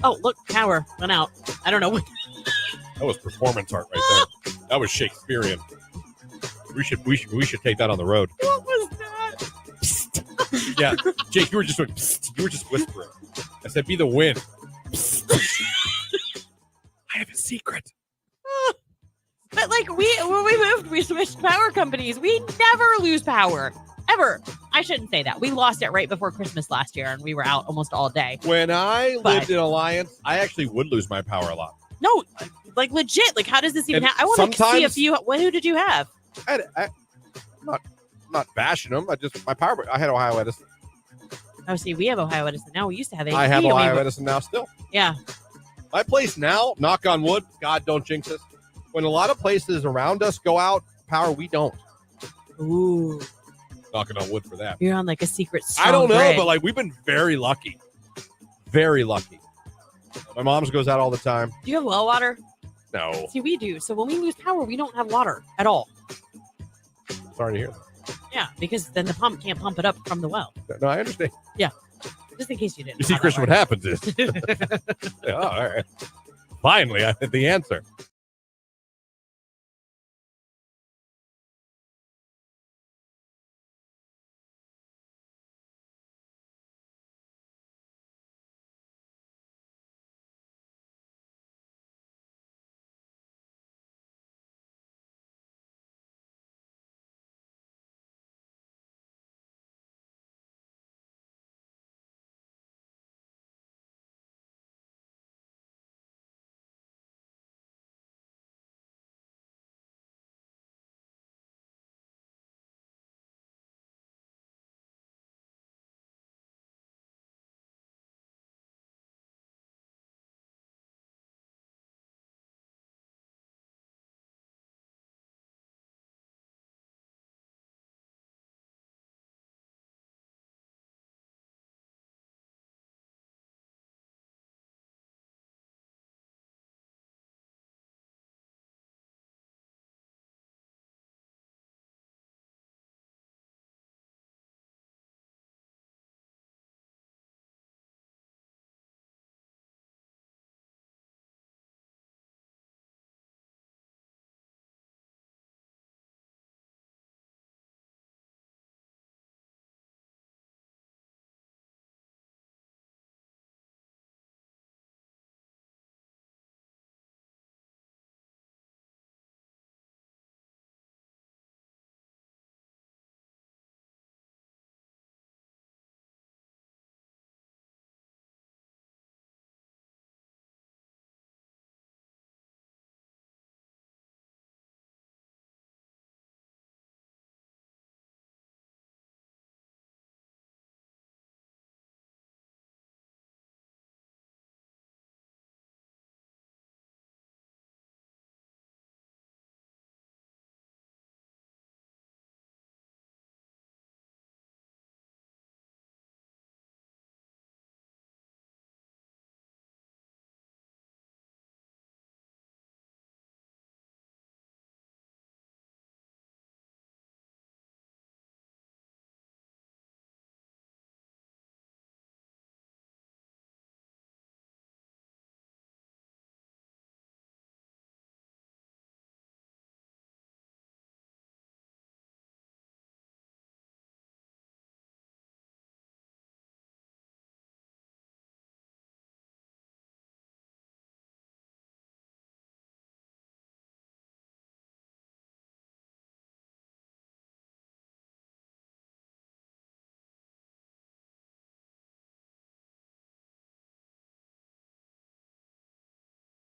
Oh, look, power went out. I don't know what. That was performance art right there. That was Shakespearean. We should take that on the road. What was that? Psst. Yeah, Jake, you were just psst. You were just whispering. I said, be the wind. Psst. I have a secret. But like when we moved, we switched power companies. We never lose power. Ever. I shouldn't say that. We lost it right before Christmas last year, and we were out almost all day. When I lived in Alliance, I actually would lose my power a lot. No, like legit. Like, how does this even And happen? I want to see sometimes- if you. Who did you have? I'm not bashing them. I had Ohio Edison. Oh, see, we have Ohio Edison now. We used to have AT. I have Ohio Edison now still. Yeah. My place now, knock on wood, God don't jinx us. When a lot of places around us go out, power, we don't. Ooh. Knocking on wood for that. You're on like a secret. I don't know, grid. but like we've been very lucky. Very lucky. My mom's goes out all the time. Do you have well water? No. See, we do. So when we lose power, we don't have water at all. Sorry to hear that. Yeah, because then the pump can't pump it up from the well. No, I understand. Yeah. Just in case you didn't. You see, Christian, what happens is. Yeah, all right. Finally, I had the answer.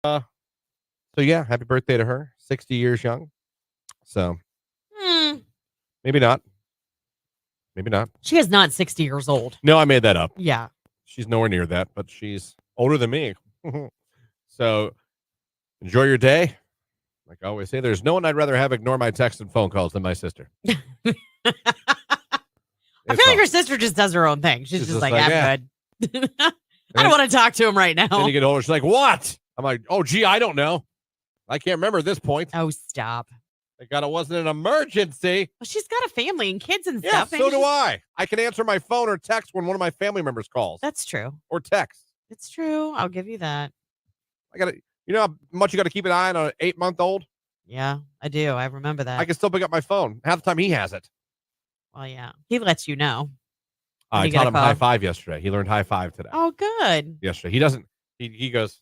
So yeah, happy birthday to her. 60 years young. So maybe not. Maybe not. She is not 60 years old. No, I made that up. Yeah. She's nowhere near that, but she's older than me. So enjoy your day. Like I always say, there's no one I'd rather have ignore my texts and phone calls than my sister. I feel like her sister just does her own thing. She's just like, I'm good. I don't want to talk to him right now. Then you get older, she's like, what? I'm like, oh, gee, I don't know. I can't remember at this point. Oh, stop. Thank God it wasn't an emergency. Well, she's got a family and kids and Yeah, stuff. so do I. I can answer my phone or text when one of my family members calls. That's true. Or text. It's true. I'll give you that. I gotta, you know how much you got to keep an eye on an 8-month-old? Yeah, I do. I remember that. I can still pick up my phone. Half the time he has it. Well, yeah. He lets you know. I taught him high five yesterday. He learned high five today. Oh, good. Yesterday. He doesn't, he goes,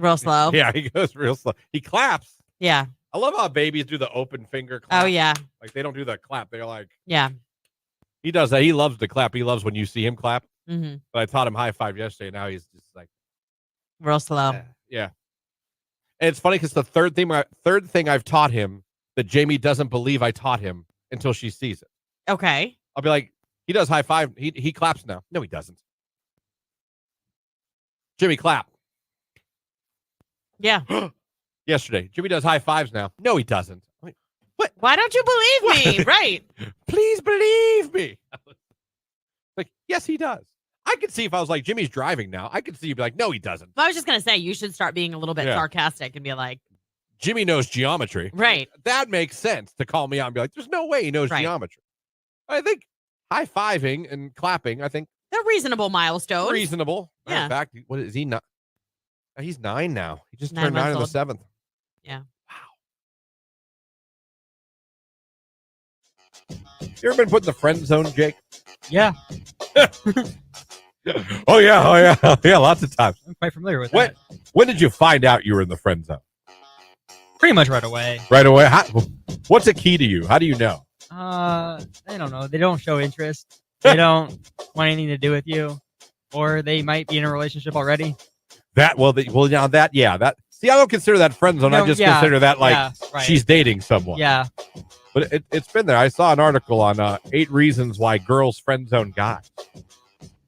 Real slow. Yeah, he goes real slow. He claps. Yeah. I love how babies do the open finger clap. Oh, yeah. Like they don't do the clap. They're like, Yeah. he does that. He loves to clap. He loves when you see him clap. Mm-hmm. But I taught him high five yesterday. Now he's just like, Real slow. yeah. And it's funny because the third thing I've taught him that Jamie doesn't believe I taught him until she sees it. Okay. I'll be like, he does high five. He claps now. No, he doesn't. Jimmy, clap. Yeah. Yesterday, Jimmy does high fives now. No, he doesn't. I'm like, what? Why don't you believe me? What? Right. Please believe me. Like, yes, he does. I could see if I was like, Jimmy's driving now. I could see you'd be like, no, he doesn't. I was just going to say, you should start being a little bit Yeah. sarcastic and be like, Jimmy knows geometry. right. That makes sense to call me out and be like, there's no way he knows Right. geometry. I think high-fiving and clapping, I think They're reasonable milestones. reasonable. Matter Yeah. of fact, what is he not? He's 9 now. He just 9 turned 9 on the months 7th. Yeah. You ever been put in the friend zone, Jake? Yeah, Oh, yeah. Yeah, lots of times. I'm quite familiar with When, that. when did you find out you were in the friend zone? Pretty much right away. Right away? What's a key to you? How do you know? I don't know. They don't show interest. They don't want anything to do with you, or they might be in a relationship already. That now that see, I don't consider that friend zone. I No, just yeah, consider that like yeah, right. she's dating someone. Yeah, But it's been there. I saw an article on 8 reasons why girls friend zone guys,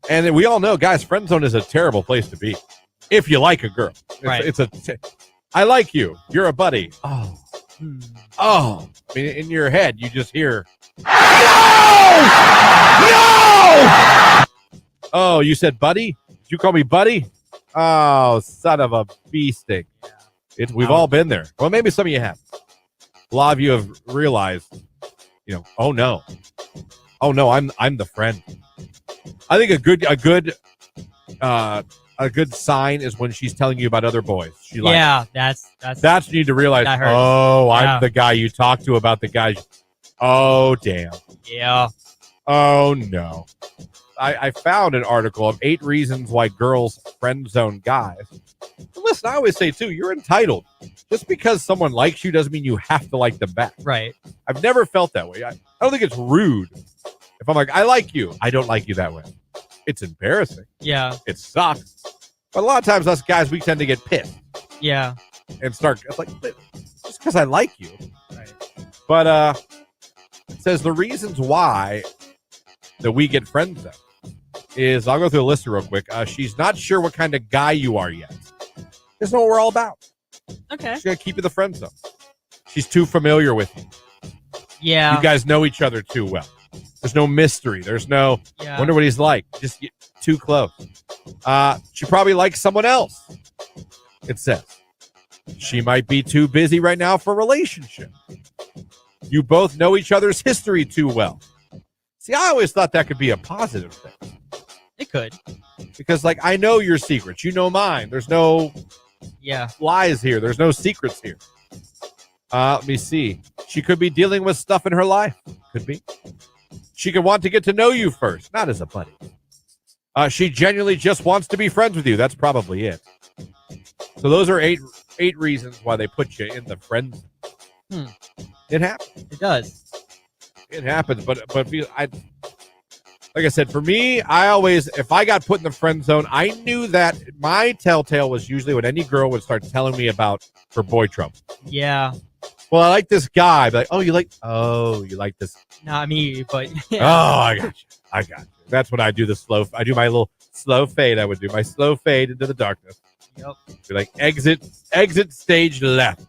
and we all know, guys, friend zone is a terrible place to be if you like a girl. Right. I like you. You're a buddy. Hmm. Oh. I mean, in your head, you just hear. No! Oh, you said buddy? Did you call me buddy? Oh, son of a bee stick. We've all been there. Well, maybe some of you have. A lot of you have realized, oh no, I'm the friend. I think a good sign is when she's telling you about other boys. She likes. yeah. That's You need to realize. That hurts. Oh, Yeah. I'm the guy you talk to about the guys. Oh, damn. yeah. Oh no. I found an article of 8 reasons why girls friend zone guys. And listen, I always say too, you're entitled. Just because someone likes you doesn't mean you have to like them back. Right. I've never felt that way. I don't think it's rude. If I'm like, I like you, I don't like you that way. It's embarrassing. Yeah. It sucks. But a lot of times us guys, we tend to get pissed Yeah. and start. It's like, just because I like you. Right. But it says the reasons why that we get friend zoned is, I'll go through the list real quick. She's not sure what kind of guy you are yet. That's not what we're all about. Okay. She's going to keep you in the friend zone. She's too familiar with you. Yeah. You guys know each other too well. There's no mystery. There's no, Yeah. wonder what he's like. Just get too close. She probably likes someone else. It says. She might be too busy right now for a relationship. You both know each other's history too well. See, I always thought that could be a positive thing. It could. Because, like, I know your secrets. You know mine. There's no Yeah. lies here. There's no secrets here. Let me see. She could be dealing with stuff in her life. Could be. She could want to get to know you first, not as a buddy. She genuinely just wants to be friends with you. That's probably it. So those are eight reasons why they put you in the friend zone. It happens. It does. It happens, but like I said, for me, I always, if I got put in the friend zone, I knew that my telltale was usually when any girl would start telling me about her boy trouble. Yeah. Well, I like this guy. But like, you like this. Not me, but Oh, I got you. That's when I do I do my little slow fade. I would do my slow fade into the darkness. Yep. Be like, exit stage left.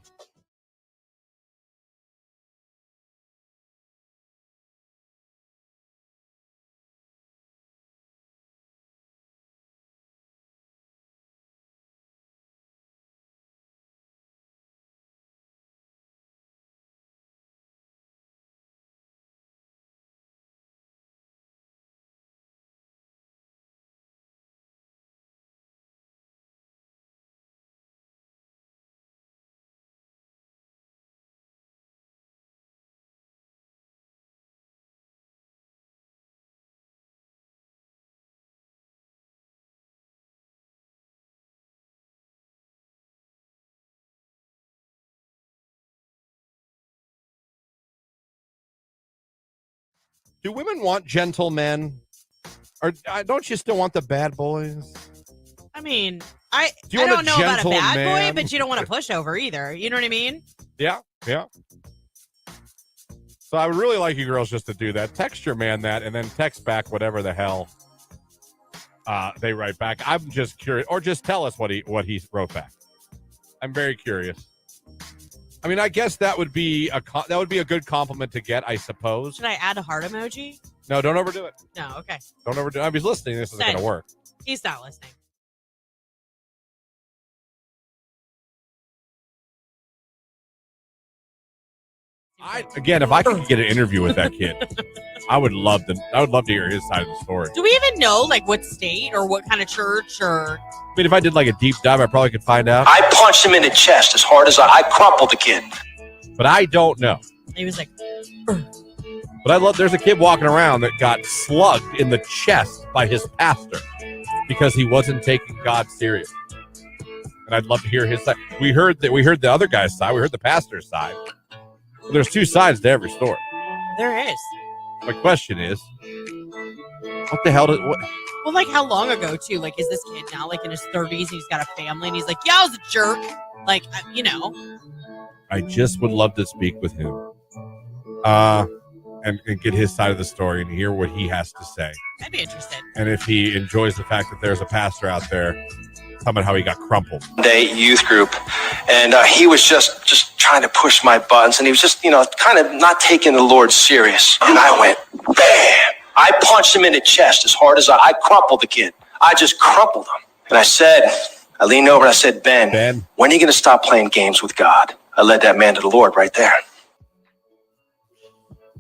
Do women want gentle men? Or don't you still want the bad boys? I mean, I Do you want don't know about a gentle bad man? boy, but you don't want a pushover either. You know what I mean? Yeah. So I would really like you girls just to do that. Text your man that, and then text back whatever the hell they write back. I'm just curious, or just tell us what he wrote back. I'm very curious. I mean, I guess that would be a good compliment to get, I suppose. Should I add a heart emoji? No, don't overdo it. No, okay. Don't overdo it. If he's listening, this isn't going to work. He's not listening. Again, if I could get an interview with that kid, I would love to hear his side of the story. Do we even know like what state or what kind of church or? I mean, if I did like a deep dive, I probably could find out. I punched him in the chest as hard as I crumpled the kid. But I don't know. He was like. But there's a kid walking around that got slugged in the chest by his pastor because he wasn't taking God serious. And I'd love to hear his side. We heard the other guy's side. We heard the pastor's side. Well, there's two sides to every story. There is. My question is, what the hell what? Well, like how long ago too? Like, is this kid now like in his 30s? And he's got a family, and he's like, "Yeah, I was a jerk." Like, you know. I just would love to speak with him, and get his side of the story and hear what he has to say. I'd be interested. And if he enjoys the fact that there's a pastor out there talking about how he got crumpled. Day youth group, and he was just trying to push my buttons, and he was just kind of not taking the Lord serious. And I went bam. I punched him in the chest as hard as I crumpled the kid. I just crumpled him, and I leaned over and I said, Ben, when are you going to stop playing games with God? I led that man to the Lord right there.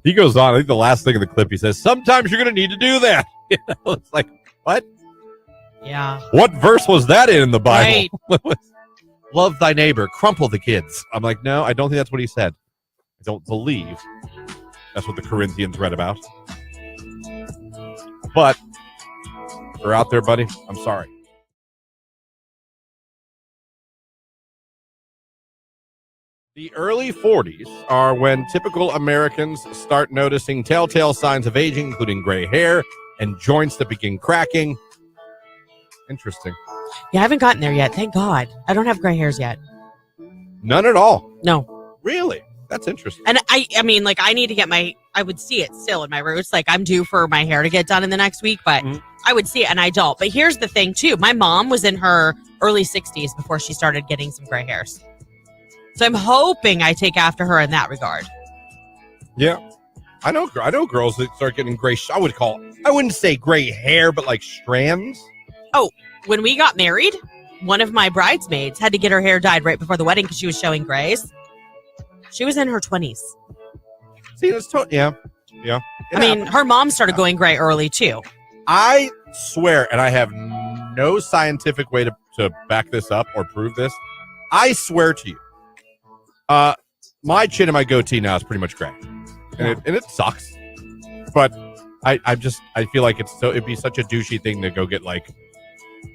He goes on. I think the last thing in the clip he says, sometimes you're going to need to do that. It's like, what? Yeah. What verse was that in the Bible? Right. Love thy neighbor, crumple the kids. I'm like, no, I don't think that's what he said. I don't believe that's what the Corinthians read about. But you're out there, buddy. I'm sorry. The early 40s are when typical Americans start noticing telltale signs of aging, including gray hair and joints that begin cracking. Interesting. Yeah, I haven't gotten there yet. Thank God. I don't have gray hairs yet. None at all. No. Really? That's interesting. And I mean, like, I need to get I would see it still in my roots. Like, I'm due for my hair to get done in the next week, but I would see it, and I don't. But here's the thing, too. My mom was in her early 60s before she started getting some gray hairs. So I'm hoping I take after her in that regard. Yeah. I know girls that start getting gray. I wouldn't say gray hair, but like strands. Oh, when we got married, one of my bridesmaids had to get her hair dyed right before the wedding because she was showing grays. She was in her 20s. See, that's yeah. I mean, her mom started going gray early too. I swear, and I have no scientific way to back this up or prove this. I swear to you, my chin and my goatee now is pretty much gray, and it sucks. But I feel like it'd be such a douchey thing to go get like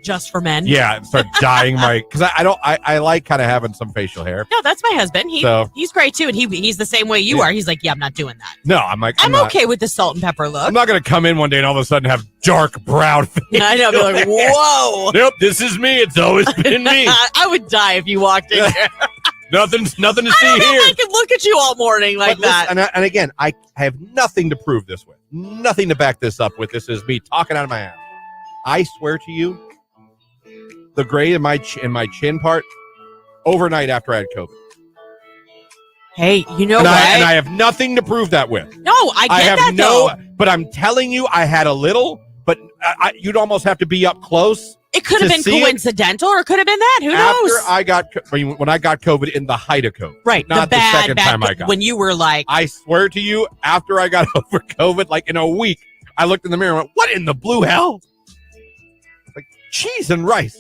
just for men. Yeah, and start dyeing my because I like kind of having some facial hair. No, that's my husband. He's great too, and he's the same way you are. He's like, yeah, I'm not doing that. No, I'm like, I'm okay with the salt and pepper look. I'm not gonna come in one day and all of a sudden have dark brown face. I know, be like, whoa. Nope, this is me. It's always been me. I would die if you walked in here. Nothing to see here. I could look at you all morning like that. And again, I have nothing to prove this with. Nothing to back this up with. This is me talking out of my ass. I swear to you, the gray in my chin part, overnight after I had COVID. Hey, you know what? And I have nothing to prove that with. No, I have that though. But I'm telling you, I had a little, but you'd almost have to be up close. It could have been coincidental, or it could have been that. Who knows? When I got COVID in the height of COVID, right? Not the second time I got when you were like, I swear to you, after I got over COVID, like in a week, I looked in the mirror and went, "What in the blue hell?" Like cheese and rice.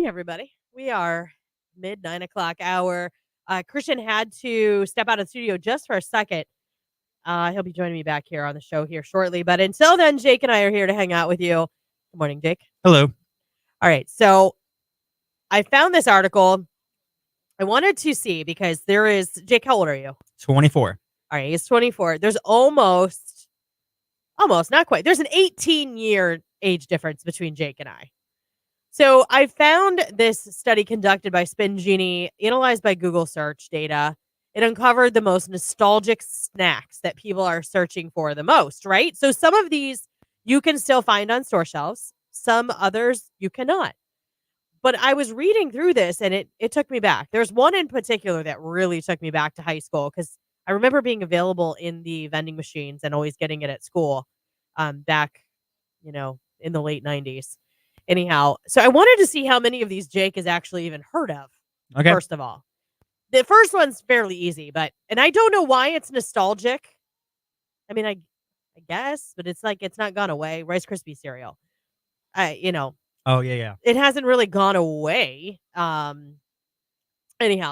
morning, everybody. We are mid 9 o'clock hour. Christian had to step out of the studio just for a second. He'll be joining me back here on the show here shortly. But until then, Jake and I are here to hang out with you. Good morning, Jake. Hello. All right. So I found this article. I wanted to see because there is, Jake, how old are you? 24. All right. He's 24. There's almost, not quite. There's an 18-year age difference between Jake and I. So I found this study conducted by Spin Genie, analyzed by Google search data. It uncovered the most nostalgic snacks that people are searching for the most, right? So some of these you can still find on store shelves. Some others you cannot. But I was reading through this and it took me back. There's one in particular that really took me back to high school because I remember being available in the vending machines and always getting it at school back, in the late 90s. Anyhow, so I wanted to see how many of these Jake has actually even heard of. Okay. First of all, the first one's fairly easy, and I don't know why it's nostalgic. I mean, I guess, but it's like it's not gone away. Rice Krispie cereal. Oh, yeah. It hasn't really gone away. Anyhow,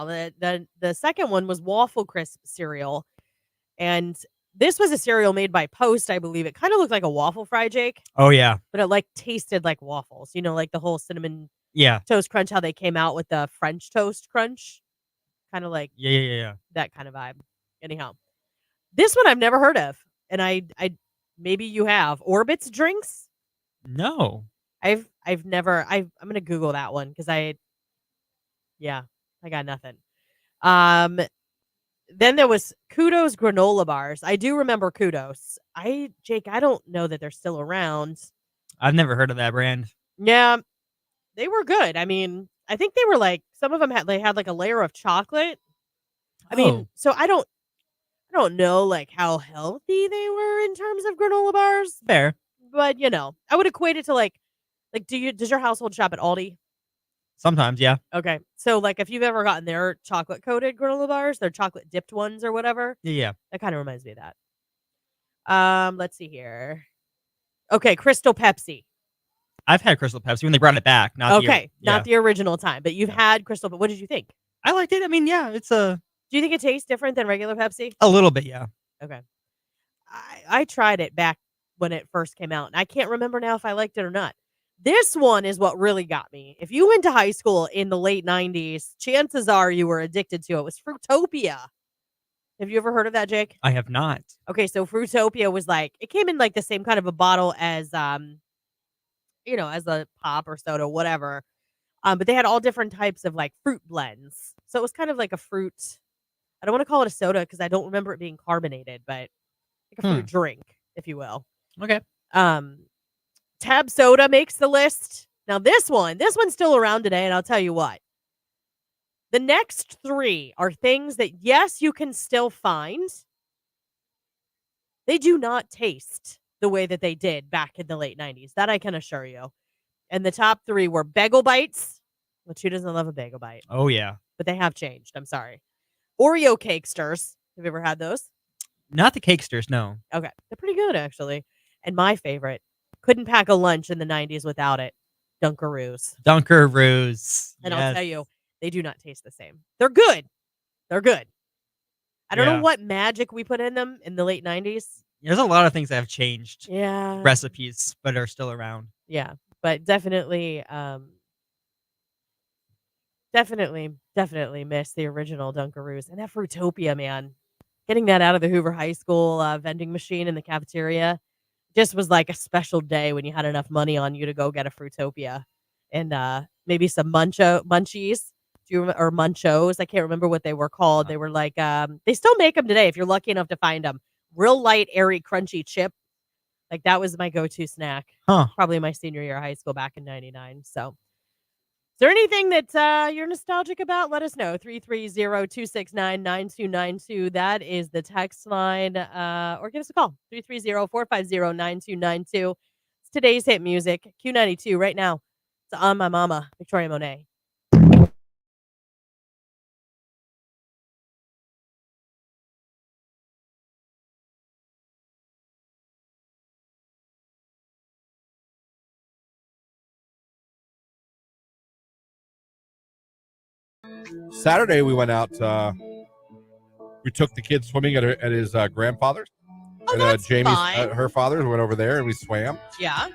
the second one was Waffle Crisp cereal, and this was a cereal made by Post, I believe. It kind of looked like a waffle fry, Jake. Oh, yeah. But it like tasted like waffles, like the whole cinnamon Yeah. toast crunch, how they came out with the French toast crunch. Kind of like Yeah. that kind of vibe. Anyhow, this one I've never heard of. And I maybe you have. Orbit's drinks? No. I'm gonna Google that one because I got nothing. Then there was Kudos granola bars. I do remember Kudos. Jake, I don't know that they're still around. I've never heard of that brand. Yeah, they were good. I mean, I think they were like some of them had like a layer of chocolate. I mean, so I don't know like how healthy they were in terms of granola bars, Fair. but I would equate it to like does your household shop at Aldi? Sometimes, yeah. Okay. So like if you've ever gotten their chocolate coated granola bars, their chocolate dipped ones or whatever, Yeah. that kind of reminds me of that. Let's see here. Okay, Crystal Pepsi. I've had Crystal Pepsi when they brought it back. Not the original time, but you've had Crystal. What did you think? I liked it. I mean, yeah, it's Do you think it tastes different than regular Pepsi? a little bit, yeah. Okay. I tried it back when it first came out, and I can't remember now if I liked it or not. This one is what really got me. If you went to high school in the late 90s, chances are you were addicted to it. It was Fruitopia. Have you ever heard of that, Jake? I have not. Okay, so Fruitopia was like, it came in like the same kind of a bottle as, as a pop or soda, whatever. But they had all different types of like fruit blends. So it was kind of like a fruit. I don't want to call it a soda because I don't remember it being carbonated, but like a fruit drink, if you will. Okay. Tab soda makes the list. Now this one's still around today, and I'll tell you what. The next three are things that, yes, you can still find. They do not taste the way that they did back in the late 90s. That I can assure you. And the top three were Bagel Bites, which who doesn't love a Bagel Bite? Oh, yeah. But they have changed. I'm sorry. Oreo Cakesters. Have you ever had those? Not the Cakesters, no. Okay. They're pretty good, actually. And my favorite, couldn't pack a lunch in the 90s without it, Dunkaroos. Dunkaroos. And I'll tell you, they do not taste the same. They're good. They're good. I don't know what magic we put in them in the late 90s. There's a lot of things that have changed. Yeah. Recipes, but are still around. Yeah. But definitely miss the original Dunkaroos. And that Fruitopia, man. Getting that out of the Hoover High School vending machine in the cafeteria just was like a special day when you had enough money on you to go get a Fruitopia and maybe some munchies. Or Munchos. I can't remember what they were called. They were like, they still make them today if you're lucky enough to find them. Real light, airy, crunchy chip. Like that was my go-to snack. Probably my senior year of high school back in 99. So is there anything that you're nostalgic about? Let us know. 330-269-9292. That is the text line. Or give us a call. 330-450-9292. It's today's hit music. Q92 right now. It's On My Mama, Victoria Monet. Saturday we went out. We took the kids swimming at his grandfather's. Oh, and, that's Jamie's, fine. her father's. We went over there and we swam. Yeah.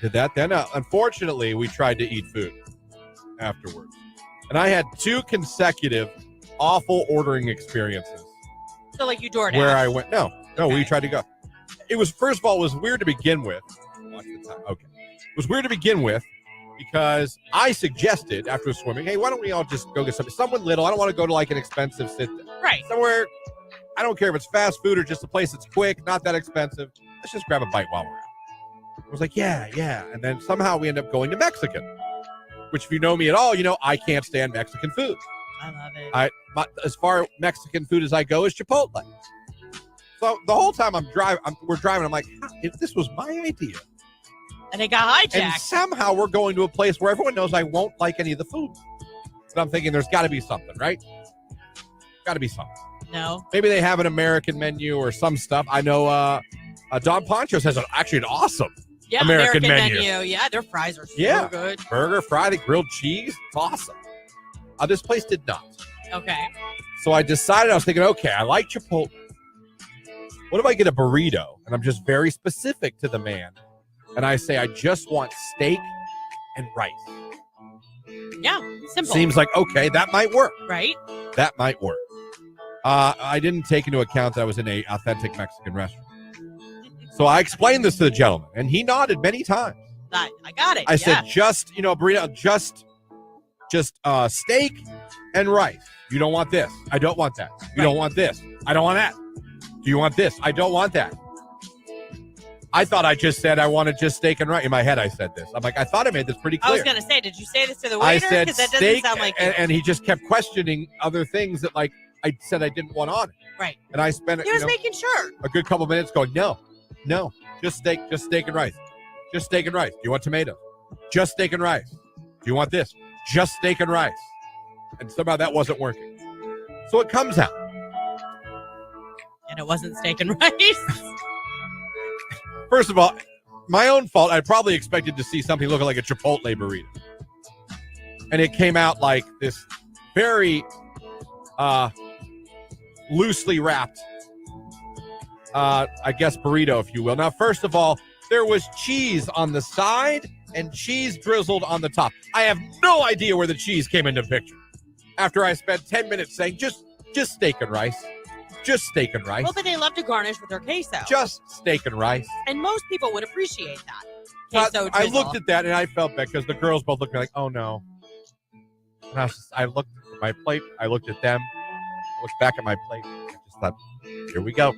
Did that. Then, unfortunately, we tried to eat food afterwards. And I had 2 consecutive awful ordering experiences. So, like, you DoorDash. Where I went. No, Okay. we tried to go. It was, first of all, it was weird to begin with. Watch the time. Okay. It was weird to begin with because I suggested after swimming, hey, why don't we all just go get something? Someone little. I don't want to go to like an expensive Right. somewhere. I don't care if it's fast food or just a place that's quick, not that expensive. Let's just grab a bite while we're out. I was like, yeah. And then somehow we end up going to Mexican, which if you know me at all, you know I can't stand Mexican food. I love it. As far Mexican food as I go is Chipotle. So the whole time we're driving, I'm like, if this was my idea. And it got hijacked. And somehow we're going to a place where everyone knows I won't like any of the food. But I'm thinking there's got to be something, right? Got to be something. No. Maybe they have an American menu or some stuff. I know Don Poncho's has actually an awesome American menu. Yeah, their fries are so good. Burger, fry, the grilled cheese. It's awesome. This place did not. Okay. So I decided, I was thinking, okay, I like Chipotle. What if I get a burrito? And I'm just very specific to the man. And I say, I just want steak and rice. Yeah, simple. Seems like, okay, that might work. Right? That might work. I didn't take into account that I was in an authentic Mexican restaurant. So I explained this to the gentleman, and he nodded many times. I got it. I said, just, burrito, just steak and rice. You don't want this. I don't want that. You don't want this. I don't want that. Do you want this? I don't want that. I thought I just said I wanted just steak and rice. In my head, I said this. I'm like, I thought I made this pretty clear. I was going to say, did you say this to the waiter? I said Because that steak, doesn't sound like and he just kept questioning other things that, like, I said I didn't want on it. Right. And I spent He was making sure. a good couple minutes going, no, just steak and rice. Just steak and rice. Do you want tomatoes? Just steak and rice. Do you want this? Just steak and rice. And somehow that wasn't working. So it comes out. And it wasn't steak and rice. First of all, my own fault. I probably expected to see something looking like a Chipotle burrito. And it came out like this very loosely wrapped, I guess, burrito, if you will. Now, first of all, there was cheese on the side and cheese drizzled on the top. I have no idea where the cheese came into the picture. After I spent 10 minutes saying, just steak and rice. Just steak and rice. Well, but they love to garnish with their queso. Just steak and rice. And most people would appreciate that. Queso I drizzle. looked at that and I felt bad because the girls both looked at me like, oh no. And I looked at my plate. I looked at them. I looked back at my plate. I just thought, here we go.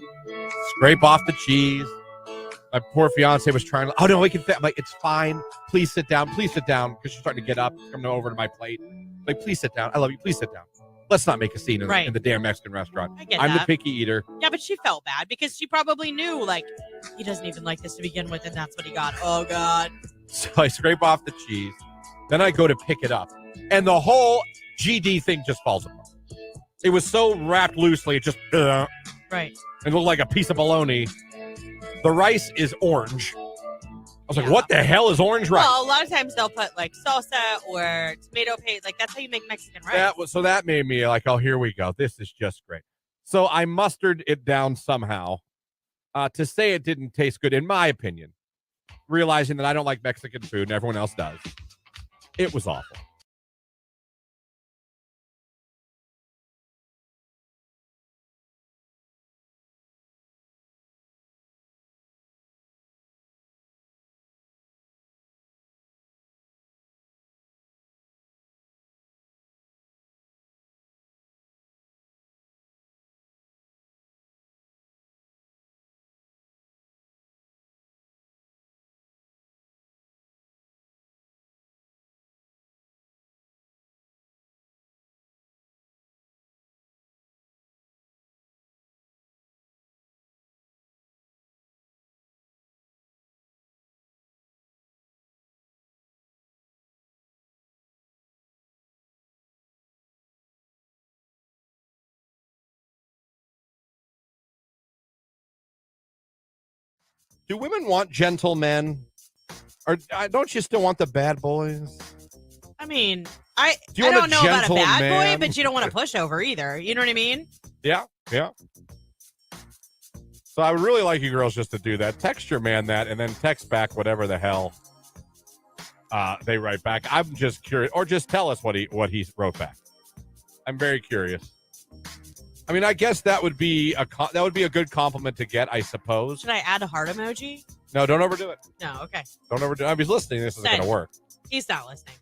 Scrape off the cheese. My poor fiance was trying to, oh no, we can fit. I'm like, it's fine. Please sit down. Please sit down. Because she's starting to get up, coming over to my plate. Like, please sit down. I love you. Please sit down. Let's not make a scene in the damn Mexican restaurant. I get I'm that. the picky eater. Yeah, but she felt bad because she probably knew, like, he doesn't even like this to begin with, and that's what he got. Oh, God. So I scrape off the cheese. Then I go to pick it up. And the whole GD thing just falls apart. It was so wrapped loosely, it just... Right. It looked like a piece of bologna. The rice is orange. I was like, what the hell is orange rice? Well, a lot of times they'll put, like, salsa or tomato paste. Like, that's how you make Mexican rice. That made me like, oh, here we go. This is just great. So I mustered it down somehow to say it didn't taste good, in my opinion, realizing that I don't like Mexican food and everyone else does. It was awful. Do women want gentlemen? Or don't you still want the bad boys? I mean, I Do you want don't a know about a gentle bad man? boy, but you don't want to push over either. You know what I mean? Yeah. So I would really like you girls just to do that. Text your man that, and then text back whatever the hell they write back. I'm just curious, or just tell us what he wrote back. I'm very curious. I mean, I guess that would be a good compliment to get, I suppose. Should I add a heart emoji? No, don't overdo it. No, okay. Don't overdo it. If he's listening, this isn't going to work. He's not listening.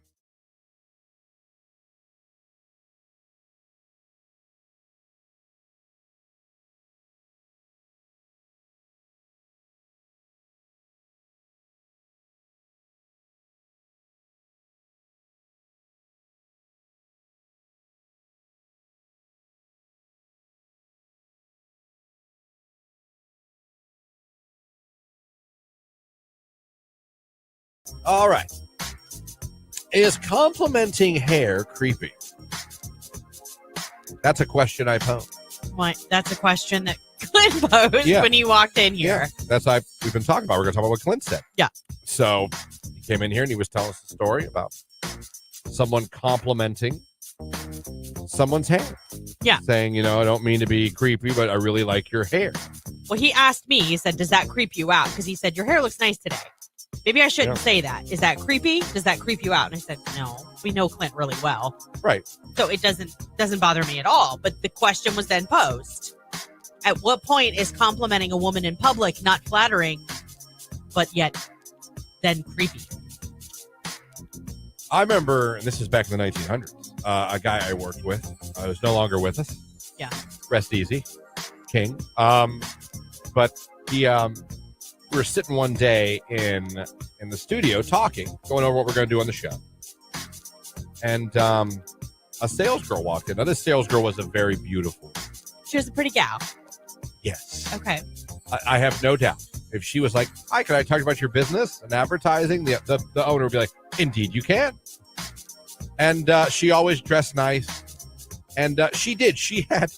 All right. Is complimenting hair creepy? That's a question I pose. What? That's a question that Clint posed when he walked in here. Yeah, that's we've been talking about. We're going to talk about what Clint said. Yeah. So he came in here and he was telling us a story about someone complimenting someone's hair. Yeah. Saying, I don't mean to be creepy, but I really like your hair. Well, he asked me, he said, does that creep you out? Because he said, your hair looks nice today. Maybe I shouldn't say that. Is that creepy? Does that creep you out? And I said, no, we know Clint really well. Right. So it doesn't bother me at all. But the question was then posed. At what point is complimenting a woman in public not flattering, but yet then creepy? I remember, and this is back in the 1900s, a guy I worked with was no longer with us. Yeah. Rest easy. King. But he... we were sitting one day in the studio talking, going over what we're going to do on the show. And a sales girl walked in. Now, this sales girl was a very beautiful. She was a pretty gal. Yes. Okay. I have no doubt. If she was like, hi, can I talk about your business and advertising? The owner would be like, indeed you can. And she always dressed nice. And she did. She had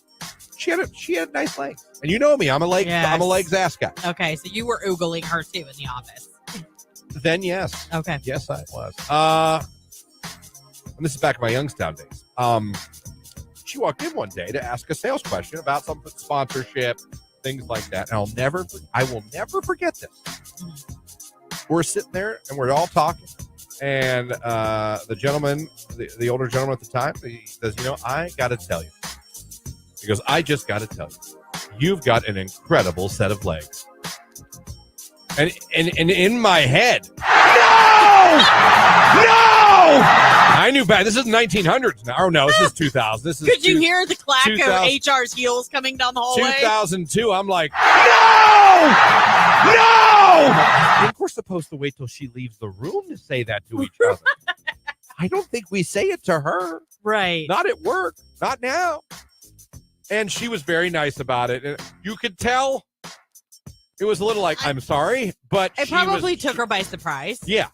nice legs. And you know me, I'm a legs ass guy. Okay, so you were oogling her too in the office. Then yes. Okay. Yes, I was. And this is back in my Youngstown days. She walked in one day to ask a sales question about some sponsorship, things like that. And I will never forget this. We're sitting there and we're all talking. And the gentleman, the older gentleman at the time, he says, I got to tell you. He goes, I just got to tell you, you've got an incredible set of legs. And in my head, no! I knew back. This is 1900s now. Oh, no, this is 2000. This is. Could you hear the clack of HR's heels coming down the hallway? 2002. I'm like, no! Of course, supposed to wait till she leaves the room to say that to each other. I don't think we say it to her. Right. Not at work. Not now. And she was very nice about it. And you could tell it was a little like, I'm sorry, but it probably took her by surprise. Yeah.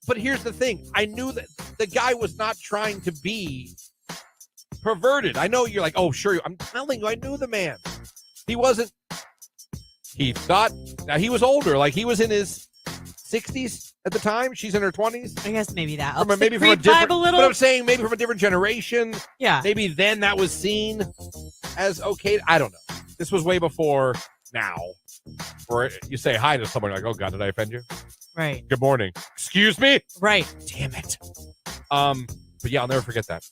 But here's the thing. I knew that the guy was not trying to be perverted. I know you're like, oh, sure. I'm telling you, I knew the man. He wasn't. He thought, now he was older. Like he was in his 60s at the time. She's in her 20s. I guess maybe that. Maybe from a different, but I'm saying maybe from a different generation. Yeah. Maybe then that was seen as okay. I don't know. This was way before now. Where you say hi to someone like, oh God, did I offend you? Right. Good morning. Excuse me? Right. Damn it. But yeah, I'll never forget that.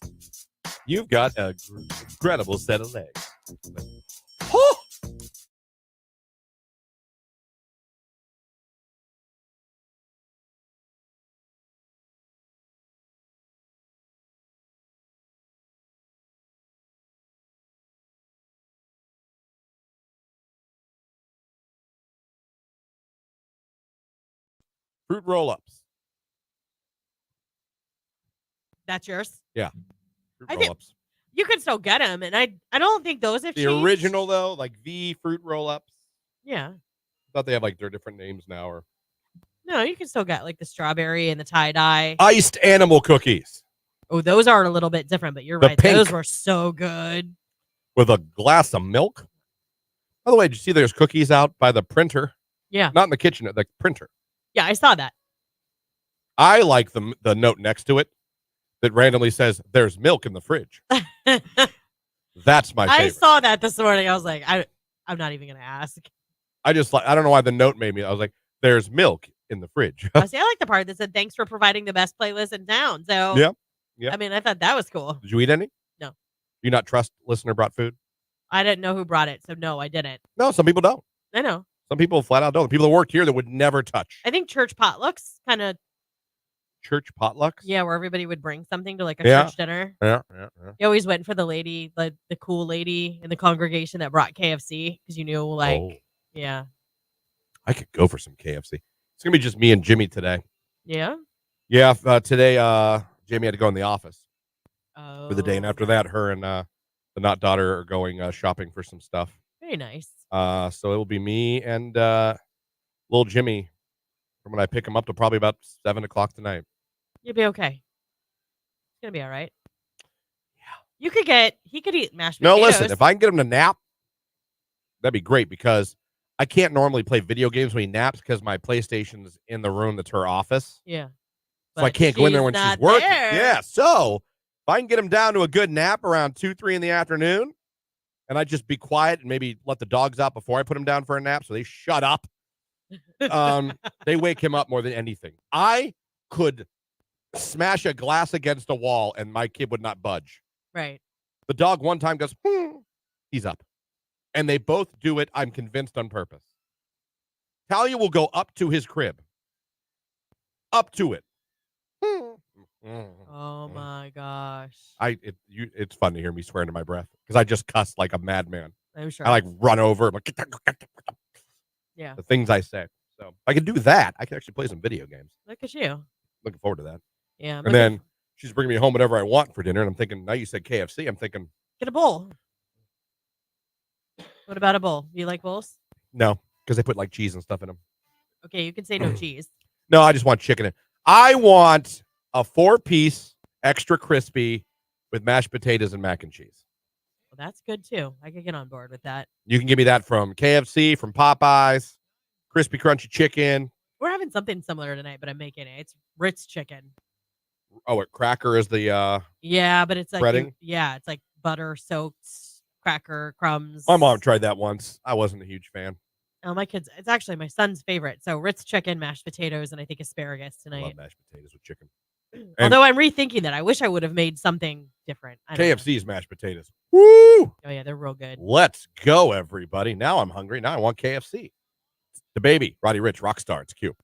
You've got an incredible set of legs. Oh! Fruit roll-ups. That's yours? Yeah. Fruit I think roll-ups. you can still get them, and I don't think those have The changed. original, though, like the fruit roll-ups. Yeah. I thought they have like their different names now. Or No, you can still get like the strawberry and the tie-dye. iced animal cookies. Oh, those are a little bit different, but you're The right. pink. Those were so good. With a glass of milk. By the way, did you see there's cookies out by the printer? Yeah. Not in the kitchen, at the printer. Yeah, I saw that. I like the note next to it that randomly says, there's milk in the fridge. That's my favorite. I saw that this morning. I was like, I'm not even going to ask. I don't know why the note made me. I was like, there's milk in the fridge. I like the part that said, thanks for providing the best playlist in town. So, yeah. I mean, I thought that was cool. Did you eat any? No. Do you not trust listener brought food? I didn't know who brought it. So, no, I didn't. No, some people don't. I know. Some people flat out don't. The people that work here that would never touch. I think church potlucks kind of. Church potlucks? Yeah, where everybody would bring something to like a church dinner. Yeah. You always went for the lady, like the cool lady in the congregation that brought KFC because you knew, yeah. I could go for some KFC. It's going to be just me and Jimmy today. Yeah? Yeah, today Jamie had to go in the office for the day. And after that, her and the Knott daughter are going shopping for some stuff. Very nice. So it will be me and little Jimmy from when I pick him up to probably about 7 o'clock tonight. You'll be okay. It's going to be all right. Yeah. He could eat mashed potatoes. No, listen, if I can get him to nap, that'd be great because I can't normally play video games when he naps because my PlayStation's in the room that's her office. Yeah. So I can't go in there when she's working. There. Yeah. So if I can get him down to a good nap around 2, 3 in the afternoon, and I just be quiet and maybe let the dogs out before I put him down for a nap so they shut up. They wake him up more than anything. I could smash a glass against a wall and my kid would not budge. Right. The dog one time goes, he's up. And they both do it, I'm convinced, on purpose. Talia will go up to his crib. Up to it. Oh my gosh. It's fun to hear me swear into my breath because I just cuss like a madman. I'm sure. I run over. I'm like, yeah. The things I say. So if I can do that, I can actually play some video games. Look at you. Looking forward to that. Yeah. And then she's bringing me home whatever I want for dinner. And I'm thinking, now you said KFC. I'm thinking. Get a bowl. What about a bowl? You like bowls? No, because they put like cheese and stuff in them. Okay, you can say no cheese. No, I just want chicken. I want a 4-piece extra crispy with mashed potatoes and mac and cheese. Well, that's good too. I could get on board with that. You can give me that from KFC, from Popeyes, crispy crunchy chicken. We're having something similar tonight, but I'm making it. It's Ritz chicken. Oh, a cracker is the yeah, but it's like breading? It's like butter soaked cracker crumbs. My mom tried that once. I wasn't a huge fan. Oh, it's actually my son's favorite. So Ritz chicken, mashed potatoes, and I think asparagus tonight. I love mashed potatoes with chicken. Although I'm rethinking that. I wish I would have made something different. KFC's mashed potatoes. Woo! Oh yeah, they're real good. Let's go, everybody. Now I'm hungry. Now I want KFC. The baby, Roddy Ricch, Rockstar. It's cute.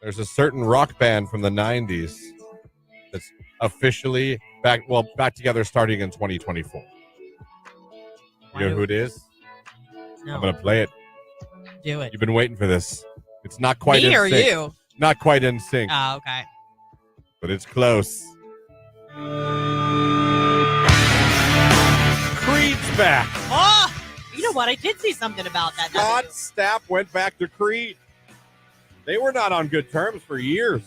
There's a certain rock band from the 90s that's officially back together starting in 2024. You know who it is? No. I'm going to play it. Do it. You've been waiting for this. It's not quite Me in or sync. you? Not quite in sync. Oh, okay. But it's close. Creed's back. Oh, you know what? I did see something about that. Scott Stapp went back to Creed. They were not on good terms for years.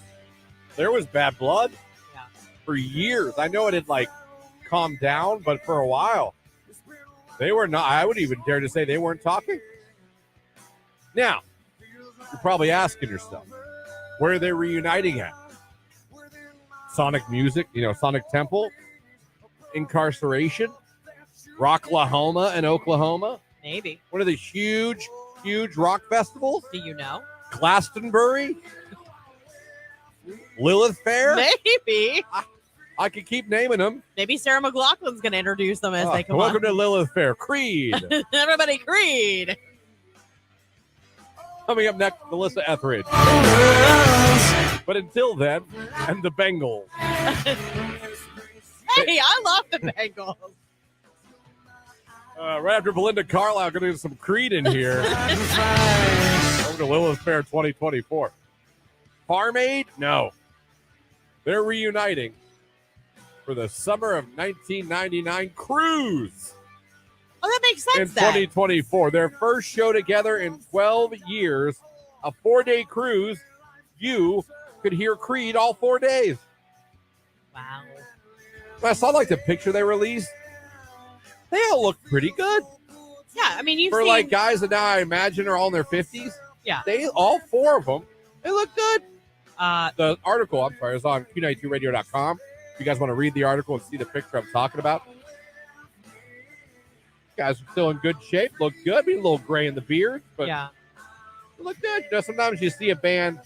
There was bad blood for years. I know it had calmed down, but for a while, they were not. I would even dare to say they weren't talking. Now, you're probably asking yourself, where are they reuniting at? Sonic Music, Sonic Temple, Incarceration, Rocklahoma and Oklahoma. Maybe. One of the huge rock festivals? Do you know? Glastonbury? Lilith Fair? Maybe. I could keep naming them. Maybe Sarah McLachlan's going to introduce them as they come Welcome on. to Lilith Fair. Creed. Everybody, Creed. Coming up next, Melissa Etheridge. But until then, and the Bengals. Hey, I love the Bengals. Right after Belinda Carlisle, going to do some Creed in here. Over to Lilith Fair 2024. Farm Aid? No. They're reuniting for the summer of 1999 cruise. Oh, that makes sense. In 2024. Their first show together in 12 years. A 4-day cruise. You could hear Creed all 4 days. Wow. I saw the picture they released. They all look pretty good. Yeah, I mean, you've For seen... guys that now I imagine are all in their 50s. Yeah. All 4 of them, they look good. Uh, The article, I'm sorry, is on Q92radio.com. If you guys want to read the article and see the picture I'm talking about. Guys are still in good shape, look good. Be a little gray in the beard, but yeah. they look good. Sometimes you see a band,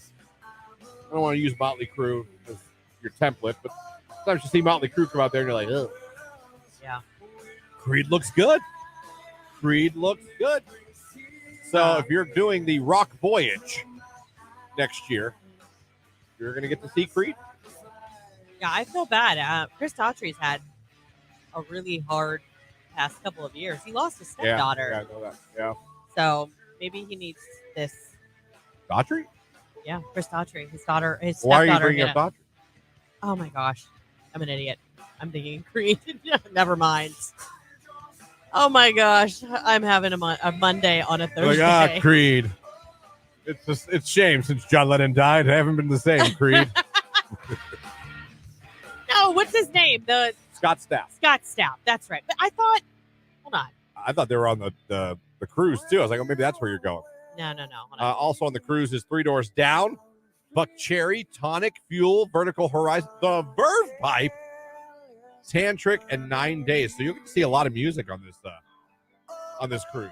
I don't want to use Motley Crue as your template, but sometimes you see Motley Crue come out there and you're like, ugh. Yeah. Creed looks good. Creed looks good. So if you're doing the Rock Voyage next year, you're going to get to see Creed. Yeah, I feel bad. Chris Daughtry's had a really hard past couple of years. He lost his stepdaughter. Yeah, I know that. Yeah. So maybe he needs this. Daughtry? Yeah, Chris Daughtry. His daughter, his Why are you stepdaughter. bringing up Daughtry? Oh my gosh. I'm an idiot. I'm thinking Creed. Never mind. Oh my gosh. I'm having a Monday on a Thursday. Creed. It's shame since John Lennon died. I haven't been the same, Creed. No, what's his name? The Scott Stapp. Scott Stapp. That's right. But I thought, hold on. I thought they were on the cruise too. I was like, oh, maybe that's where you're going. No. Hold on. Also on the cruise is 3 Doors Down, Buck Cherry, Tonic, Fuel, Vertical Horizon, The Verve Pipe, Tantric, and 9 Days. So you can see a lot of music on this cruise.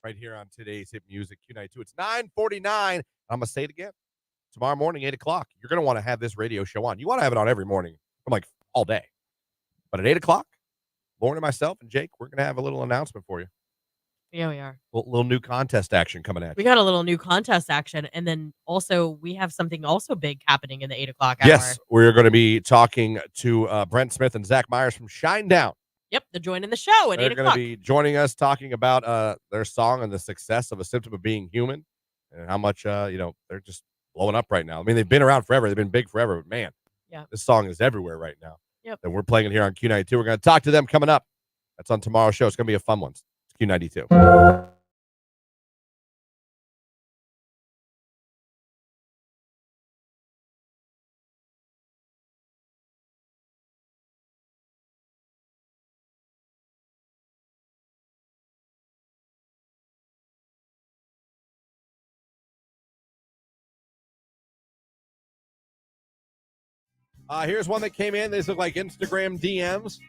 Right here on today's Hit Music Q92. It's 9:49. I'm going to say it again. Tomorrow morning, 8 o'clock, you're going to want to have this radio show on. You want to have it on every morning from all day. But at 8 o'clock, Lauren and myself and Jake, we're going to have a little announcement for you. Yeah, we are. Little new contest action coming at We you. got a little new contest action, and then also we have something also big happening in the 8 o'clock hour. Yes, we're going to be talking to Brent Smith and Zach Myers from Shinedown. Yep, they're joining the show at They're 8 going to o'clock. be joining us talking about their song and the success of A Symptom of Being Human and how much, they're just blowing up right now. I mean, they've been around forever. They've been big forever. But, man, this song is everywhere right now. Yep. And we're playing it here on Q92. We're going to talk to them coming up. That's on tomorrow's show. It's going to be a fun one. It's Q92. Here's one that came in. These look like Instagram DMs.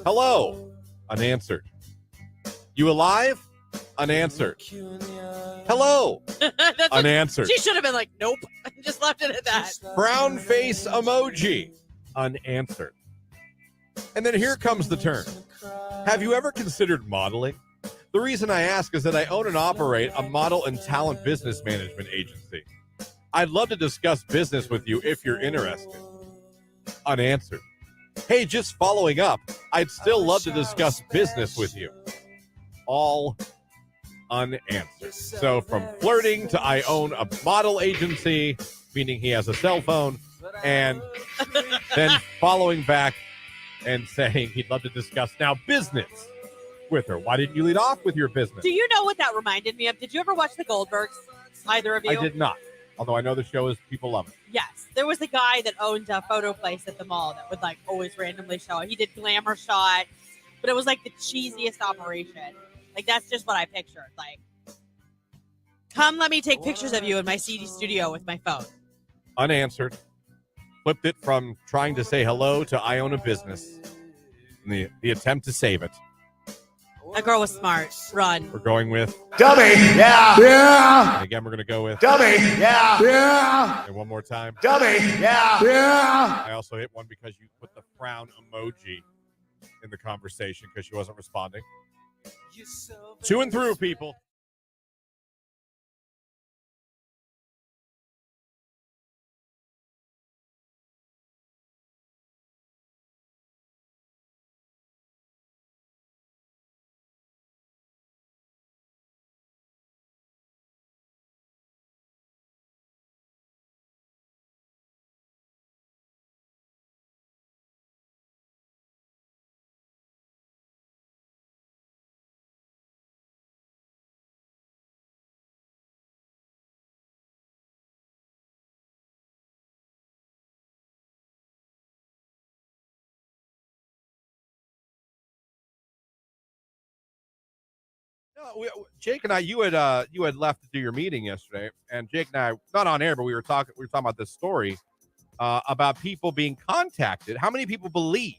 Hello. Unanswered. You alive? Unanswered. Hello. Unanswered. She should have been like, nope. Just left it at that. Frown face emoji. Unanswered. And then here comes the turn. Have you ever considered modeling? The reason I ask is that I own and operate a model and talent business management agency. I'd love to discuss business with you if you're interested. Unanswered. Hey, just following up, I'd still love to discuss business with you. All unanswered. So from flirting to I own a model agency, meaning he has a cell phone, and then following back and saying he'd love to discuss now business with her. Why didn't you lead off with your business? Do you know what that reminded me of? Did you ever watch The Goldbergs? Either of you? I did not. Although I know the show is people love it. Yes. There was a guy that owned a photo place at the mall that would like always randomly show it. He did glamour shots, but it was like the cheesiest operation. Like that's just what I pictured. Like, come let me take pictures of you in my CD studio with my phone. Unanswered. Flipped it from trying to say hello to I own a business. And the attempt to save it. That girl was smart. Run. We're going with Dummy. Yeah. Yeah. And again, we're going to go with Dummy. Yeah. Yeah. And one more time. Dummy. Yeah. Yeah. I also hit one because you put the frown emoji in the conversation because she wasn't responding. To and through, people. Jake and I, you had left to do your meeting yesterday, and Jake and I, not on air, but we were talking about this story about people being contacted. How many people believe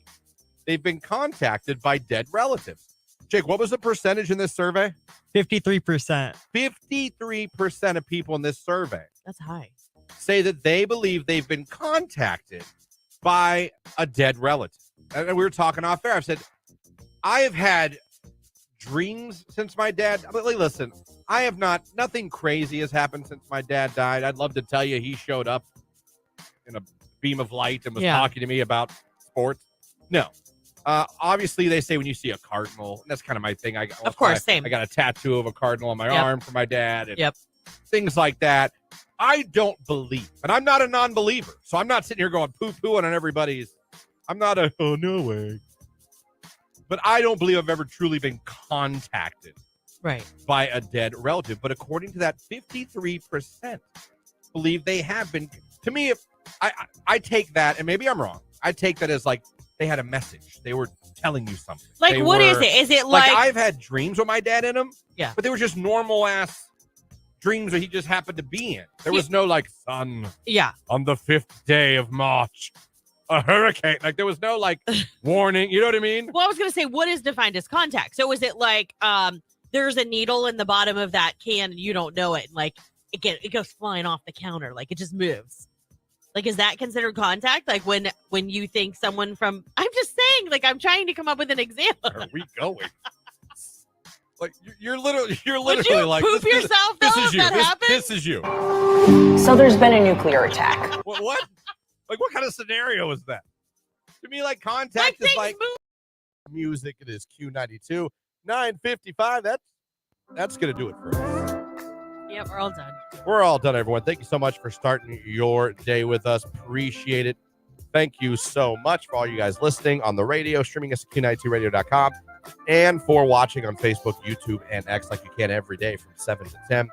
they've been contacted by dead relatives? Jake, what was the percentage in this survey? 53%. 53% of people in this survey That's high. say that they believe they've been contacted by a dead relative. And we were talking off air. I've said, I have had dreams since my dad. Listen, I have nothing crazy has happened since my dad died. I'd love to tell you he showed up in a beam of light and was talking to me about sports. No. Obviously, they say when you see a cardinal, that's kind of my thing. Of course, same. I got a tattoo of a cardinal on my arm for my dad. And things like that. I don't believe, and I'm not a non-believer, so I'm not sitting here going poo-pooing on everybody's. I'm not a, oh, no way. But I don't believe I've ever truly been contacted by a dead relative. But according to that, 53% believe they have been. To me, if I take that, and maybe I'm wrong, I take that as like they had a message. They were telling you something. Like, what is it? Is it like I've had dreams with my dad in them? Yeah. But they were just normal-ass dreams that he just happened to be in. There was no, like, son. Yeah. On the 5th day of March. A hurricane. Like, there was no, like, warning. You know what I mean? Well, I was going to say, what is defined as contact? So is it like there's a needle in the bottom of that can and you don't know it? And, like, it goes flying off the counter. Like, it just moves. Like, is that considered contact? Like, when you think someone from... I'm just saying, like, I'm trying to come up with an example. Where are we going? Like you're literally Would you like poop yourself though this is if you. that happened? This is you. So there's been a nuclear attack. What? Like what kind of scenario is that? To me, like contact is like music. It is Q92 9:55. That's gonna do it for us. Yep, we're all done. We're all done, everyone. Thank you so much for starting your day with us. Appreciate it. Thank you so much for all you guys listening on the radio, streaming us at Q92radio.com, and for watching on Facebook, YouTube, and X like you can every day from 7 to 10.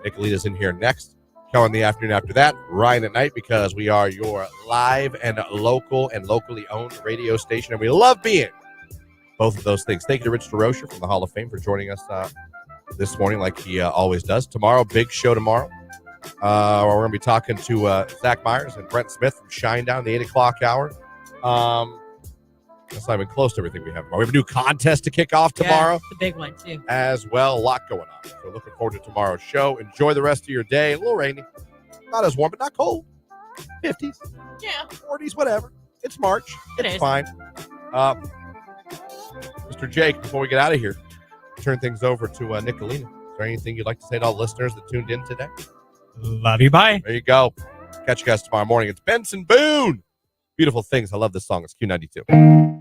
Nicolita's in here next. Kel in the afternoon after that. Ryan at night, because we are your live and local and locally owned radio station, and we love being both of those things. Thank you to Rich DeRocher from the Hall of Fame for joining us this morning like he always does. Tomorrow, big show tomorrow. We're going to be talking to Zach Myers and Brent Smith from Shinedown, the 8 o'clock hour. That's not even close to everything we have tomorrow. We have a new contest to kick off tomorrow. Yeah, it's a big one, too. As well. A lot going on. So looking forward to tomorrow's show. Enjoy the rest of your day. A little rainy. Not as warm, but not cold. 50s. Yeah. 40s, whatever. It's March. It It's is. fine. Mr. Jake, before we get out of here, turn things over to Nicolina. Is there anything you'd like to say to all listeners that tuned in today? Love you. Bye. There you go. Catch you guys tomorrow morning. It's Benson Boone. Beautiful things. I love this song. It's Q92.